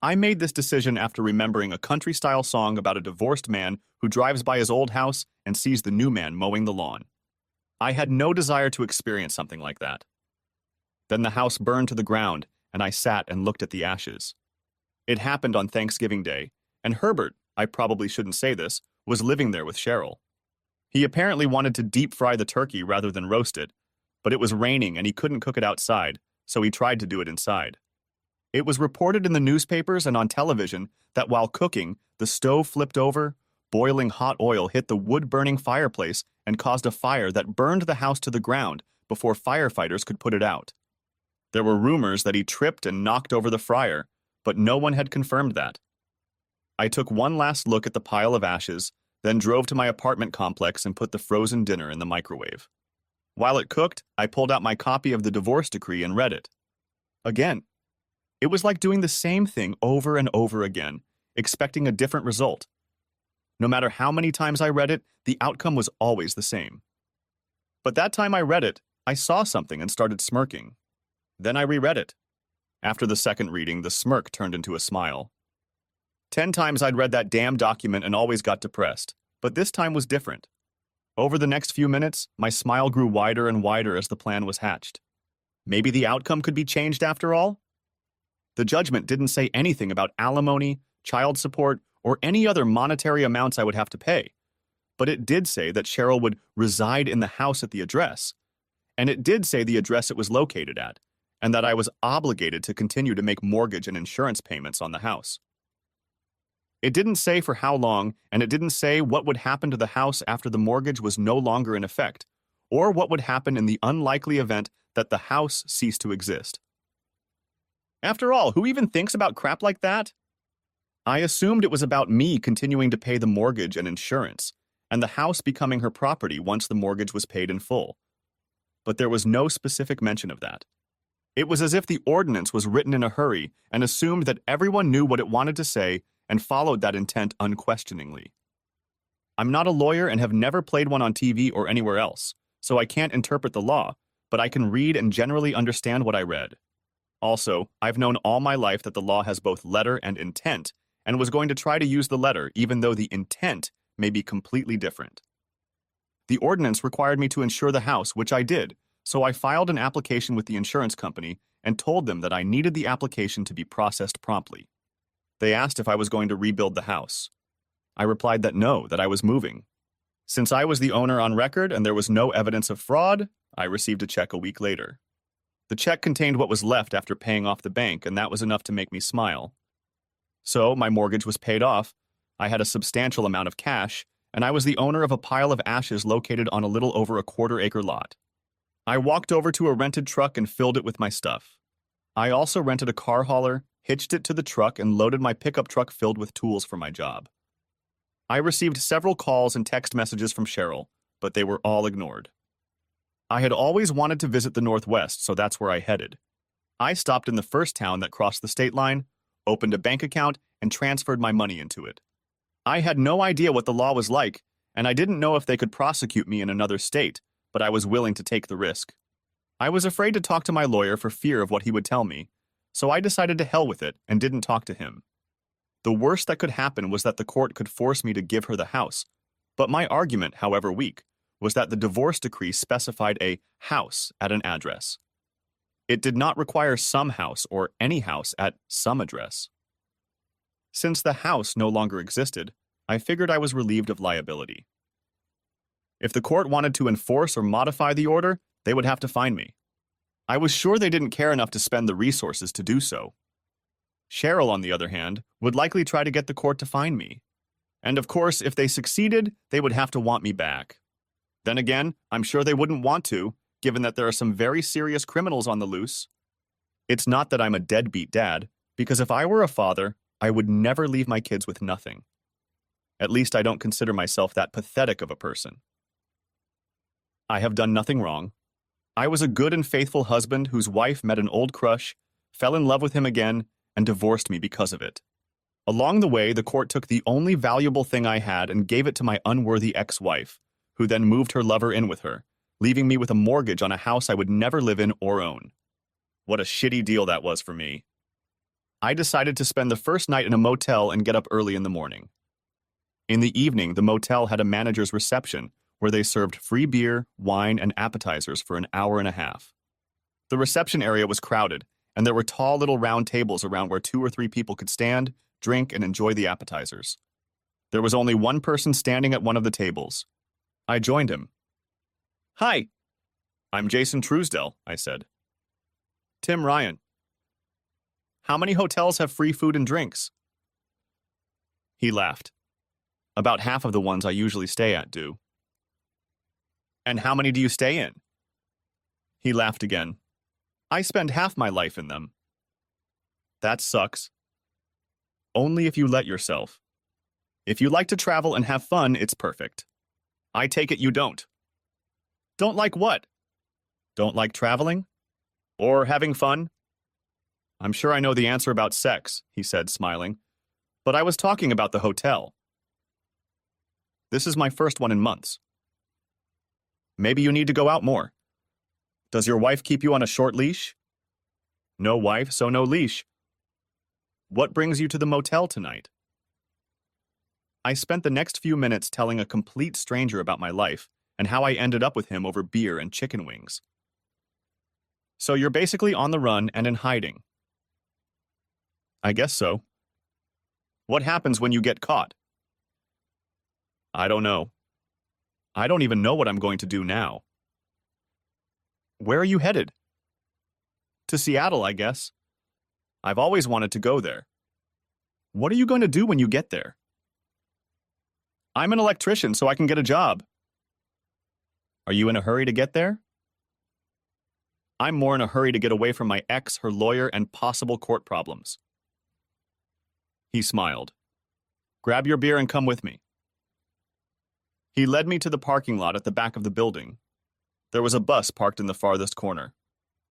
I made this decision after remembering a country-style song about a divorced man who drives by his old house and sees the new man mowing the lawn. I had no desire to experience something like that. Then the house burned to the ground, and I sat and looked at the ashes. It happened on Thanksgiving Day, and Herbert, I probably shouldn't say this, was living there with Cheryl. He apparently wanted to deep fry the turkey rather than roast it, but it was raining and he couldn't cook it outside, so he tried to do it inside. It was reported in the newspapers and on television that while cooking, the stove flipped over, boiling hot oil hit the wood-burning fireplace and caused a fire that burned the house to the ground before firefighters could put it out. There were rumors that he tripped and knocked over the fryer, but no one had confirmed that. I took one last look at the pile of ashes, then drove to my apartment complex and put the frozen dinner in the microwave. While it cooked, I pulled out my copy of the divorce decree and read it. Again. It was like doing the same thing over and over again, expecting a different result. No matter how many times I read it, the outcome was always the same. But that time I read it, I saw something and started smirking. Then I reread it. After the second reading, the smirk turned into a smile. 10 times I'd read that damn document and always got depressed, but this time was different. Over the next few minutes, my smile grew wider and wider as the plan was hatched. Maybe the outcome could be changed after all? The judgment didn't say anything about alimony, child support, or any other monetary amounts I would have to pay, but it did say that Cheryl would reside in the house at the address, and it did say the address it was located at, and that I was obligated to continue to make mortgage and insurance payments on the house. It didn't say for how long, and it didn't say what would happen to the house after the mortgage was no longer in effect, or what would happen in the unlikely event that the house ceased to exist. After all, who even thinks about crap like that? I assumed it was about me continuing to pay the mortgage and insurance, and the house becoming her property once the mortgage was paid in full. But there was no specific mention of that. It was as if the ordinance was written in a hurry and assumed that everyone knew what it wanted to say and followed that intent unquestioningly. I'm not a lawyer and have never played one on TV or anywhere else, so I can't interpret the law, but I can read and generally understand what I read. Also, I've known all my life that the law has both letter and intent, and was going to try to use the letter even though the intent may be completely different. The ordinance required me to insure the house, which I did, so I filed an application with the insurance company and told them that I needed the application to be processed promptly. They asked if I was going to rebuild the house. I replied that no, that I was moving. Since I was the owner on record and there was no evidence of fraud, I received a check a week later. The check contained what was left after paying off the bank, and that was enough to make me smile. So, my mortgage was paid off, I had a substantial amount of cash, and I was the owner of a pile of ashes located on a little over a quarter-acre lot. I walked over to a rented truck and filled it with my stuff. I also rented a car hauler, hitched it to the truck, and loaded my pickup truck filled with tools for my job. I received several calls and text messages from Cheryl, but they were all ignored. I had always wanted to visit the Northwest, so that's where I headed. I stopped in the first town that crossed the state line, opened a bank account, and transferred my money into it. I had no idea what the law was like, and I didn't know if they could prosecute me in another state, but I was willing to take the risk. I was afraid to talk to my lawyer for fear of what he would tell me, so I decided to hell with it and didn't talk to him. The worst that could happen was that the court could force me to give her the house, but my argument, however weak, was that the divorce decree specified a house at an address. It did not require some house or any house at some address. Since the house no longer existed, I figured I was relieved of liability. If the court wanted to enforce or modify the order, they would have to fine me. I was sure they didn't care enough to spend the resources to do so. Cheryl, on the other hand, would likely try to get the court to fine me. And of course, if they succeeded, they would have to want me back. Then again, I'm sure they wouldn't want to, given that there are some very serious criminals on the loose. It's not that I'm a deadbeat dad, because if I were a father, I would never leave my kids with nothing. At least I don't consider myself that pathetic of a person. I have done nothing wrong. I was a good and faithful husband whose wife met an old crush, fell in love with him again, and divorced me because of it. Along the way, the court took the only valuable thing I had and gave it to my unworthy ex-wife, who then moved her lover in with her, leaving me with a mortgage on a house I would never live in or own. What a shitty deal that was for me. I decided to spend the first night in a motel and get up early in the morning. In the evening, the motel had a manager's reception where they served free beer, wine, and appetizers for an hour and a half. The reception area was crowded, and there were tall little round tables around where 2 or 3 people could stand, drink, and enjoy the appetizers. There was only one person standing at one of the tables. I joined him. "Hi, I'm Jason Truesdell," I said. "Tim Ryan. How many hotels have free food and drinks?" He laughed. "About half of the ones I usually stay at do." "And how many do you stay in?" He laughed again. "I spend half my life in them." "That sucks." "Only if you let yourself. If you like to travel and have fun, it's perfect. I take it you don't." "Don't like what?" "Don't like traveling? Or having fun?" "I'm sure I know the answer about sex," he said, smiling. "But I was talking about the hotel. This is my first one in months. Maybe you need to go out more. Does your wife keep you on a short leash?" "No wife, so no leash." "What brings you to the motel tonight?" I spent the next few minutes telling a complete stranger about my life and how I ended up with him over beer and chicken wings. So you're basically on the run and in hiding. I guess so. What happens when you get caught? I don't know. I don't even know what I'm going to do now. Where are you headed? To Seattle, I guess. I've always wanted to go there. What are you going to do when you get there? I'm an electrician, so I can get a job. Are you in a hurry to get there? I'm more in a hurry to get away from my ex, her lawyer, and possible court problems. He smiled. Grab your beer and come with me. He led me to the parking lot at the back of the building. There was a bus parked in the farthest corner.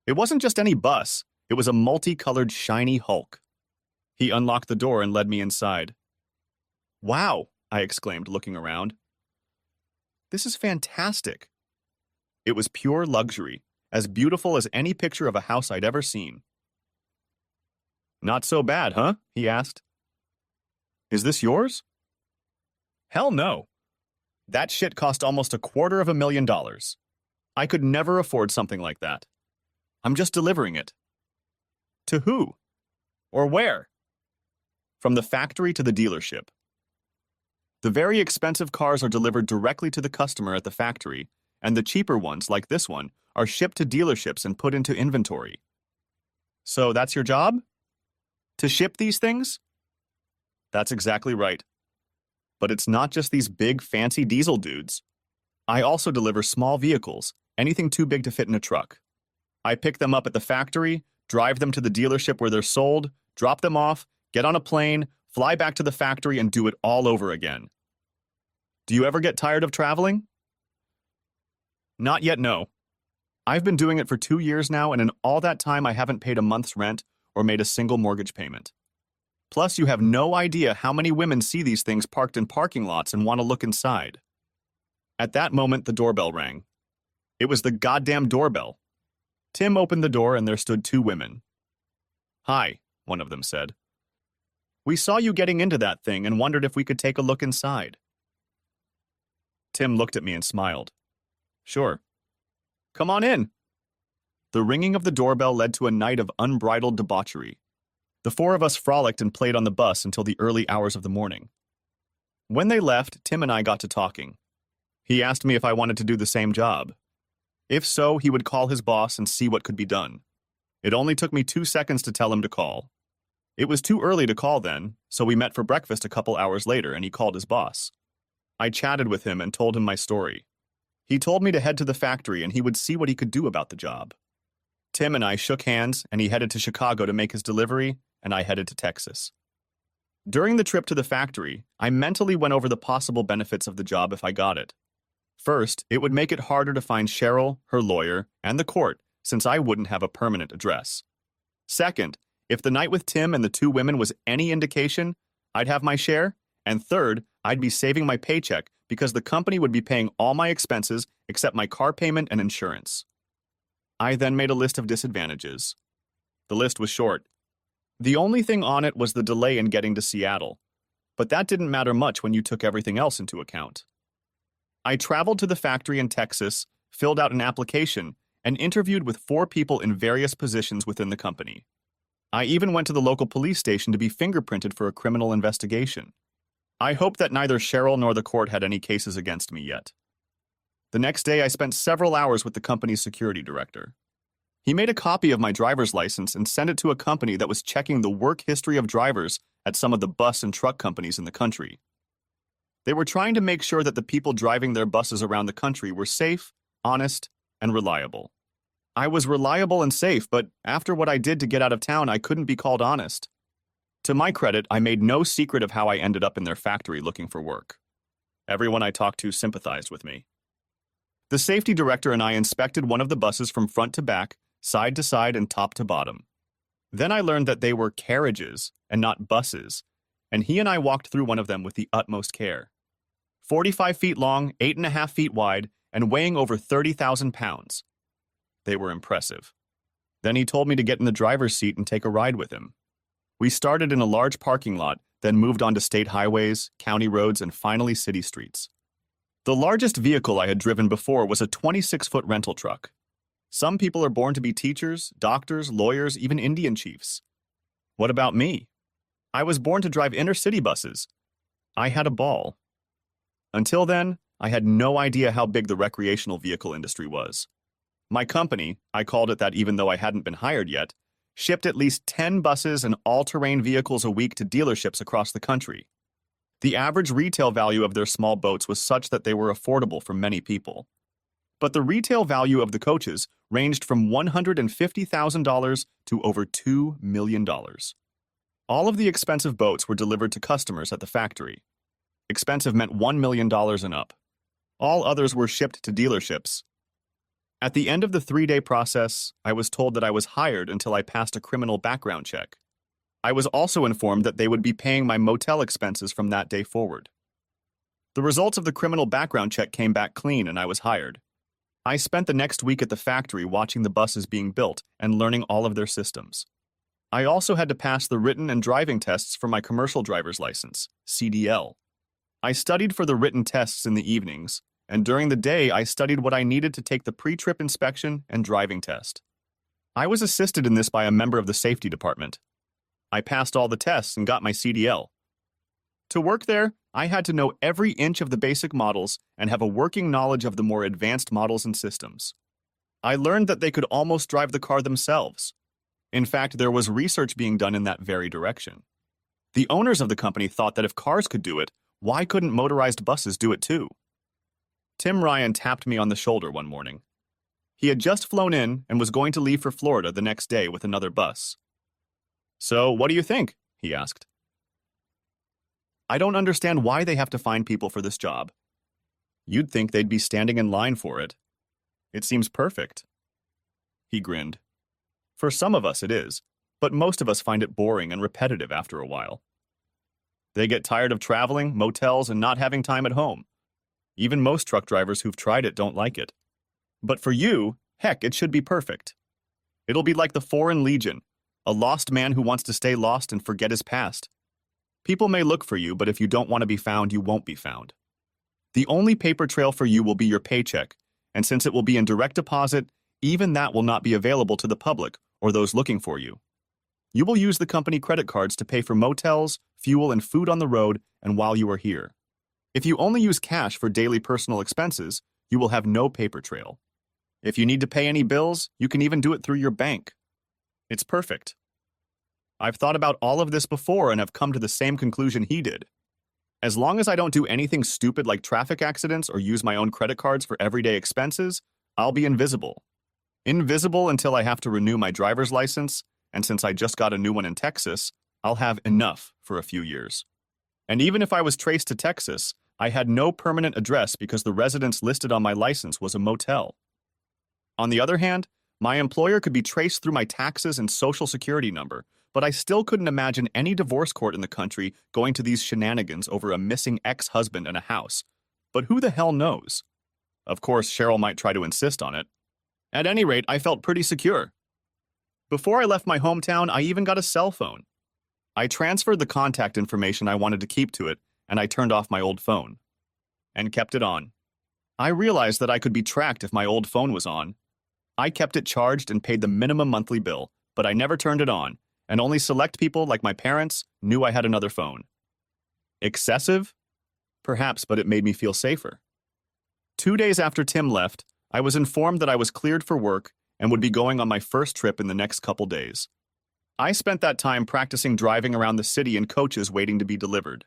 It wasn't just any bus, it was a multicolored shiny Hulk. He unlocked the door and led me inside. Wow, I exclaimed, looking around. This is fantastic. It was pure luxury, as beautiful as any picture of a house I'd ever seen. Not so bad, huh? He asked. Is this yours? Hell no. That shit cost almost $250,000. I could never afford something like that. I'm just delivering it. To who? Or where? From the factory to the dealership. The very expensive cars are delivered directly to the customer at the factory, and the cheaper ones, like this one, are shipped to dealerships and put into inventory. So that's your job? To ship these things? That's exactly right. But it's not just these big, fancy diesel dudes. I also deliver small vehicles, anything too big to fit in a truck. I pick them up at the factory, drive them to the dealership where they're sold, drop them off, get on a plane, fly back to the factory, and do it all over again. Do you ever get tired of traveling? Not yet, no. I've been doing it for 2 years now, and in all that time I haven't paid a month's rent or made a single mortgage payment. Plus, you have no idea how many women see these things parked in parking lots and want to look inside. At that moment, the doorbell rang. It was the goddamn doorbell. Tim opened the door and there stood 2 women. Hi, one of them said. We saw you getting into that thing and wondered if we could take a look inside. Tim looked at me and smiled. Sure. Come on in. The ringing of the doorbell led to a night of unbridled debauchery. The 4 of us frolicked and played on the bus until the early hours of the morning. When they left, Tim and I got to talking. He asked me if I wanted to do the same job. If so, he would call his boss and see what could be done. It only took me 2 seconds to tell him to call. It was too early to call then, so we met for breakfast a couple hours later and he called his boss. I chatted with him and told him my story. He told me to head to the factory and he would see what he could do about the job. Tim and I shook hands and he headed to Chicago to make his delivery, and I headed to Texas. During the trip to the factory, I mentally went over the possible benefits of the job if I got it. First, it would make it harder to find Cheryl, her lawyer, and the court, since I wouldn't have a permanent address. Second, if the night with Tim and the 2 women was any indication, I'd have my share. And third, I'd be saving my paycheck because the company would be paying all my expenses except my car payment and insurance. I then made a list of disadvantages. The list was short. The only thing on it was the delay in getting to Seattle, but that didn't matter much when you took everything else into account. I traveled to the factory in Texas, filled out an application, and interviewed with 4 people in various positions within the company. I even went to the local police station to be fingerprinted for a criminal investigation. I hope that neither Cheryl nor the court had any cases against me yet. The next day, I spent several hours with the company's security director. He made a copy of my driver's license and sent it to a company that was checking the work history of drivers at some of the bus and truck companies in the country. They were trying to make sure that the people driving their buses around the country were safe, honest, and reliable. I was reliable and safe, but after what I did to get out of town, I couldn't be called honest. To my credit, I made no secret of how I ended up in their factory looking for work. Everyone I talked to sympathized with me. The safety director and I inspected one of the buses from front to back, side to side, and top to bottom. Then I learned that they were carriages and not buses, and he and I walked through one of them with the utmost care. 45 feet long, 8.5 feet wide, and weighing over 30,000 pounds. They were impressive. Then he told me to get in the driver's seat and take a ride with him. We started in a large parking lot, then moved on to state highways, county roads, and finally city streets. The largest vehicle I had driven before was a 26-foot rental truck. Some people are born to be teachers, doctors, lawyers, even Indian chiefs. What about me? I was born to drive inner-city buses. I had a ball. Until then, I had no idea how big the recreational vehicle industry was. My company, I called it that even though I hadn't been hired yet, shipped at least 10 buses and all-terrain vehicles a week to dealerships across the country. The average retail value of their small boats was such that they were affordable for many people. But the retail value of the coaches ranged from $150,000 to over $2 million. All of the expensive boats were delivered to customers at the factory. Expensive meant $1 million and up. All others were shipped to dealerships. At the end of the 3-day process, I was told that I was hired until I passed a criminal background check. I was also informed that they would be paying my motel expenses from that day forward. The results of the criminal background check came back clean and I was hired. I spent the next week at the factory watching the buses being built and learning all of their systems. I also had to pass the written and driving tests for my commercial driver's license, CDL. I studied for the written tests in the evenings, and during the day I studied what I needed to take the pre-trip inspection and driving test. I was assisted in this by a member of the safety department. I passed all the tests and got my CDL. To work there, I had to know every inch of the basic models and have a working knowledge of the more advanced models and systems. I learned that they could almost drive the car themselves. In fact, there was research being done in that very direction. The owners of the company thought that if cars could do it, why couldn't motorized buses do it too? Tim Ryan tapped me on the shoulder one morning. He had just flown in and was going to leave for Florida the next day with another bus. "So, what do you think?" he asked. "I don't understand why they have to find people for this job. You'd think they'd be standing in line for it. It seems perfect." He grinned. "For some of us it is, but most of us find it boring and repetitive after a while. They get tired of traveling, motels, and not having time at home. Even most truck drivers who've tried it don't like it. But for you, heck, it should be perfect. It'll be like the Foreign Legion, a lost man who wants to stay lost and forget his past. People may look for you, but if you don't want to be found, you won't be found. The only paper trail for you will be your paycheck, and since it will be in direct deposit, even that will not be available to the public or those looking for you. You will use the company credit cards to pay for motels, fuel, and food on the road and while you are here. If you only use cash for daily personal expenses, you will have no paper trail. If you need to pay any bills, you can even do it through your bank. It's perfect. I've thought about all of this before and have come to the same conclusion he did. As long as I don't do anything stupid like traffic accidents or use my own credit cards for everyday expenses, I'll be invisible. Invisible until I have to renew my driver's license, and since I just got a new one in Texas, I'll have enough for a few years. And even if I was traced to Texas, I had no permanent address because the residence listed on my license was a motel. On the other hand, my employer could be traced through my taxes and social security number, but I still couldn't imagine any divorce court in the country going to these shenanigans over a missing ex-husband and a house. But who the hell knows? Of course, Cheryl might try to insist on it. At any rate, I felt pretty secure. Before I left my hometown, I even got a cell phone. I transferred the contact information I wanted to keep to it, and I turned off my old phone. And kept it on. I realized that I could be tracked if my old phone was on. I kept it charged and paid the minimum monthly bill, but I never turned it on, and only select people, like my parents, knew I had another phone. Excessive? Perhaps, but it made me feel safer. 2 days after Tim left, I was informed that I was cleared for work and would be going on my first trip in the next couple days. I spent that time practicing driving around the city in coaches waiting to be delivered.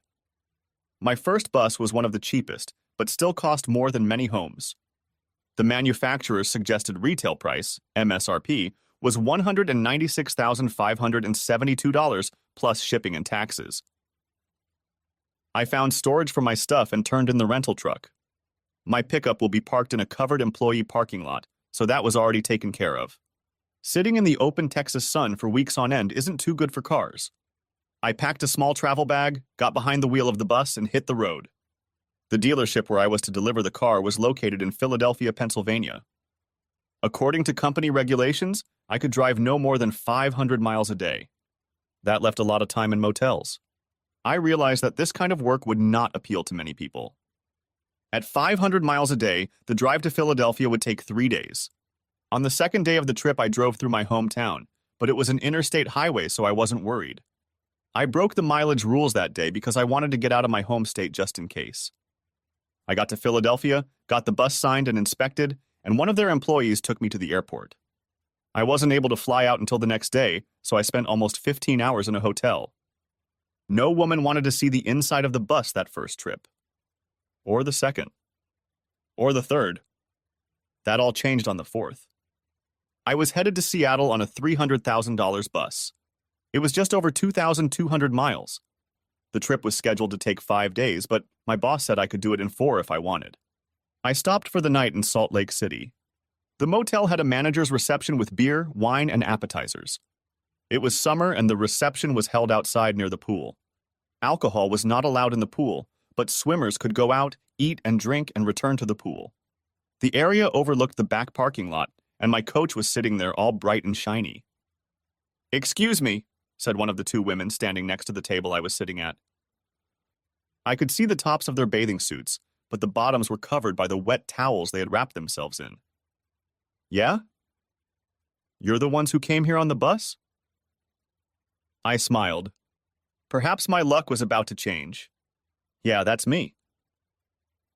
My first bus was one of the cheapest, but still cost more than many homes. The manufacturer's suggested retail price, MSRP, was $196,572 plus shipping and taxes. I found storage for my stuff and turned in the rental truck. My pickup will be parked in a covered employee parking lot, so that was already taken care of. Sitting in the open Texas sun for weeks on end isn't too good for cars. I packed a small travel bag, got behind the wheel of the bus, and hit the road. The dealership where I was to deliver the car was located in Philadelphia, Pennsylvania. According to company regulations, I could drive no more than 500 miles a day. That left a lot of time in motels. I realized that this kind of work would not appeal to many people. At 500 miles a day, the drive to Philadelphia would take 3 days. On the second day of the trip, I drove through my hometown, but it was an interstate highway, so I wasn't worried. I broke the mileage rules that day because I wanted to get out of my home state just in case. I got to Philadelphia, got the bus signed and inspected, and one of their employees took me to the airport. I wasn't able to fly out until the next day, so I spent almost 15 hours in a hotel. No woman wanted to see the inside of the bus that first trip. Or the second. Or the third. That all changed on the fourth. I was headed to Seattle on a $300,000 bus. It was just over 2,200 miles. The trip was scheduled to take 5 days, but my boss said I could do it in 4 if I wanted. I stopped for the night in Salt Lake City. The motel had a manager's reception with beer, wine, and appetizers. It was summer and the reception was held outside near the pool. Alcohol was not allowed in the pool, but swimmers could go out, eat and drink, and return to the pool. The area overlooked the back parking lot, and my coach was sitting there all bright and shiny. "Excuse me," said one of the 2 women standing next to the table I was sitting at. I could see the tops of their bathing suits, but the bottoms were covered by the wet towels they had wrapped themselves in. "Yeah? You're the ones who came here on the bus?" I smiled. Perhaps my luck was about to change. "Yeah, that's me."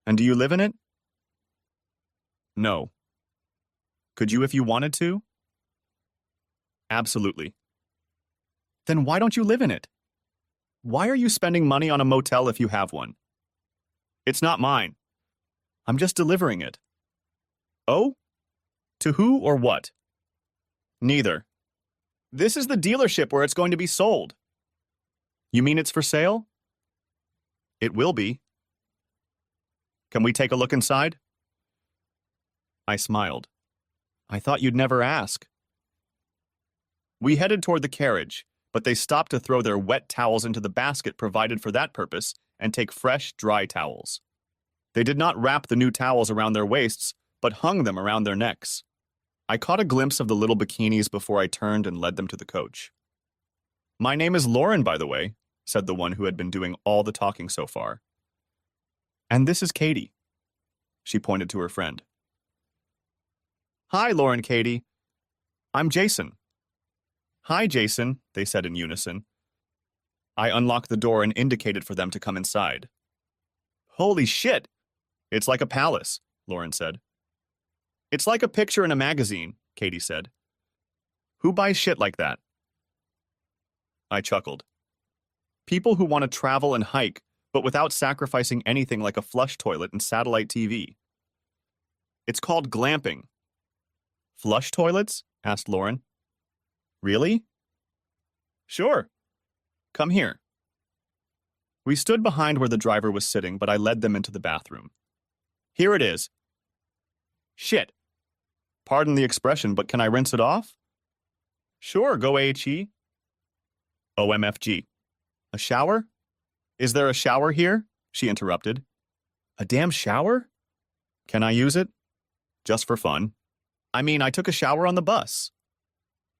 "And do you live in it?" "No." "Could you if you wanted to?" "Absolutely." "Then why don't you live in it? Why are you spending money on a motel if you have one?" "It's not mine. I'm just delivering it." "Oh? To who or what?" "Neither. This is the dealership where it's going to be sold." "You mean it's for sale?" "It will be." "Can we take a look inside?" I smiled. "I thought you'd never ask." We headed toward the carriage, but they stopped to throw their wet towels into the basket provided for that purpose and take fresh, dry towels. They did not wrap the new towels around their waists, but hung them around their necks. I caught a glimpse of the little bikinis before I turned and led them to the coach. "My name is Lauren, by the way," said the one who had been doing all the talking so far. "And this is Katie." She pointed to her friend. "Hi, Lauren, Katie. I'm Jason." "Hi, Jason," they said in unison. I unlocked the door and indicated for them to come inside. "Holy shit! It's like a palace," Lauren said. "It's like a picture in a magazine," Katie said. "Who buys shit like that?" I chuckled. "People who want to travel and hike, but without sacrificing anything like a flush toilet and satellite TV. It's called glamping." "Flush toilets?" asked Lauren. "Really?" "Sure. Come here." We stood behind where the driver was sitting, but I led them into the bathroom. "Here it is." "Shit. Pardon the expression, but can I rinse it off?" "Sure, go AHE." "OMFG. A shower? Is there a shower here?" she interrupted. "A damn shower? Can I use it?" "Just for fun. I mean, I took a shower on the bus."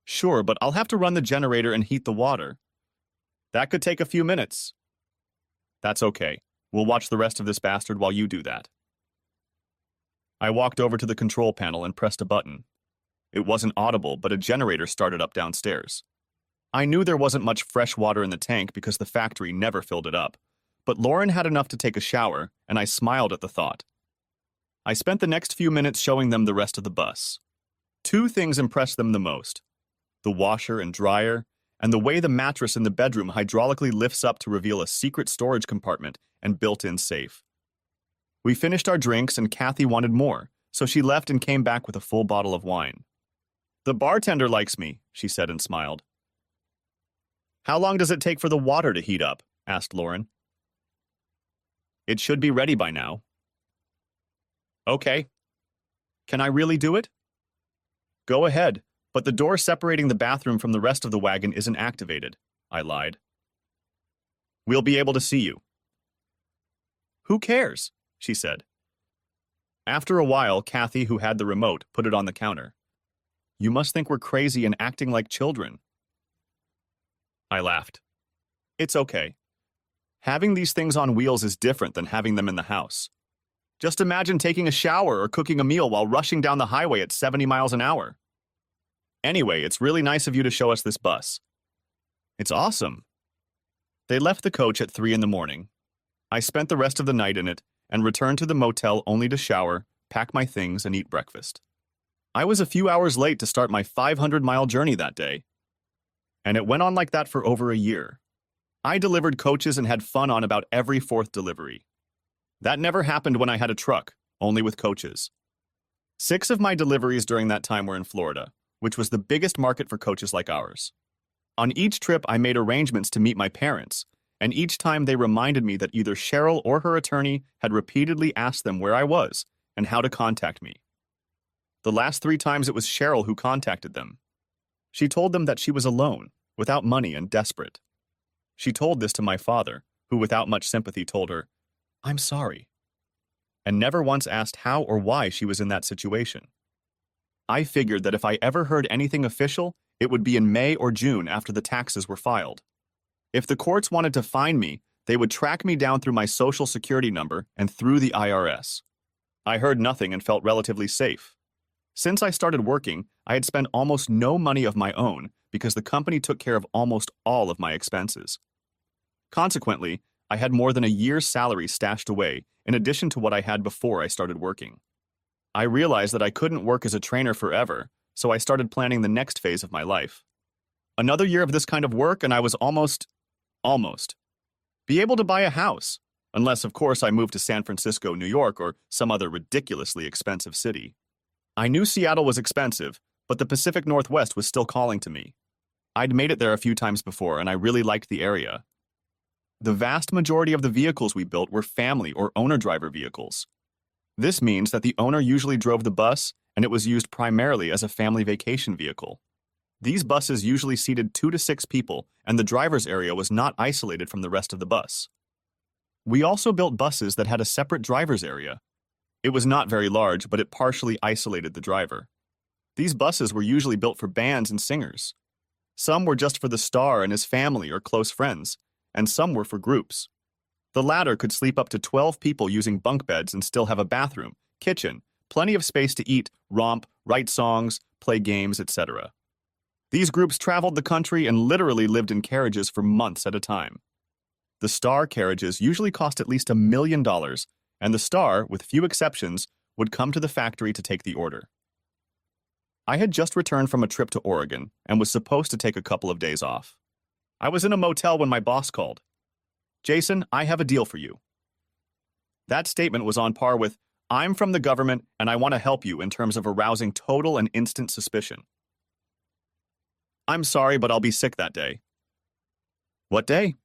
"Sure, but I'll have to run the generator and heat the water." "That could take a few minutes." "That's okay. We'll watch the rest of this bastard while you do that." I walked over to the control panel and pressed a button. It wasn't audible, but a generator started up downstairs. I knew there wasn't much fresh water in the tank because the factory never filled it up, but Lauren had enough to take a shower, and I smiled at the thought. I spent the next few minutes showing them the rest of the bus. 2 things impressed them the most: the washer and dryer, and the way the mattress in the bedroom hydraulically lifts up to reveal a secret storage compartment and built-in safe. We finished our drinks and Kathy wanted more, so she left and came back with a full bottle of wine. "The bartender likes me," she said and smiled. "How long does it take for the water to heat up?" asked Lauren. "It should be ready by now." "Okay. Can I really do it?" "Go ahead, but the door separating the bathroom from the rest of the wagon isn't activated," I lied. "We'll be able to see you." "Who cares?" she said. After a while, Kathy, who had the remote, put it on the counter. "You must think we're crazy and acting like children." I laughed. "It's okay. Having these things on wheels is different than having them in the house. Just imagine taking a shower or cooking a meal while rushing down the highway at 70 miles an hour. Anyway, it's really nice of you to show us this bus. It's awesome. They left the coach at 3 in the morning. I spent the rest of the night in it and returned to the motel only to shower, pack my things, and eat breakfast. I was a few hours late to start my 500-mile journey that day. And it went on like that for over a year. I delivered coaches and had fun on about every fourth delivery. That never happened when I had a truck, only with coaches. 6 of my deliveries during that time were in Florida, which was the biggest market for coaches like ours. On each trip, I made arrangements to meet my parents, and each time they reminded me that either Cheryl or her attorney had repeatedly asked them where I was and how to contact me. The last 3 times it was Cheryl who contacted them. She told them that she was alone, without money and desperate. She told this to my father, who without much sympathy told her, "I'm sorry," and never once asked how or why she was in that situation. I figured that if I ever heard anything official, it would be in May or June after the taxes were filed. If the courts wanted to fine me, they would track me down through my social security number and through the IRS. I heard nothing and felt relatively safe. Since I started working, I had spent almost no money of my own because the company took care of almost all of my expenses. Consequently, I had more than a year's salary stashed away, in addition to what I had before I started working. I realized that I couldn't work as a trainer forever, so I started planning the next phase of my life. Another year of this kind of work, and I was almost, be able to buy a house, unless, of course, I moved to San Francisco, New York, or some other ridiculously expensive city. I knew Seattle was expensive, but the Pacific Northwest was still calling to me. I'd made it there a few times before, and I really liked the area. The vast majority of the vehicles we built were family or owner-driver vehicles. This means that the owner usually drove the bus, and it was used primarily as a family vacation vehicle. These buses usually seated 2 to 6 people, and the driver's area was not isolated from the rest of the bus. We also built buses that had a separate driver's area. It was not very large, but it partially isolated the driver. These buses were usually built for bands and singers. Some were just for the star and his family or close friends, and some were for groups. The latter could sleep up to 12 people using bunk beds and still have a bathroom, kitchen, plenty of space to eat, romp, write songs, play games, etc. These groups traveled the country and literally lived in carriages for months at a time. The star carriages usually cost at least $1 million, and the star, with few exceptions, would come to the factory to take the order. I had just returned from a trip to Oregon and was supposed to take a couple of days off. I was in a motel when my boss called. "Jason, I have a deal for you." That statement was on par with, "I'm from the government and I want to help you," in terms of arousing total and instant suspicion. "I'm sorry, but I'll be sick that day." "What day?"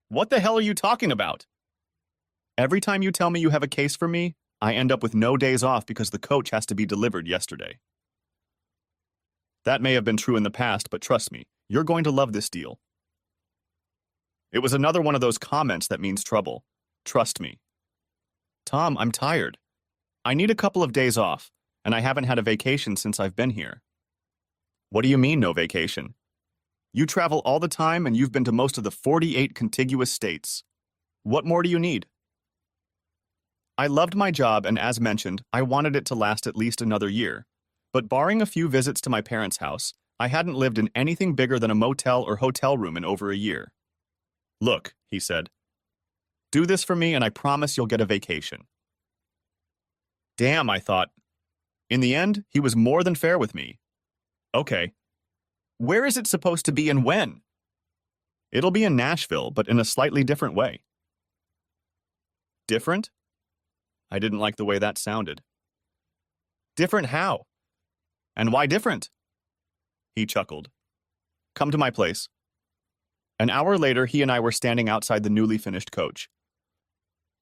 "What the hell are you talking about?" "Every time you tell me you have a case for me, I end up with no days off because the coach has to be delivered yesterday." That may have been true in the past, but trust me, you're going to love this deal. It was another one of those comments that means trouble. Trust me. "Tom, I'm tired. I need a couple of days off, and I haven't had a vacation since I've been here." "What do you mean, no vacation? You travel all the time and you've been to most of the 48 contiguous states. What more do you need?" I loved my job, and as mentioned, I wanted it to last at least another year. But barring a few visits to my parents' house, I hadn't lived in anything bigger than a motel or hotel room in over a year. "Look," he said, "do this for me and I promise you'll get a vacation." Damn, I thought. In the end, he was more than fair with me. Okay. Where is it supposed to be and when? It'll be in Nashville, but in a slightly different way. Different? I didn't like the way that sounded. Different how? And why different? He chuckled. "Come to my place." An hour later, he and I were standing outside the newly finished coach.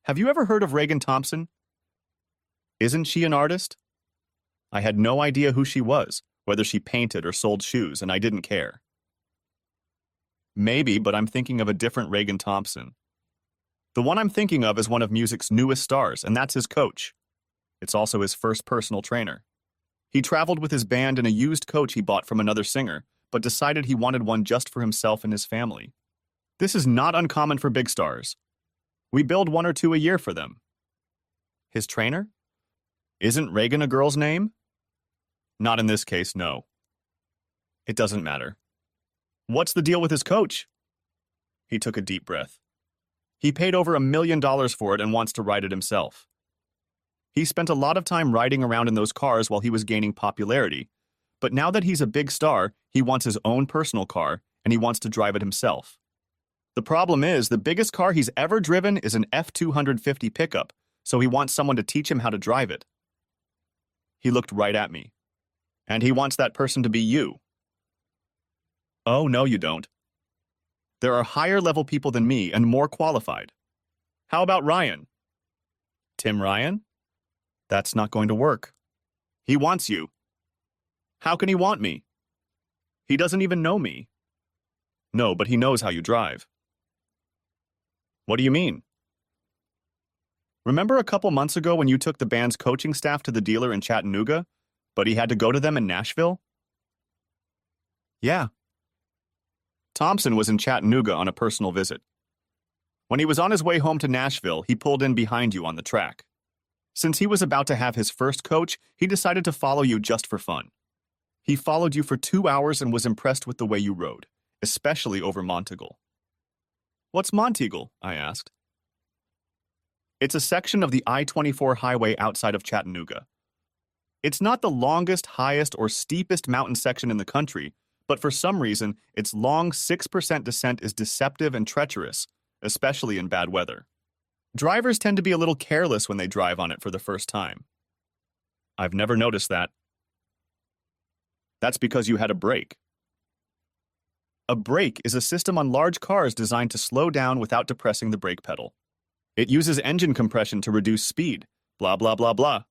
"Have you ever heard of Reagan Thompson?" "Isn't she an artist?" I had no idea who she was, whether she painted or sold shoes, and I didn't care. "Maybe, but I'm thinking of a different Reagan Thompson. The one I'm thinking of is one of music's newest stars, and that's his coach. It's also his first personal trainer. He traveled with his band in a used coach he bought from another singer, but decided he wanted one just for himself and his family. This is not uncommon for big stars. We build one or two a year for them. His trainer? Isn't Reagan a girl's name? Not in this case, no. It doesn't matter. What's the deal with his coach? He took a deep breath. He paid over $1 million for it and wants to ride it himself. He spent a lot of time riding around in those cars while he was gaining popularity, but now that he's a big star, he wants his own personal car and he wants to drive it himself. The problem is, the biggest car he's ever driven is an F-250 pickup, so he wants someone to teach him how to drive it. He looked right at me. And he wants that person to be you. Oh, no, you don't. There are higher-level people than me and more qualified. How about Ryan? Tim Ryan? That's not going to work. He wants you. How can he want me? He doesn't even know me. No, but he knows how you drive. What do you mean? Remember a couple months ago when you took the band's coaching staff to the dealer in Chattanooga, but he had to go to them in Nashville? Yeah. Thompson was in Chattanooga on a personal visit. When he was on his way home to Nashville, he pulled in behind you on the track. Since he was about to have his first coach, he decided to follow you just for fun. He followed you for 2 hours and was impressed with the way you rode, especially over Monteagle. What's Monteagle? I asked. It's a section of the I-24 highway outside of Chattanooga. It's not the longest, highest, or steepest mountain section in the country, but for some reason, its long 6% descent is deceptive and treacherous, especially in bad weather. Drivers tend to be a little careless when they drive on it for the first time. I've never noticed that. That's because you had a brake. A brake is a system on large cars designed to slow down without depressing the brake pedal. It uses engine compression to reduce speed, blah, blah, blah, blah.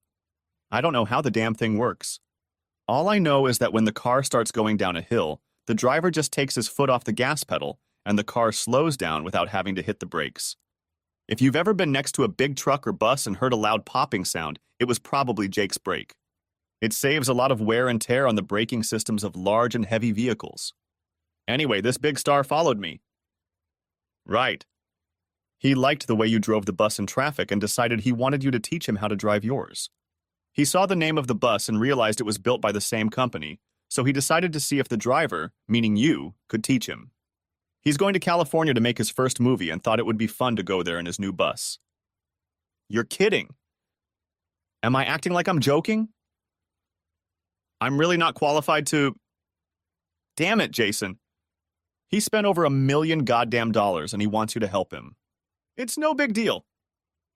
I don't know how the damn thing works. All I know is that when the car starts going down a hill, the driver just takes his foot off the gas pedal and the car slows down without having to hit the brakes. If you've ever been next to a big truck or bus and heard a loud popping sound, it was probably Jake's brake. It saves a lot of wear and tear on the braking systems of large and heavy vehicles. Anyway, this big star followed me. Right. He liked the way you drove the bus in traffic and decided he wanted you to teach him how to drive yours. He saw the name of the bus and realized it was built by the same company, so he decided to see if the driver, meaning you, could teach him. He's going to California to make his first movie and thought it would be fun to go there in his new bus. You're kidding. Am I acting like I'm joking? I'm really not qualified to... Damn it, Jason. He spent over $1 million goddamn dollars and he wants you to help him. It's no big deal.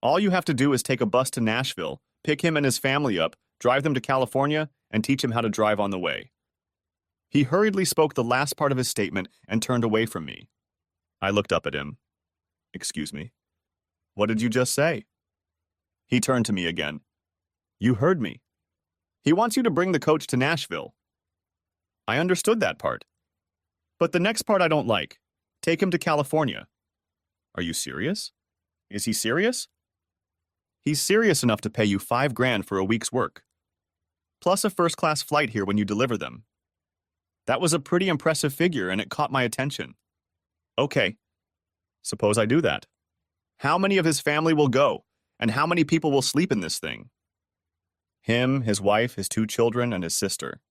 All you have to do is take a bus to Nashville, pick him and his family up, drive them to California, and teach him how to drive on the way. He hurriedly spoke the last part of his statement and turned away from me. I looked up at him. Excuse me. What did you just say? He turned to me again. You heard me. He wants you to bring the coach to Nashville. I understood that part. But the next part I don't like. Take him to California. Are you serious? Is he serious? He's serious enough to pay you $5 grand for a week's work. Plus a first-class flight here when you deliver them. That was a pretty impressive figure and it caught my attention. Okay. Suppose I do that. How many of his family will go? And how many people will sleep in this thing? Him, his wife, his 2 children, and his sister.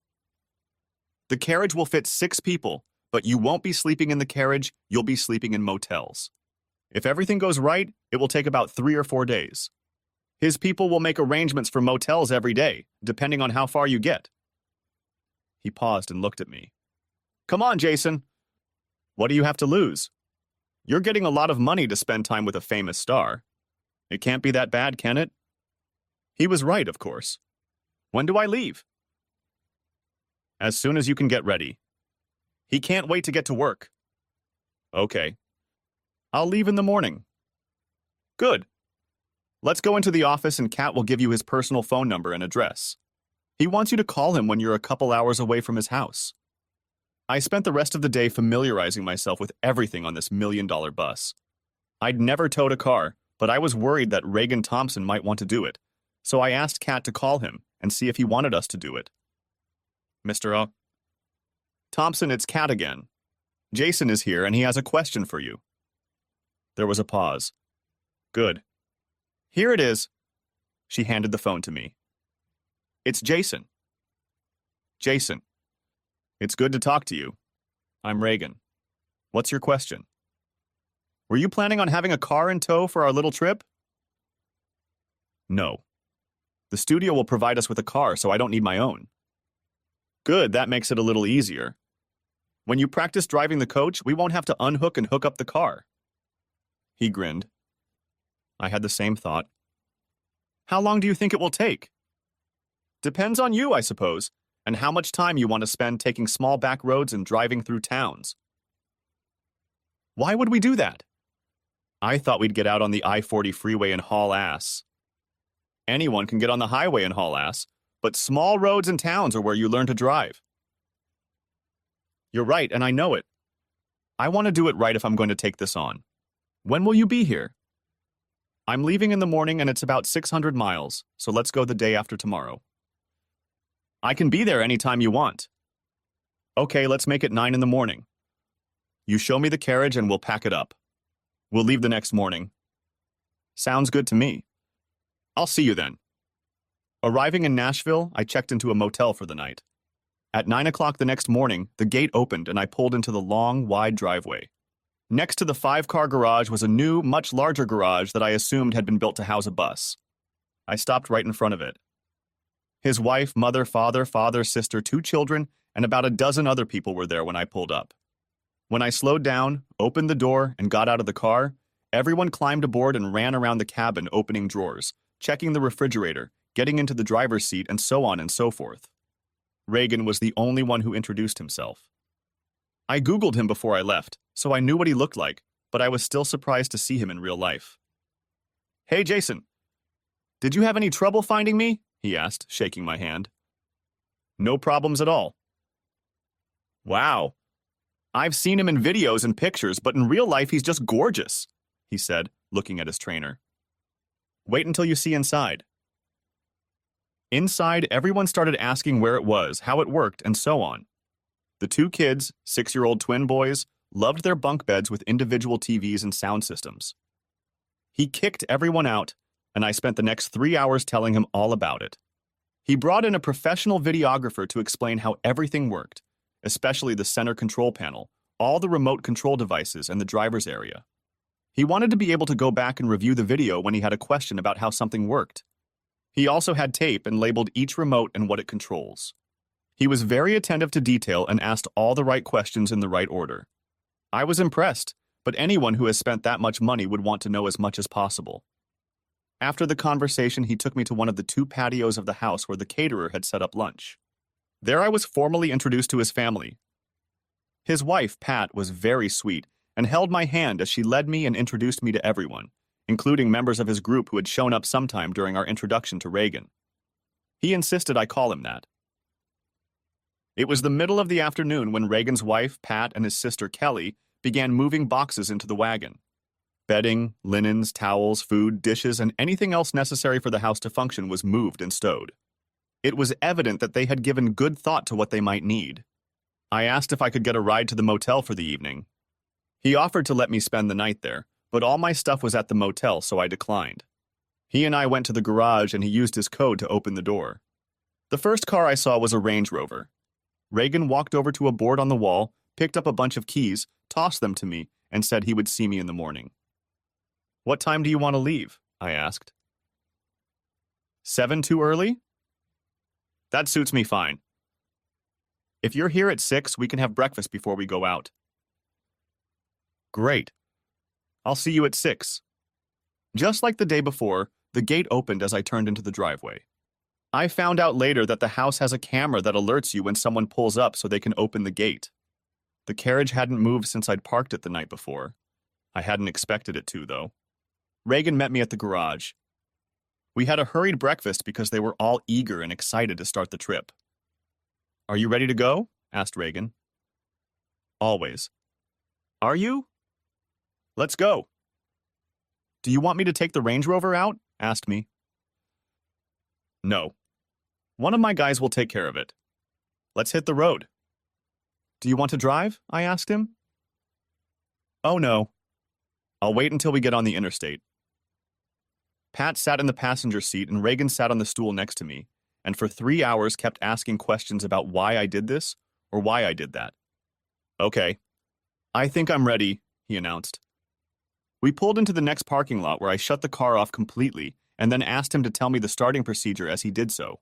The carriage will fit 6 people, but you won't be sleeping in the carriage, you'll be sleeping in motels. If everything goes right, it will take about 3 or 4 days. His people will make arrangements for motels every day, depending on how far you get. He paused and looked at me. Come on, Jason. What do you have to lose? You're getting a lot of money to spend time with a famous star. It can't be that bad, can it? He was right, of course. When do I leave? As soon as you can get ready. He can't wait to get to work. Okay. I'll leave in the morning. Good. Let's go into the office and Kat will give you his personal phone number and address. He wants you to call him when you're a couple hours away from his house. I spent the rest of the day familiarizing myself with everything on this $1 million bus. I'd never towed a car, but I was worried that Reagan Thompson might want to do it, so I asked Kat to call him and see if he wanted us to do it. Mr. Thompson, it's Kat again. Jason is here and he has a question for you. There was a pause. Good. Here it is. She handed the phone to me. It's Jason. Jason. It's good to talk to you. I'm Reagan. What's your question? Were you planning on having a car in tow for our little trip? No. The studio will provide us with a car, so I don't need my own. Good, that makes it a little easier. When you practice driving the coach, we won't have to unhook and hook up the car. He grinned. I had the same thought. How long do you think it will take? Depends on you, I suppose, and how much time you want to spend taking small back roads and driving through towns. Why would we do that? I thought we'd get out on the I-40 freeway and haul ass. Anyone can get on the highway and haul ass, but small roads and towns are where you learn to drive. You're right, and I know it. I want to do it right if I'm going to take this on. When will you be here? I'm leaving in the morning and it's about 600 miles, so let's go the day after tomorrow. I can be there anytime you want. Okay, let's make it 9 in the morning. You show me the carriage and we'll pack it up. We'll leave the next morning. Sounds good to me. I'll see you then. Arriving in Nashville, I checked into a motel for the night. At 9 o'clock the next morning, the gate opened and I pulled into the long, wide driveway. Next to the 5-car garage was a new, much larger garage that I assumed had been built to house a bus. I stopped right in front of it. His wife, mother, father, sister, 2 children, and about a dozen other people were there when I pulled up. When I slowed down, opened the door, and got out of the car, everyone climbed aboard and ran around the cabin opening drawers, checking the refrigerator, getting into the driver's seat, and so on and so forth. Reagan was the only one who introduced himself. I Googled him before I left, so I knew what he looked like, but I was still surprised to see him in real life. Hey, Jason. Did you have any trouble finding me? He asked, shaking my hand. No problems at all. Wow. I've seen him in videos and pictures, but in real life he's just gorgeous, he said, looking at his trainer. Wait until you see inside. Inside, everyone started asking where it was, how it worked, and so on. The 2 kids, 6-year-old twin boys, loved their bunk beds with individual TVs and sound systems. He kicked everyone out, and I spent the next 3 hours telling him all about it. He brought in a professional videographer to explain how everything worked, especially the center control panel, all the remote control devices, and the driver's area. He wanted to be able to go back and review the video when he had a question about how something worked. He also had tape and labeled each remote and what it controls. He was very attentive to detail and asked all the right questions in the right order. I was impressed, but anyone who has spent that much money would want to know as much as possible. After the conversation, he took me to one of the 2 patios of the house where the caterer had set up lunch. There I was formally introduced to his family. His wife, Pat, was very sweet and held my hand as she led me and introduced me to everyone, including members of his group who had shown up sometime during our introduction to Reagan. He insisted I call him that. It was the middle of the afternoon when Reagan's wife, Pat, and his sister, Kelly, began moving boxes into the wagon. Bedding, linens, towels, food, dishes, and anything else necessary for the house to function was moved and stowed. It was evident that they had given good thought to what they might need. I asked if I could get a ride to the motel for the evening. He offered to let me spend the night there, but all my stuff was at the motel, so I declined. He and I went to the garage and he used his code to open the door. The first car I saw was a Range Rover. Reagan walked over to a board on the wall, picked up a bunch of keys, tossed them to me, and said he would see me in the morning. What time do you want to leave? I asked. 7 too early? That suits me fine. If you're here at 6, we can have breakfast before we go out. Great. I'll see you at 6. Just like the day before, the gate opened as I turned into the driveway. I found out later that the house has a camera that alerts you when someone pulls up so they can open the gate. The carriage hadn't moved since I'd parked it the night before. I hadn't expected it to, though. Reagan met me at the garage. We had a hurried breakfast because they were all eager and excited to start the trip. Are you ready to go? Asked Reagan. Always. Are you? Let's go. Do you want me to take the Range Rover out? Asked me. No. One of my guys will take care of it. Let's hit the road. Do you want to drive? I asked him. Oh no. I'll wait until we get on the interstate. Pat sat in the passenger seat and Reagan sat on the stool next to me, and for 3 hours kept asking questions about why I did this or why I did that. Okay. I think I'm ready, he announced. We pulled into the next parking lot where I shut the car off completely and then asked him to tell me the starting procedure as he did so.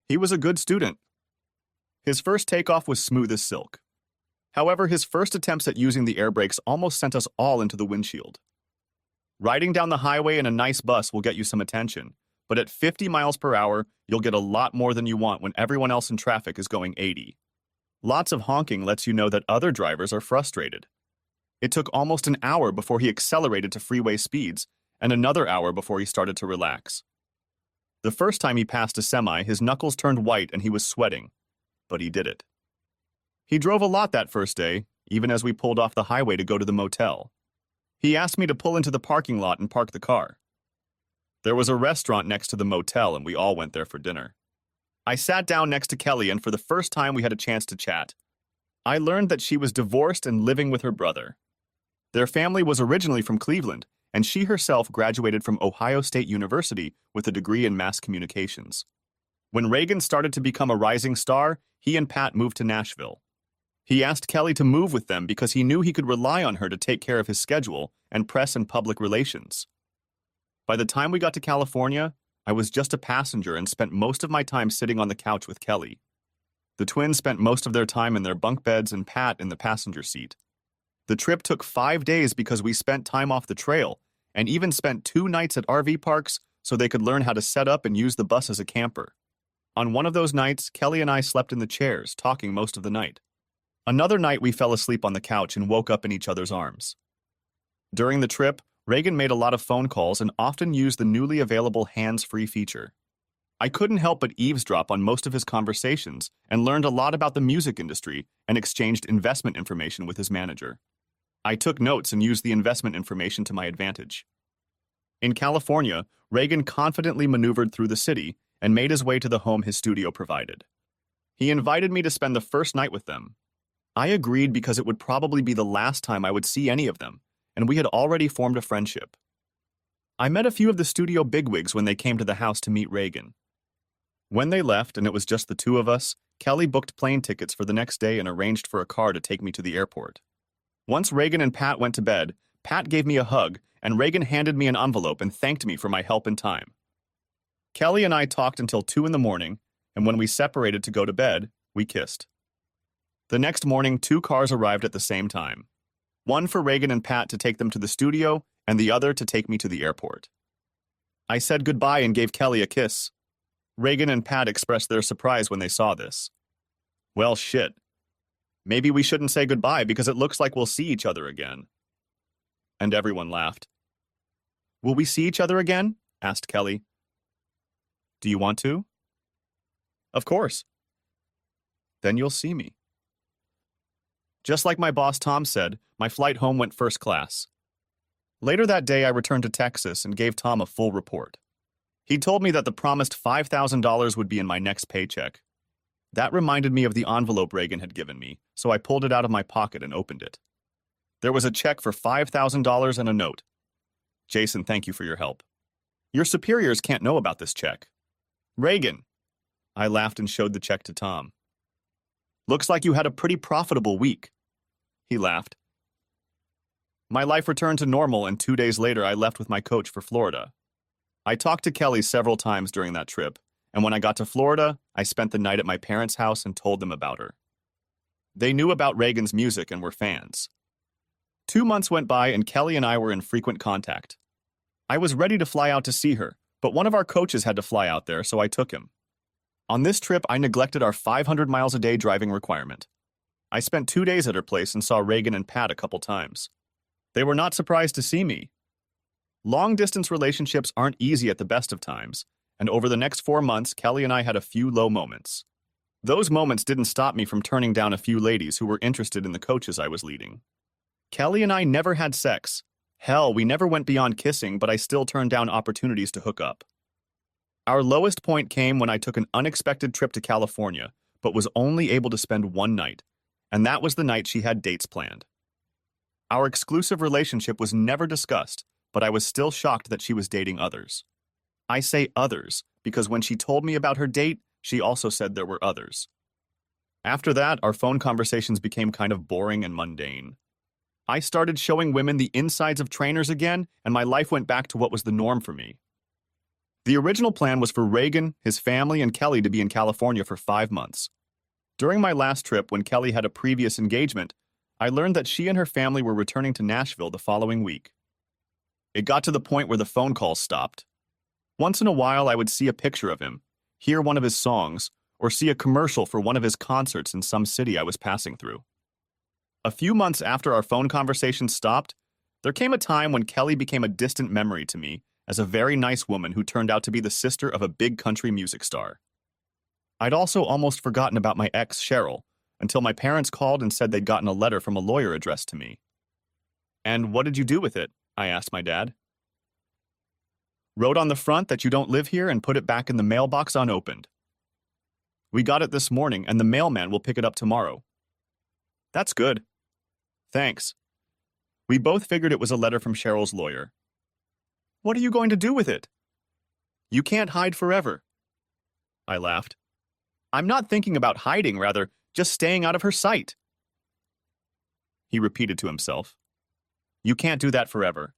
He was a good student. His first takeoff was smooth as silk. However, his first attempts at using the air brakes almost sent us all into the windshield. Riding down the highway in a nice bus will get you some attention, but at 50 miles per hour, you'll get a lot more than you want when everyone else in traffic is going 80. Lots of honking lets you know that other drivers are frustrated. It took almost an hour before he accelerated to freeway speeds, and another hour before he started to relax. The first time he passed a semi, his knuckles turned white and he was sweating, but he did it. He drove a lot that first day, even as we pulled off the highway to go to the motel. He asked me to pull into the parking lot and park the car. There was a restaurant next to the motel and we all went there for dinner. I sat down next to Kelly and for the first time we had a chance to chat. I learned that she was divorced and living with her brother. Their family was originally from Cleveland, and she herself graduated from Ohio State University with a degree in mass communications. When Reagan started to become a rising star, he and Pat moved to Nashville. He asked Kelly to move with them because he knew he could rely on her to take care of his schedule and press and public relations. By the time we got to California, I was just a passenger and spent most of my time sitting on the couch with Kelly. The twins spent most of their time in their bunk beds and Pat in the passenger seat. The trip took 5 days because we spent time off the trail and even spent 2 nights at RV parks so they could learn how to set up and use the bus as a camper. On one of those nights, Kelly and I slept in the chairs, talking most of the night. Another night, we fell asleep on the couch and woke up in each other's arms. During the trip, Reagan made a lot of phone calls and often used the newly available hands-free feature. I couldn't help but eavesdrop on most of his conversations and learned a lot about the music industry and exchanged investment information with his manager. I took notes and used the investment information to my advantage. In California, Reagan confidently maneuvered through the city and made his way to the home his studio provided. He invited me to spend the first night with them. I agreed because it would probably be the last time I would see any of them, and we had already formed a friendship. I met a few of the studio bigwigs when they came to the house to meet Reagan. When they left and it was just the two of us, Kelly booked plane tickets for the next day and arranged for a car to take me to the airport. Once Reagan and Pat went to bed, Pat gave me a hug, and Reagan handed me an envelope and thanked me for my help and time. Kelly and I talked until 2 in the morning, and when we separated to go to bed, we kissed. The next morning, 2 cars arrived at the same time. One for Reagan and Pat to take them to the studio, and the other to take me to the airport. I said goodbye and gave Kelly a kiss. Reagan and Pat expressed their surprise when they saw this. Well, shit. Maybe we shouldn't say goodbye because it looks like we'll see each other again. And everyone laughed. Will we see each other again? Asked Kelly. Do you want to? Of course. Then you'll see me. Just like my boss Tom said, my flight home went first class. Later that day, I returned to Texas and gave Tom a full report. He told me that the promised $5,000 would be in my next paycheck. That reminded me of the envelope Reagan had given me, so I pulled it out of my pocket and opened it. There was a check for $5,000 and a note. Jason, thank you for your help. Your superiors can't know about this check. Reagan. I laughed and showed the check to Tom. Looks like you had a pretty profitable week. He laughed. My life returned to normal, and 2 days later I left with my coach for Florida. I talked to Kelly several times during that trip, and when I got to Florida, I spent the night at my parents' house and told them about her. They knew about Reagan's music and were fans. 2 months went by and Kelly and I were in frequent contact. I was ready to fly out to see her, but one of our coaches had to fly out there, so I took him. On this trip, I neglected our 500 miles a day driving requirement. I spent 2 days at her place and saw Reagan and Pat a couple times. They were not surprised to see me. Long-distance relationships aren't easy at the best of times, and over the next 4 months, Kelly and I had a few low moments. Those moments didn't stop me from turning down a few ladies who were interested in the coaches I was leading. Kelly and I never had sex. Hell, we never went beyond kissing, but I still turned down opportunities to hook up. Our lowest point came when I took an unexpected trip to California, but was only able to spend 1 night, and that was the night she had dates planned. Our exclusive relationship was never discussed, but I was still shocked that she was dating others. I say others because when she told me about her date, she also said there were others. After that, our phone conversations became kind of boring and mundane. I started showing women the insides of trainers again, and my life went back to what was the norm for me. The original plan was for Reagan, his family, and Kelly to be in California for 5 months. During my last trip, when Kelly had a previous engagement, I learned that she and her family were returning to Nashville the following week. It got to the point where the phone calls stopped. Once in a while, I would see a picture of him, hear one of his songs, or see a commercial for one of his concerts in some city I was passing through. A few months after our phone conversation stopped, there came a time when Kelly became a distant memory to me as a very nice woman who turned out to be the sister of a big country music star. I'd also almost forgotten about my ex, Cheryl, until my parents called and said they'd gotten a letter from a lawyer addressed to me. "And what did you do with it?" I asked my dad. "Wrote on the front that you don't live here and put it back in the mailbox unopened. We got it this morning and the mailman will pick it up tomorrow." "That's good. Thanks." We both figured it was a letter from Cheryl's lawyer. "What are you going to do with it?" "You can't hide forever." I laughed. "I'm not thinking about hiding, rather, just staying out of her sight." He repeated to himself. "You can't do that forever."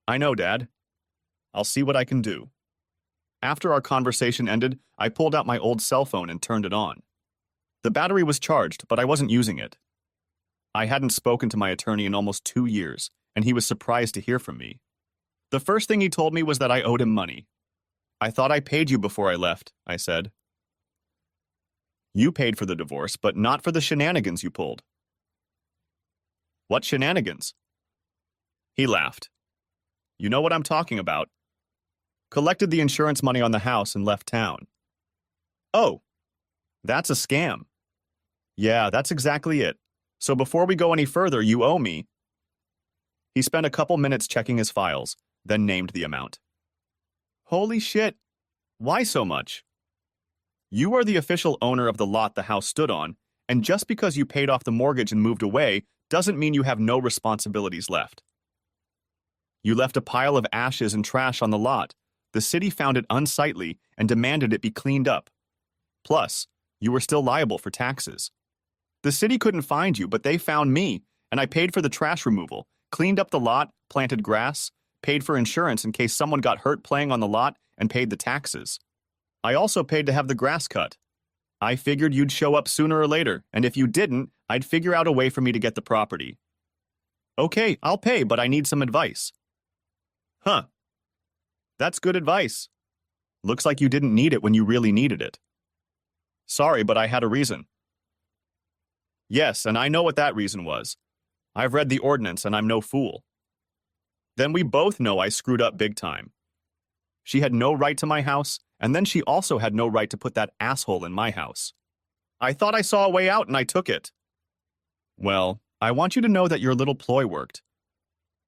"I know, Dad. I'll see what I can do." After our conversation ended, I pulled out my old cell phone and turned it on. The battery was charged, but I wasn't using it. I hadn't spoken to my attorney in almost 2 years, and he was surprised to hear from me. The first thing he told me was that I owed him money. "I thought I paid you before I left," I said. "You paid for the divorce, but not for the shenanigans you pulled." "What shenanigans?" He laughed. "You know what I'm talking about. Collected the insurance money on the house and left town." "Oh, that's a scam." "Yeah, that's exactly it. So before we go any further, you owe me." He spent a couple minutes checking his files, then named the amount. "Holy shit. Why so much?" "You are the official owner of the lot the house stood on, and just because you paid off the mortgage and moved away doesn't mean you have no responsibilities left. You left a pile of ashes and trash on the lot. The city found it unsightly and demanded it be cleaned up. Plus, you were still liable for taxes. The city couldn't find you, but they found me, and I paid for the trash removal, cleaned up the lot, planted grass, paid for insurance in case someone got hurt playing on the lot, and paid the taxes. I also paid to have the grass cut. I figured you'd show up sooner or later, and if you didn't, I'd figure out a way for me to get the property." "Okay, I'll pay, but I need some advice." "Huh. That's good advice. Looks like you didn't need it when you really needed it." "Sorry, but I had a reason." "Yes, and I know what that reason was. I've read the ordinance and I'm no fool." "Then we both know I screwed up big time. She had no right to my house, and then she also had no right to put that asshole in my house. I thought I saw a way out and I took it." "Well, I want you to know that your little ploy worked.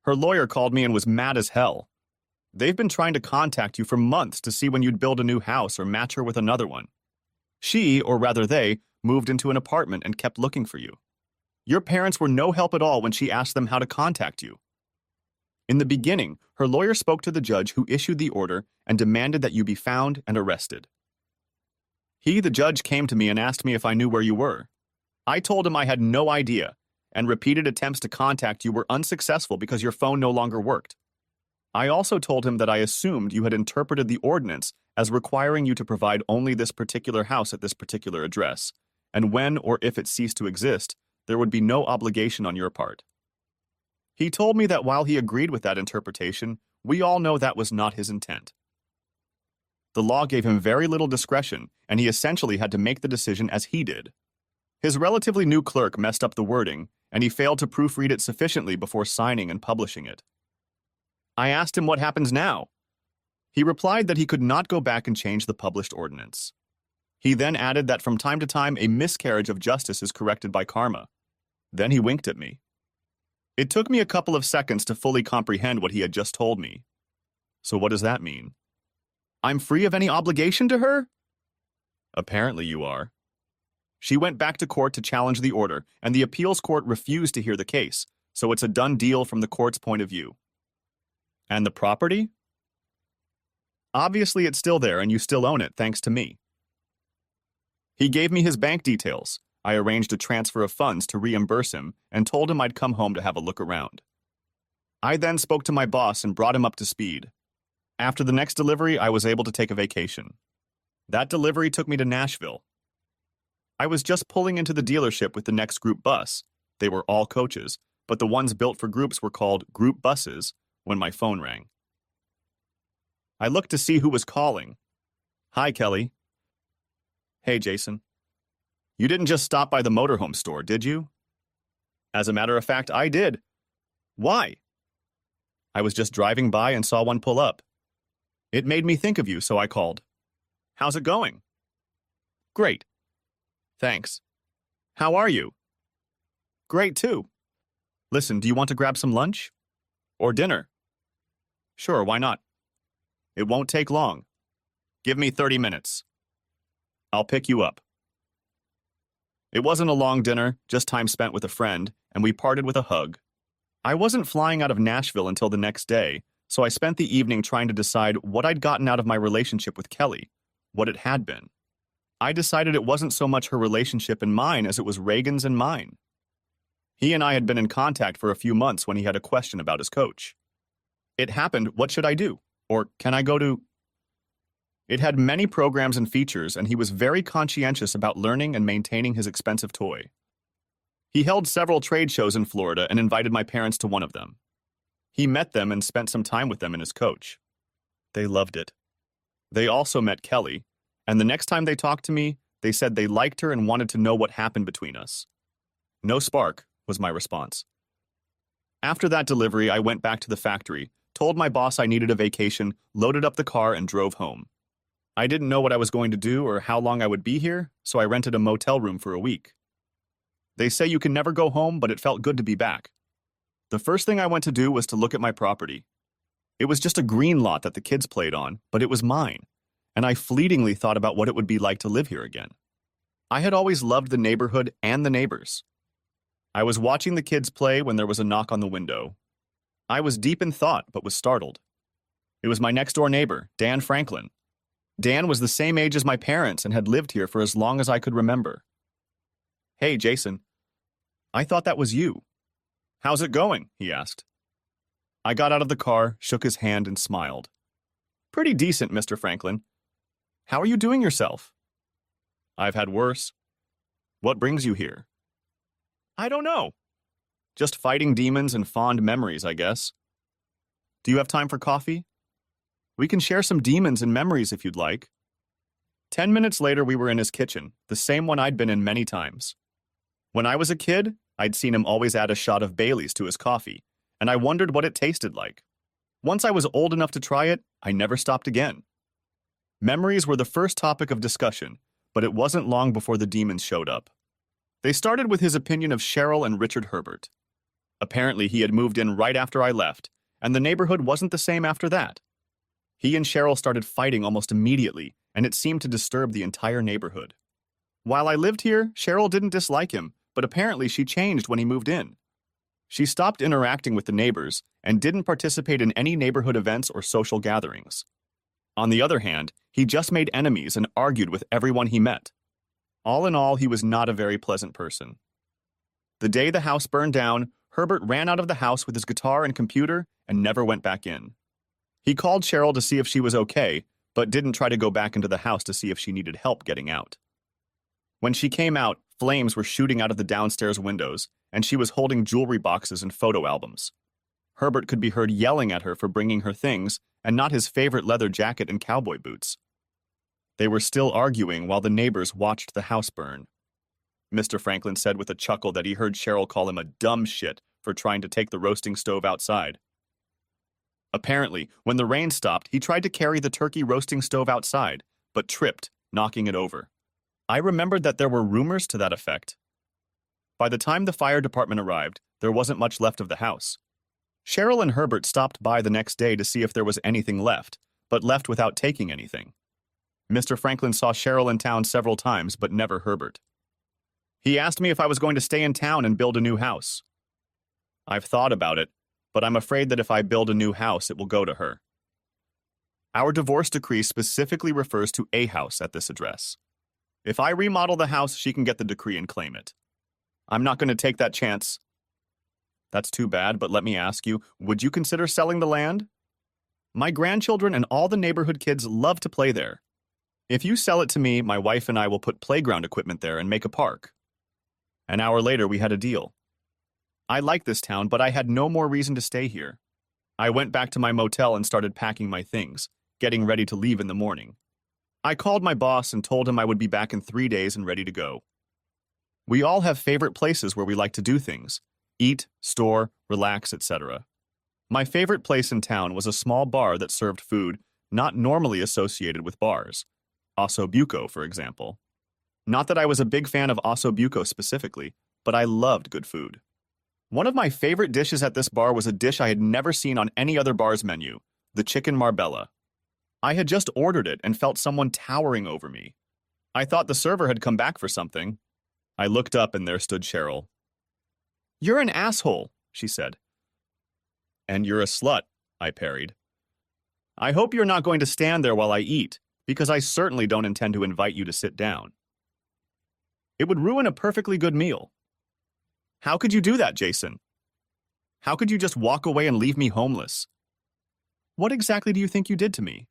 Her lawyer called me and was mad as hell. They've been trying to contact you for months to see when you'd build a new house or match her with another one. She, or rather they, moved into an apartment and kept looking for you. Your parents were no help at all when she asked them how to contact you. In the beginning, her lawyer spoke to the judge who issued the order and demanded that you be found and arrested. The judge, came to me and asked me if I knew where you were. I told him I had no idea, and repeated attempts to contact you were unsuccessful because your phone no longer worked. I also told him that I assumed you had interpreted the ordinance as requiring you to provide only this particular house at this particular address, and when or if it ceased to exist, there would be no obligation on your part. He told me that while he agreed with that interpretation, we all know that was not his intent. The law gave him very little discretion, and he essentially had to make the decision as he did. His relatively new clerk messed up the wording, and he failed to proofread it sufficiently before signing and publishing it. I asked him what happens now. He replied that he could not go back and change the published ordinance. He then added that from time to time a miscarriage of justice is corrected by karma. Then he winked at me. It took me a couple of seconds to fully comprehend what he had just told me. So what does that mean? I'm free of any obligation to her? Apparently you are. She went back to court to challenge the order, and the appeals court refused to hear the case, so it's a done deal from the court's point of view. And the property? Obviously, it's still there and you still own it, thanks to me. He gave me his bank details. I arranged a transfer of funds to reimburse him and told him I'd come home to have a look around. I then spoke to my boss and brought him up to speed. After the next delivery, I was able to take a vacation. That delivery took me to Nashville. I was just pulling into the dealership with the next group bus. They were all coaches, but the ones built for groups were called group buses when my phone rang. I looked to see who was calling. Hi, Kelly. Hey, Jason. You didn't just stop by the motorhome store, did you? As a matter of fact, I did. Why? I was just driving by and saw one pull up. It made me think of you, so I called. How's it going? Great. Thanks. How are you? Great, too. Listen, do you want to grab some lunch? Or dinner? Sure, why not? It won't take long. Give me 30 minutes. I'll pick you up. It wasn't a long dinner, just time spent with a friend, and we parted with a hug. I wasn't flying out of Nashville until the next day, so I spent the evening trying to decide what I'd gotten out of my relationship with Kelly, what it had been. I decided it wasn't so much her relationship and mine as it was Reagan's and mine. He and I had been in contact for a few months when he had a question about his coach. It happened, what should I do? Or can I go to... It had many programs and features, and he was very conscientious about learning and maintaining his expensive toy. He held several trade shows in Florida and invited my parents to one of them. He met them and spent some time with them and his coach. They loved it. They also met Kelly, and the next time they talked to me, they said they liked her and wanted to know what happened between us. No spark, was my response. After that delivery, I went back to the factory, told my boss I needed a vacation, loaded up the car, and drove home. I didn't know what I was going to do or how long I would be here, so I rented a motel room for a week. They say you can never go home, but it felt good to be back. The first thing I went to do was to look at my property. It was just a green lot that the kids played on, but it was mine, and I fleetingly thought about what it would be like to live here again. I had always loved the neighborhood and the neighbors. I was watching the kids play when there was a knock on the window. I was deep in thought, but was startled. It was my next-door neighbor, Dan Franklin. Dan was the same age as my parents and had lived here for as long as I could remember. Hey, Jason. I thought that was you. How's it going? He asked. I got out of the car, shook his hand, and smiled. Pretty decent, Mr. Franklin. How are you doing yourself? I've had worse. What brings you here? I don't know. Just fighting demons and fond memories, I guess. Do you have time for coffee? We can share some demons and memories if you'd like. 10 minutes later, we were in his kitchen, the same one I'd been in many times. When I was a kid, I'd seen him always add a shot of Bailey's to his coffee, and I wondered what it tasted like. Once I was old enough to try it, I never stopped again. Memories were the first topic of discussion, but it wasn't long before the demons showed up. They started with his opinion of Cheryl and Richard Herbert. Apparently, he had moved in right after I left, and the neighborhood wasn't the same after that. He and Cheryl started fighting almost immediately, and it seemed to disturb the entire neighborhood. While I lived here, Cheryl didn't dislike him, but apparently she changed when he moved in. She stopped interacting with the neighbors and didn't participate in any neighborhood events or social gatherings. On the other hand, he just made enemies and argued with everyone he met. All in all, he was not a very pleasant person. The day the house burned down, Herbert ran out of the house with his guitar and computer and never went back in. He called Cheryl to see if she was okay, but didn't try to go back into the house to see if she needed help getting out. When she came out, flames were shooting out of the downstairs windows, and she was holding jewelry boxes and photo albums. Herbert could be heard yelling at her for bringing her things and not his favorite leather jacket and cowboy boots. They were still arguing while the neighbors watched the house burn. Mr. Franklin said with a chuckle that he heard Cheryl call him a dumb shit for trying to take the roasting stove outside. Apparently, when the rain stopped, he tried to carry the turkey roasting stove outside, but tripped, knocking it over. I remembered that there were rumors to that effect. By the time the fire department arrived, there wasn't much left of the house. Cheryl and Herbert stopped by the next day to see if there was anything left, but left without taking anything. Mr. Franklin saw Cheryl in town several times, but never Herbert. He asked me if I was going to stay in town and build a new house. I've thought about it, but I'm afraid that if I build a new house, it will go to her. Our divorce decree specifically refers to a house at this address. If I remodel the house, she can get the decree and claim it. I'm not going to take that chance. That's too bad, but let me ask you, would you consider selling the land? My grandchildren and all the neighborhood kids love to play there. If you sell it to me, my wife and I will put playground equipment there and make a park. An hour later, we had a deal. I like this town, but I had no more reason to stay here. I went back to my motel and started packing my things, getting ready to leave in the morning. I called my boss and told him I would be back in 3 days and ready to go. We all have favorite places where we like to do things: eat, store, relax, etc. My favorite place in town was a small bar that served food not normally associated with bars. Osso Buco, for example. Not that I was a big fan of Osso Buco specifically, but I loved good food. One of my favorite dishes at this bar was a dish I had never seen on any other bar's menu: the chicken marbella. I had just ordered it and felt someone towering over me. I thought the server had come back for something. I looked up and there stood Cheryl. "You're an asshole," she said. "And you're a slut," I parried. "I hope you're not going to stand there while I eat, because I certainly don't intend to invite you to sit down. It would ruin a perfectly good meal." "How could you do that, Jason? How could you just walk away and leave me homeless? What exactly do you think you did to me?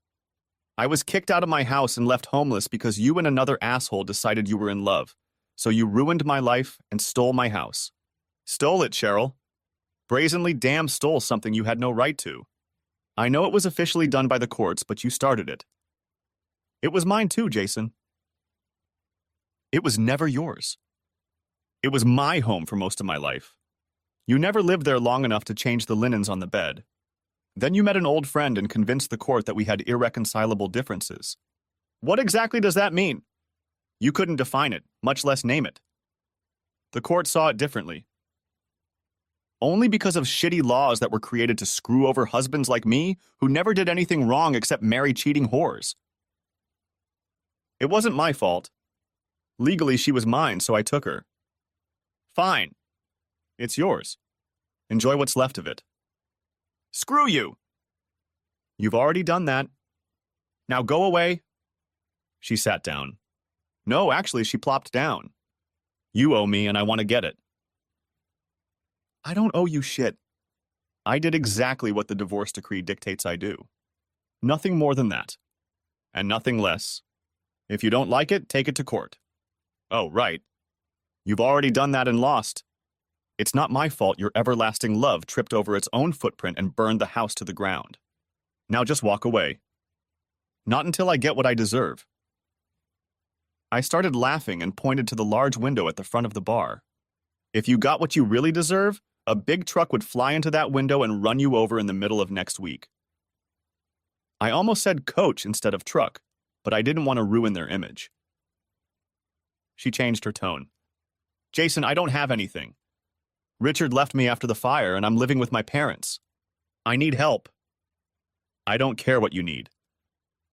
I was kicked out of my house and left homeless because you and another asshole decided you were in love. So you ruined my life and stole my house." "Stole it, Cheryl. Brazenly damn stole something you had no right to. I know it was officially done by the courts, but you started it." "It was mine too, Jason." "It was never yours. It was my home for most of my life. You never lived there long enough to change the linens on the bed. Then you met an old friend and convinced the court that we had irreconcilable differences." "What exactly does that mean?" "You couldn't define it, much less name it. The court saw it differently. Only because of shitty laws that were created to screw over husbands like me, who never did anything wrong except marry cheating whores. It wasn't my fault. Legally, she was mine, so I took her. Fine. It's yours. Enjoy what's left of it." "Screw you!" "You've already done that. Now go away." She sat down. No, actually, she plopped down. "You owe me, and I want to get it." "I don't owe you shit. I did exactly what the divorce decree dictates I do. Nothing more than that. And nothing less. If you don't like it, take it to court." "Oh, right. You've already done that and lost. It's not my fault your everlasting love tripped over its own footprint and burned the house to the ground. Now just walk away. Not until I get what I deserve." I started laughing and pointed to the large window at the front of the bar. "If you got what you really deserve, a big truck would fly into that window and run you over in the middle of next week." I almost said coach instead of truck, but I didn't want to ruin their image. She changed her tone. "Jason, I don't have anything. Richard left me after the fire, and I'm living with my parents. I need help." "I don't care what you need.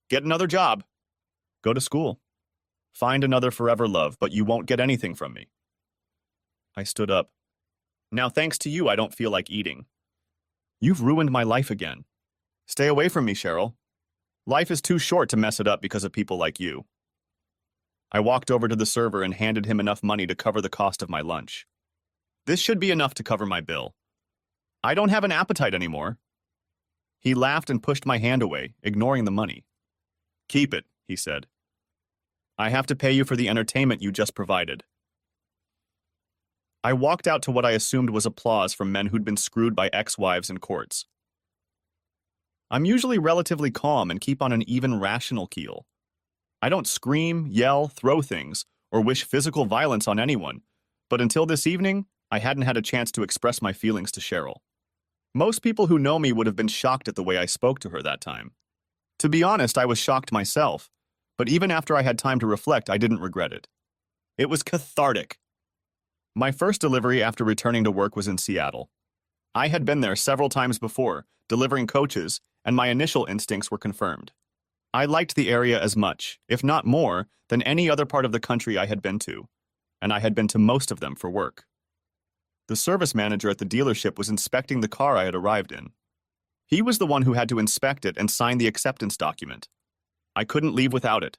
Get another job. Go to school. Find another forever love, but you won't get anything from me." I stood up. "Now, thanks to you, I don't feel like eating. You've ruined my life again. Stay away from me, Cheryl. Life is too short to mess it up because of people like you." I walked over to the server and handed him enough money to cover the cost of my lunch. "This should be enough to cover my bill. I don't have an appetite anymore." He laughed and pushed my hand away, ignoring the money. "Keep it," he said. "I have to pay you for the entertainment you just provided." I walked out to what I assumed was applause from men who'd been screwed by ex-wives in courts. I'm usually relatively calm and keep on an even rational keel. I don't scream, yell, throw things, or wish physical violence on anyone, but until this evening, I hadn't had a chance to express my feelings to Cheryl. Most people who know me would have been shocked at the way I spoke to her that time. To be honest, I was shocked myself, but even after I had time to reflect, I didn't regret it. It was cathartic. My first delivery after returning to work was in Seattle. I had been there several times before, delivering coaches, and my initial instincts were confirmed. I liked the area as much, if not more, than any other part of the country I had been to. and I had been to most of them for work. The service manager at the dealership was inspecting the car I had arrived in. He was the one who had to inspect it and sign the acceptance document. I couldn't leave without it.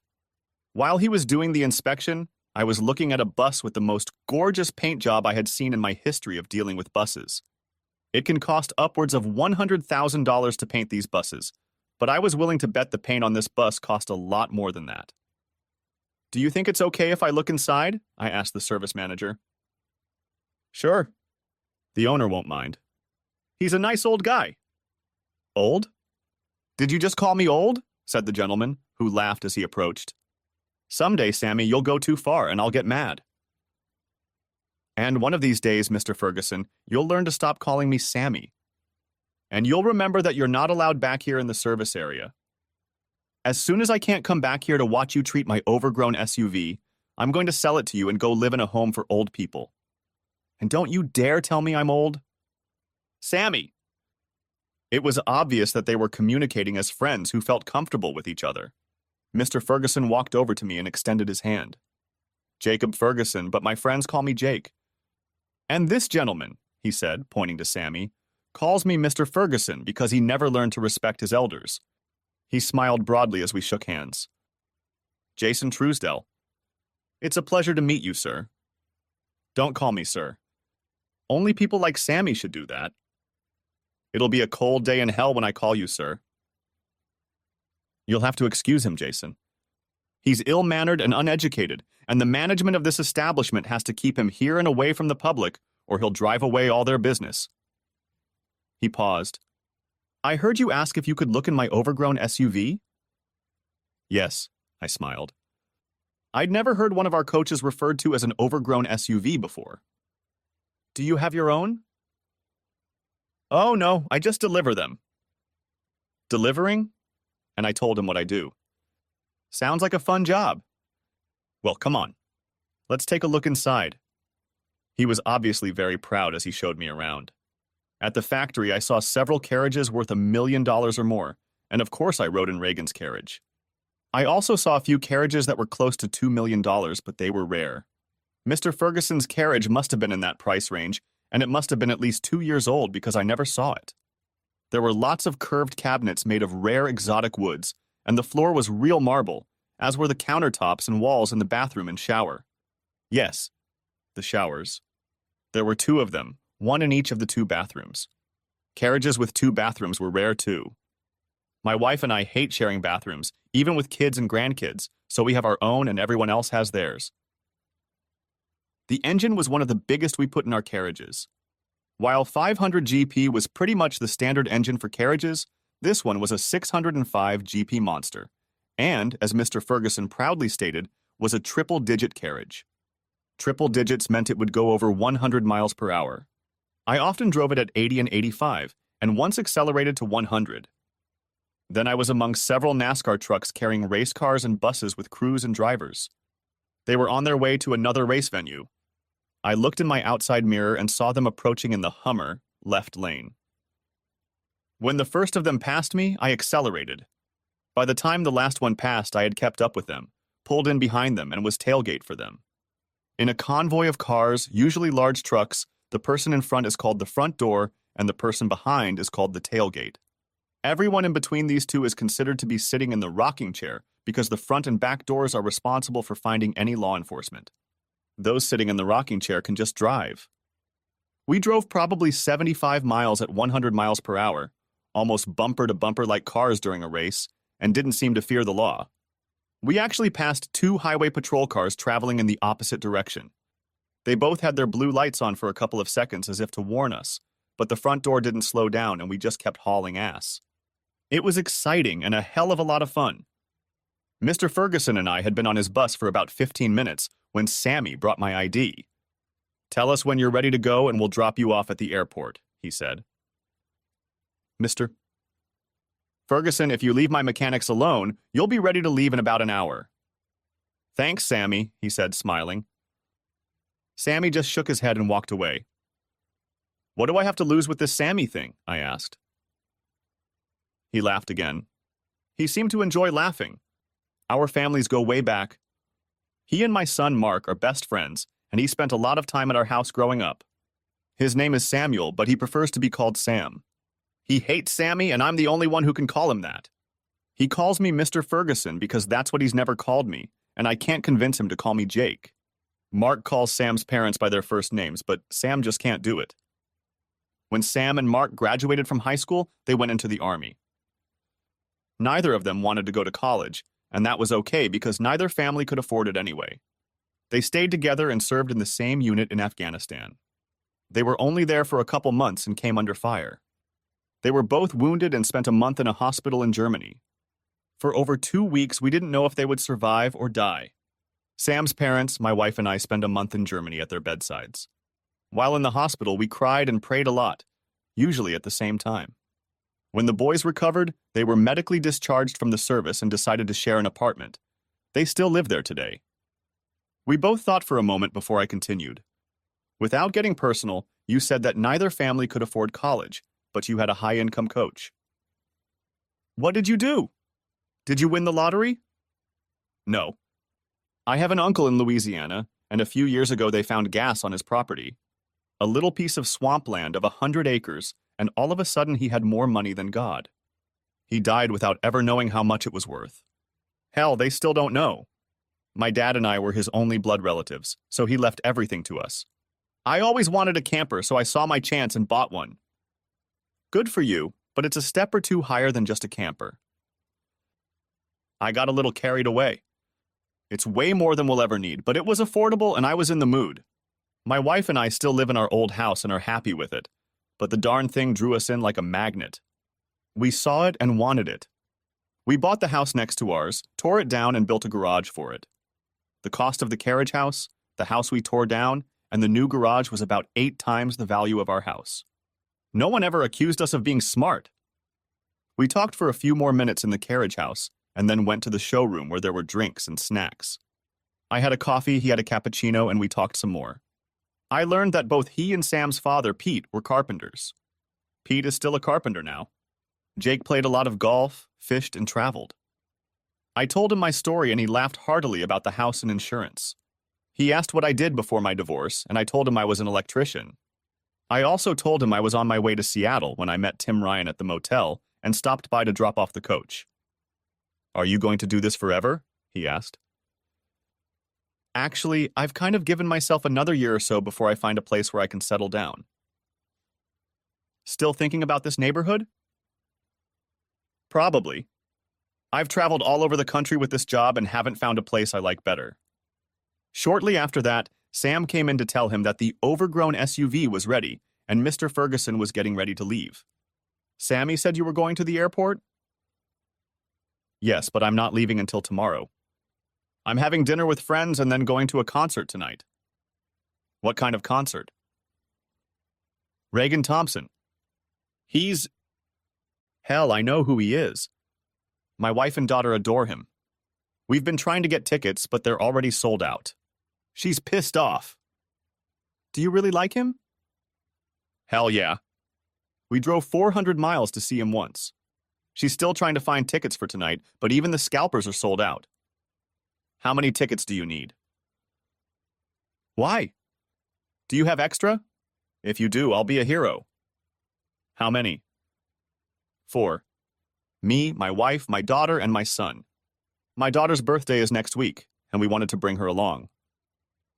While he was doing the inspection, I was looking at a bus with the most gorgeous paint job I had seen in my history of dealing with buses. It can cost upwards of $100,000 to paint these buses, but I was willing to bet the paint on this bus cost a lot more than that. "Do you think it's okay if I look inside?" I asked the service manager. "Sure. The owner won't mind. He's a nice old guy." "Old? Did you just call me old?" said the gentleman, who laughed as he approached. "Someday, Sammy, you'll go too far and I'll get mad." "And one of these days, Mr. Ferguson, you'll learn to stop calling me Sammy. And you'll remember that you're not allowed back here in the service area. As soon as I can't come back here to watch you treat my overgrown SUV, I'm going to sell it to you and go live in a home for old people. And don't you dare tell me I'm old." "Sammy!" It was obvious that they were communicating as friends who felt comfortable with each other. Mr. Ferguson walked over to me and extended his hand. "Jacob Ferguson, but my friends call me Jake. And this gentleman," he said, pointing to Sammy, "calls me Mr. Ferguson because he never learned to respect his elders." He smiled broadly as we shook hands. "Jason Truesdell. It's a pleasure to meet you, sir." "Don't call me sir. Only people like Sammy should do that." "It'll be a cold day in hell when I call you sir." "You'll have to excuse him, Jason. He's ill-mannered and uneducated, and the management of this establishment has to keep him here and away from the public, or he'll drive away all their business." He paused. "I heard you ask if you could look in my overgrown SUV?" "Yes," I smiled. I'd never heard one of our coaches referred to as an overgrown SUV before. "Do you have your own?" "Oh, no, I just deliver them." "Delivering?" And I told him what I do. "Sounds like a fun job." "Well, come on. Let's take a look inside." He was obviously very proud as he showed me around. At the factory, I saw several carriages worth $1 million or more, and of course I rode in Reagan's carriage. I also saw a few carriages that were close to $2 million, but they were rare. Mr. Ferguson's carriage must have been in that price range, and it must have been at least 2 years old because I never saw it. There were lots of curved cabinets made of rare exotic woods, and the floor was real marble, as were the countertops and walls in the bathroom and shower. Yes, the showers. There were 2 of them, one in each of the 2 bathrooms. Carriages with 2 bathrooms were rare too. My wife and I hate sharing bathrooms, even with kids and grandkids, so we have our own and everyone else has theirs. The engine was one of the biggest we put in our carriages. While 500 GP was pretty much the standard engine for carriages, this one was a 605 GP monster, and, as Mr. Ferguson proudly stated, was a triple-digit carriage. Triple digits meant it would go over 100 miles per hour. I often drove it at 80 and 85, and once accelerated to 100. Then I was among several NASCAR trucks carrying race cars and buses with crews and drivers. They were on their way to another race venue. I looked in my outside mirror and saw them approaching in the Hummer, left lane. When the first of them passed me, I accelerated. By the time the last one passed, I had kept up with them, pulled in behind them, and was tailgate for them. In a convoy of cars, usually large trucks, the person in front is called the front door, and the person behind is called the tailgate. Everyone in between these two is considered to be sitting in the rocking chair because the front and back doors are responsible for finding any law enforcement. Those sitting in the rocking chair can just drive. We drove probably 75 miles at 100 miles per hour, almost bumper to bumper like cars during a race, and didn't seem to fear the law. We actually passed 2 highway patrol cars traveling in the opposite direction. They both had their blue lights on for a couple of seconds as if to warn us, but the front door didn't slow down and we just kept hauling ass. It was exciting and a hell of a lot of fun. Mr. Ferguson and I had been on his bus for about 15 minutes when Sammy brought my ID. "Tell us when you're ready to go and we'll drop you off at the airport," he said. "Mr. Ferguson, if you leave my mechanics alone, you'll be ready to leave in about an hour." "Thanks, Sammy," he said, smiling. Sammy just shook his head and walked away. "What do I have to lose with this Sammy thing?" I asked. He laughed again. He seemed to enjoy laughing. Our families go way back. He and my son Mark are best friends, and he spent a lot of time at our house growing up. His name is Samuel, but he prefers to be called Sam. He hates Sammy, and I'm the only one who can call him that. He calls me Mr. Ferguson because that's what he's never called me, and I can't convince him to call me Jake. Mark calls Sam's parents by their first names, but Sam just can't do it. When Sam and Mark graduated from high school, they went into the Army. Neither of them wanted to go to college, and that was okay because neither family could afford it anyway. They stayed together and served in the same unit in Afghanistan. They were only there for a couple months and came under fire. They were both wounded and spent a month in a hospital in Germany. For over 2 weeks, we didn't know if they would survive or die. Sam's parents, my wife and I spent a month in Germany at their bedsides. While in the hospital, we cried and prayed a lot, usually at the same time. When the boys recovered, they were medically discharged from the service and decided to share an apartment. They still live there today. We both thought for a moment before I continued. Without getting personal, you said that neither family could afford college, but you had a high-income coach. What did you do? Did you win the lottery? No. I have an uncle in Louisiana, and a few years ago they found gas on his property. A little piece of swampland of 100 acres, and all of a sudden he had more money than God. He died without ever knowing how much it was worth. Hell, they still don't know. My dad and I were his only blood relatives, so he left everything to us. I always wanted a camper, so I saw my chance and bought one. Good for you, but it's a step or two higher than just a camper. I got a little carried away. It's way more than we'll ever need, but it was affordable and I was in the mood. My wife and I still live in our old house and are happy with it, but the darn thing drew us in like a magnet. We saw it and wanted it. We bought the house next to ours, tore it down, and built a garage for it. The cost of the carriage house, the house we tore down, and the new garage was about 8 times the value of our house. No one ever accused us of being smart. We talked for a few more minutes in the carriage house, and then went to the showroom where there were drinks and snacks. I had a coffee, he had a cappuccino, and we talked some more. I learned that both he and Sam's father, Pete, were carpenters. Pete is still a carpenter now. Jake played a lot of golf, fished, and traveled. I told him my story and he laughed heartily about the house and insurance. He asked what I did before my divorce, and I told him I was an electrician. I also told him I was on my way to Seattle when I met Tim Ryan at the motel and stopped by to drop off the coach. Are you going to do this forever? He asked. Actually, I've kind of given myself another year or so before I find a place where I can settle down. Still thinking about this neighborhood? Probably. I've traveled all over the country with this job and haven't found a place I like better. Shortly after that, Sam came in to tell him that the overgrown SUV was ready and Mr. Ferguson was getting ready to leave. Sammy said you were going to the airport? Yes, but I'm not leaving until tomorrow. I'm having dinner with friends and then going to a concert tonight. What kind of concert? Reagan Thompson. Hell, I know who he is. My wife and daughter adore him. We've been trying to get tickets, but they're already sold out. She's pissed off. Do you really like him? Hell yeah. We drove 400 miles to see him once. She's still trying to find tickets for tonight, but even the scalpers are sold out. How many tickets do you need? Why? Do you have extra? If you do, I'll be a hero. How many? 4. Me, my wife, my daughter, and my son. My daughter's birthday is next week, and we wanted to bring her along.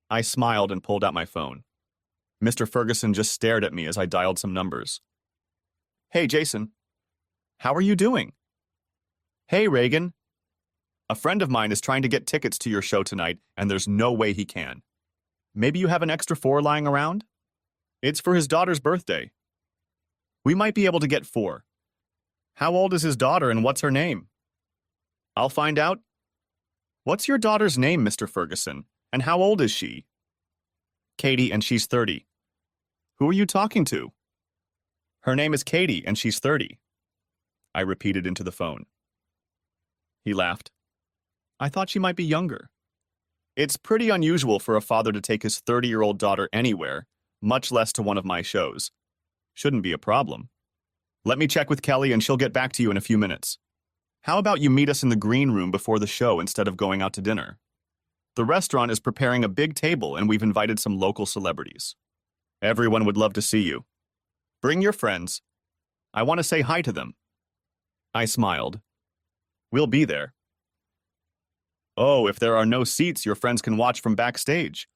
I smiled and pulled out my phone. Mr. Ferguson just stared at me as I dialed some numbers. Hey, Jason. How are you doing? Hey, Reagan. A friend of mine is trying to get tickets to your show tonight, and there's no way he can. Maybe you have an extra 4 lying around? It's for his daughter's birthday. We might be able to get 4. How old is his daughter and what's her name? I'll find out. What's your daughter's name, Mr. Ferguson, and how old is she? Katie, and she's 30. Who are you talking to? Her name is Katie, and she's 30. I repeated into the phone. He laughed. I thought she might be younger. It's pretty unusual for a father to take his 30-year-old daughter anywhere, much less to one of my shows. Shouldn't be a problem. Let me check with Kelly and she'll get back to you in a few minutes. How about you meet us in the green room before the show instead of going out to dinner? The restaurant is preparing a big table and we've invited some local celebrities. Everyone would love to see you. Bring your friends. I want to say hi to them. I smiled. We'll be there. Oh, if there are no seats, your friends can watch from backstage.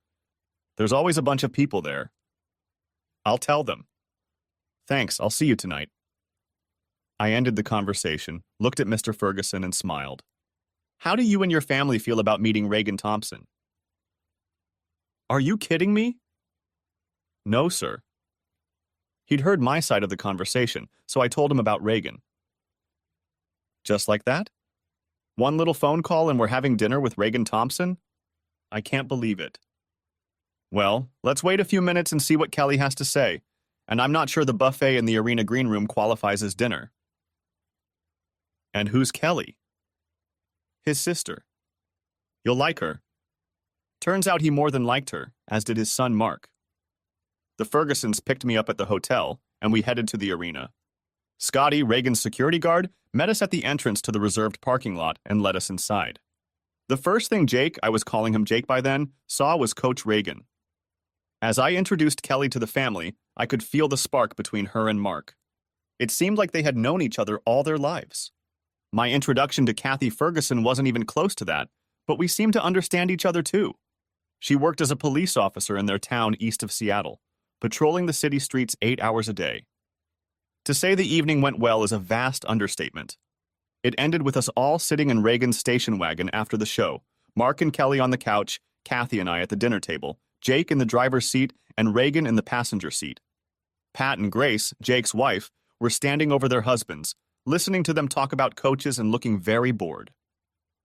There's always a bunch of people there. I'll tell them. Thanks, I'll see you tonight. I ended the conversation, looked at Mr. Ferguson, and smiled. How do you and your family feel about meeting Reagan Thompson? Are you kidding me? No, sir. He'd heard my side of the conversation, so I told him about Reagan. Just like that? One little phone call and we're having dinner with Reagan Thompson? I can't believe it. Well, let's wait a few minutes and see what Kelly has to say, and I'm not sure the buffet in the arena green room qualifies as dinner. And who's Kelly? His sister. You'll like her. Turns out he more than liked her, as did his son Mark. The Fergusons picked me up at the hotel, and we headed to the arena. Scotty, Reagan's security guard, met us at the entrance to the reserved parking lot and led us inside. The first thing Jake, I was calling him Jake by then, saw was Coach Reagan. As I introduced Kelly to the family, I could feel the spark between her and Mark. It seemed like they had known each other all their lives. My introduction to Kathy Ferguson wasn't even close to that, but we seemed to understand each other too. She worked as a police officer in their town east of Seattle, patrolling the city streets 8 hours a day. To say the evening went well is a vast understatement. It ended with us all sitting in Reagan's station wagon after the show, Mark and Kelly on the couch, Kathy and I at the dinner table, Jake in the driver's seat, and Reagan in the passenger seat. Pat and Grace, Jake's wife, were standing over their husbands, listening to them talk about coaches and looking very bored.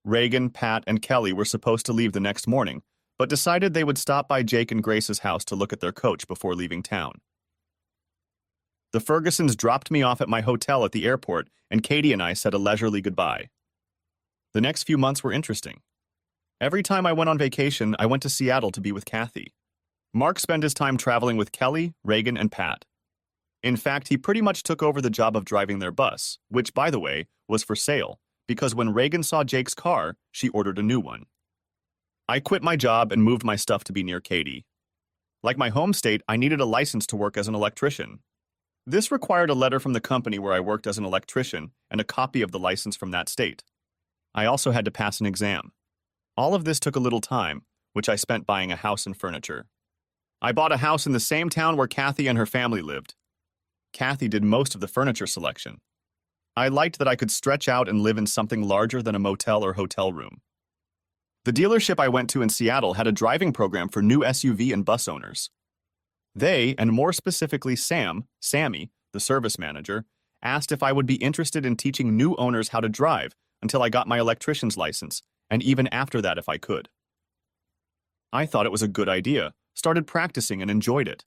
Reagan, Pat, and Kelly were supposed to leave the next morning, but decided they would stop by Jake and Grace's house to look at their coach before leaving town. The Fergusons dropped me off at my hotel at the airport, and Katie and I said a leisurely goodbye. The next few months were interesting. Every time I went on vacation, I went to Seattle to be with Kathy. Mark spent his time traveling with Kelly, Reagan, and Pat. In fact, he pretty much took over the job of driving their bus, which, by the way, was for sale, because when Reagan saw Jake's car, she ordered a new one. I quit my job and moved my stuff to be near Katie. Like my home state, I needed a license to work as an electrician. This required a letter from the company where I worked as an electrician and a copy of the license from that state. I also had to pass an exam. All of this took a little time, which I spent buying a house and furniture. I bought a house in the same town where Kathy and her family lived. Kathy did most of the furniture selection. I liked that I could stretch out and live in something larger than a motel or hotel room. The dealership I went to in Seattle had a driving program for new SUV and bus owners. They, and more specifically Sammy, the service manager, asked if I would be interested in teaching new owners how to drive until I got my electrician's license, and even after that if I could. I thought it was a good idea, started practicing, and enjoyed it.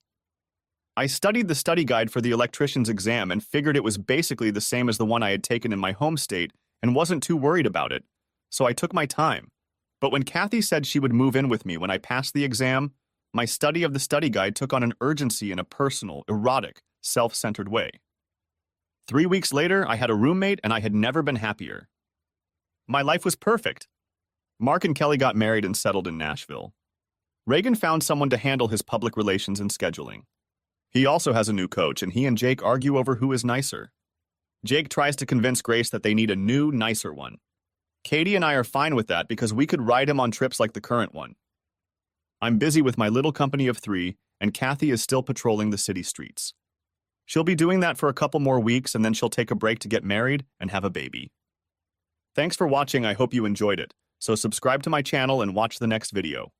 I studied the study guide for the electrician's exam and figured it was basically the same as the one I had taken in my home state and wasn't too worried about it, so I took my time. But when Kathy said she would move in with me when I passed the exam, my study of the study guide took on an urgency in a personal, erotic, self-centered way. 3 weeks later, I had a roommate and I had never been happier. My life was perfect. Mark and Kelly got married and settled in Nashville. Reagan found someone to handle his public relations and scheduling. He also has a new coach, and he and Jake argue over who is nicer. Jake tries to convince Grace that they need a new, nicer one. Katie and I are fine with that because we could ride him on trips like the current one. I'm busy with my little company of 3, and Kathy is still patrolling the city streets. She'll be doing that for a couple more weeks, and then she'll take a break to get married and have a baby. Thanks for watching. I hope you enjoyed it. So subscribe to my channel and watch the next video.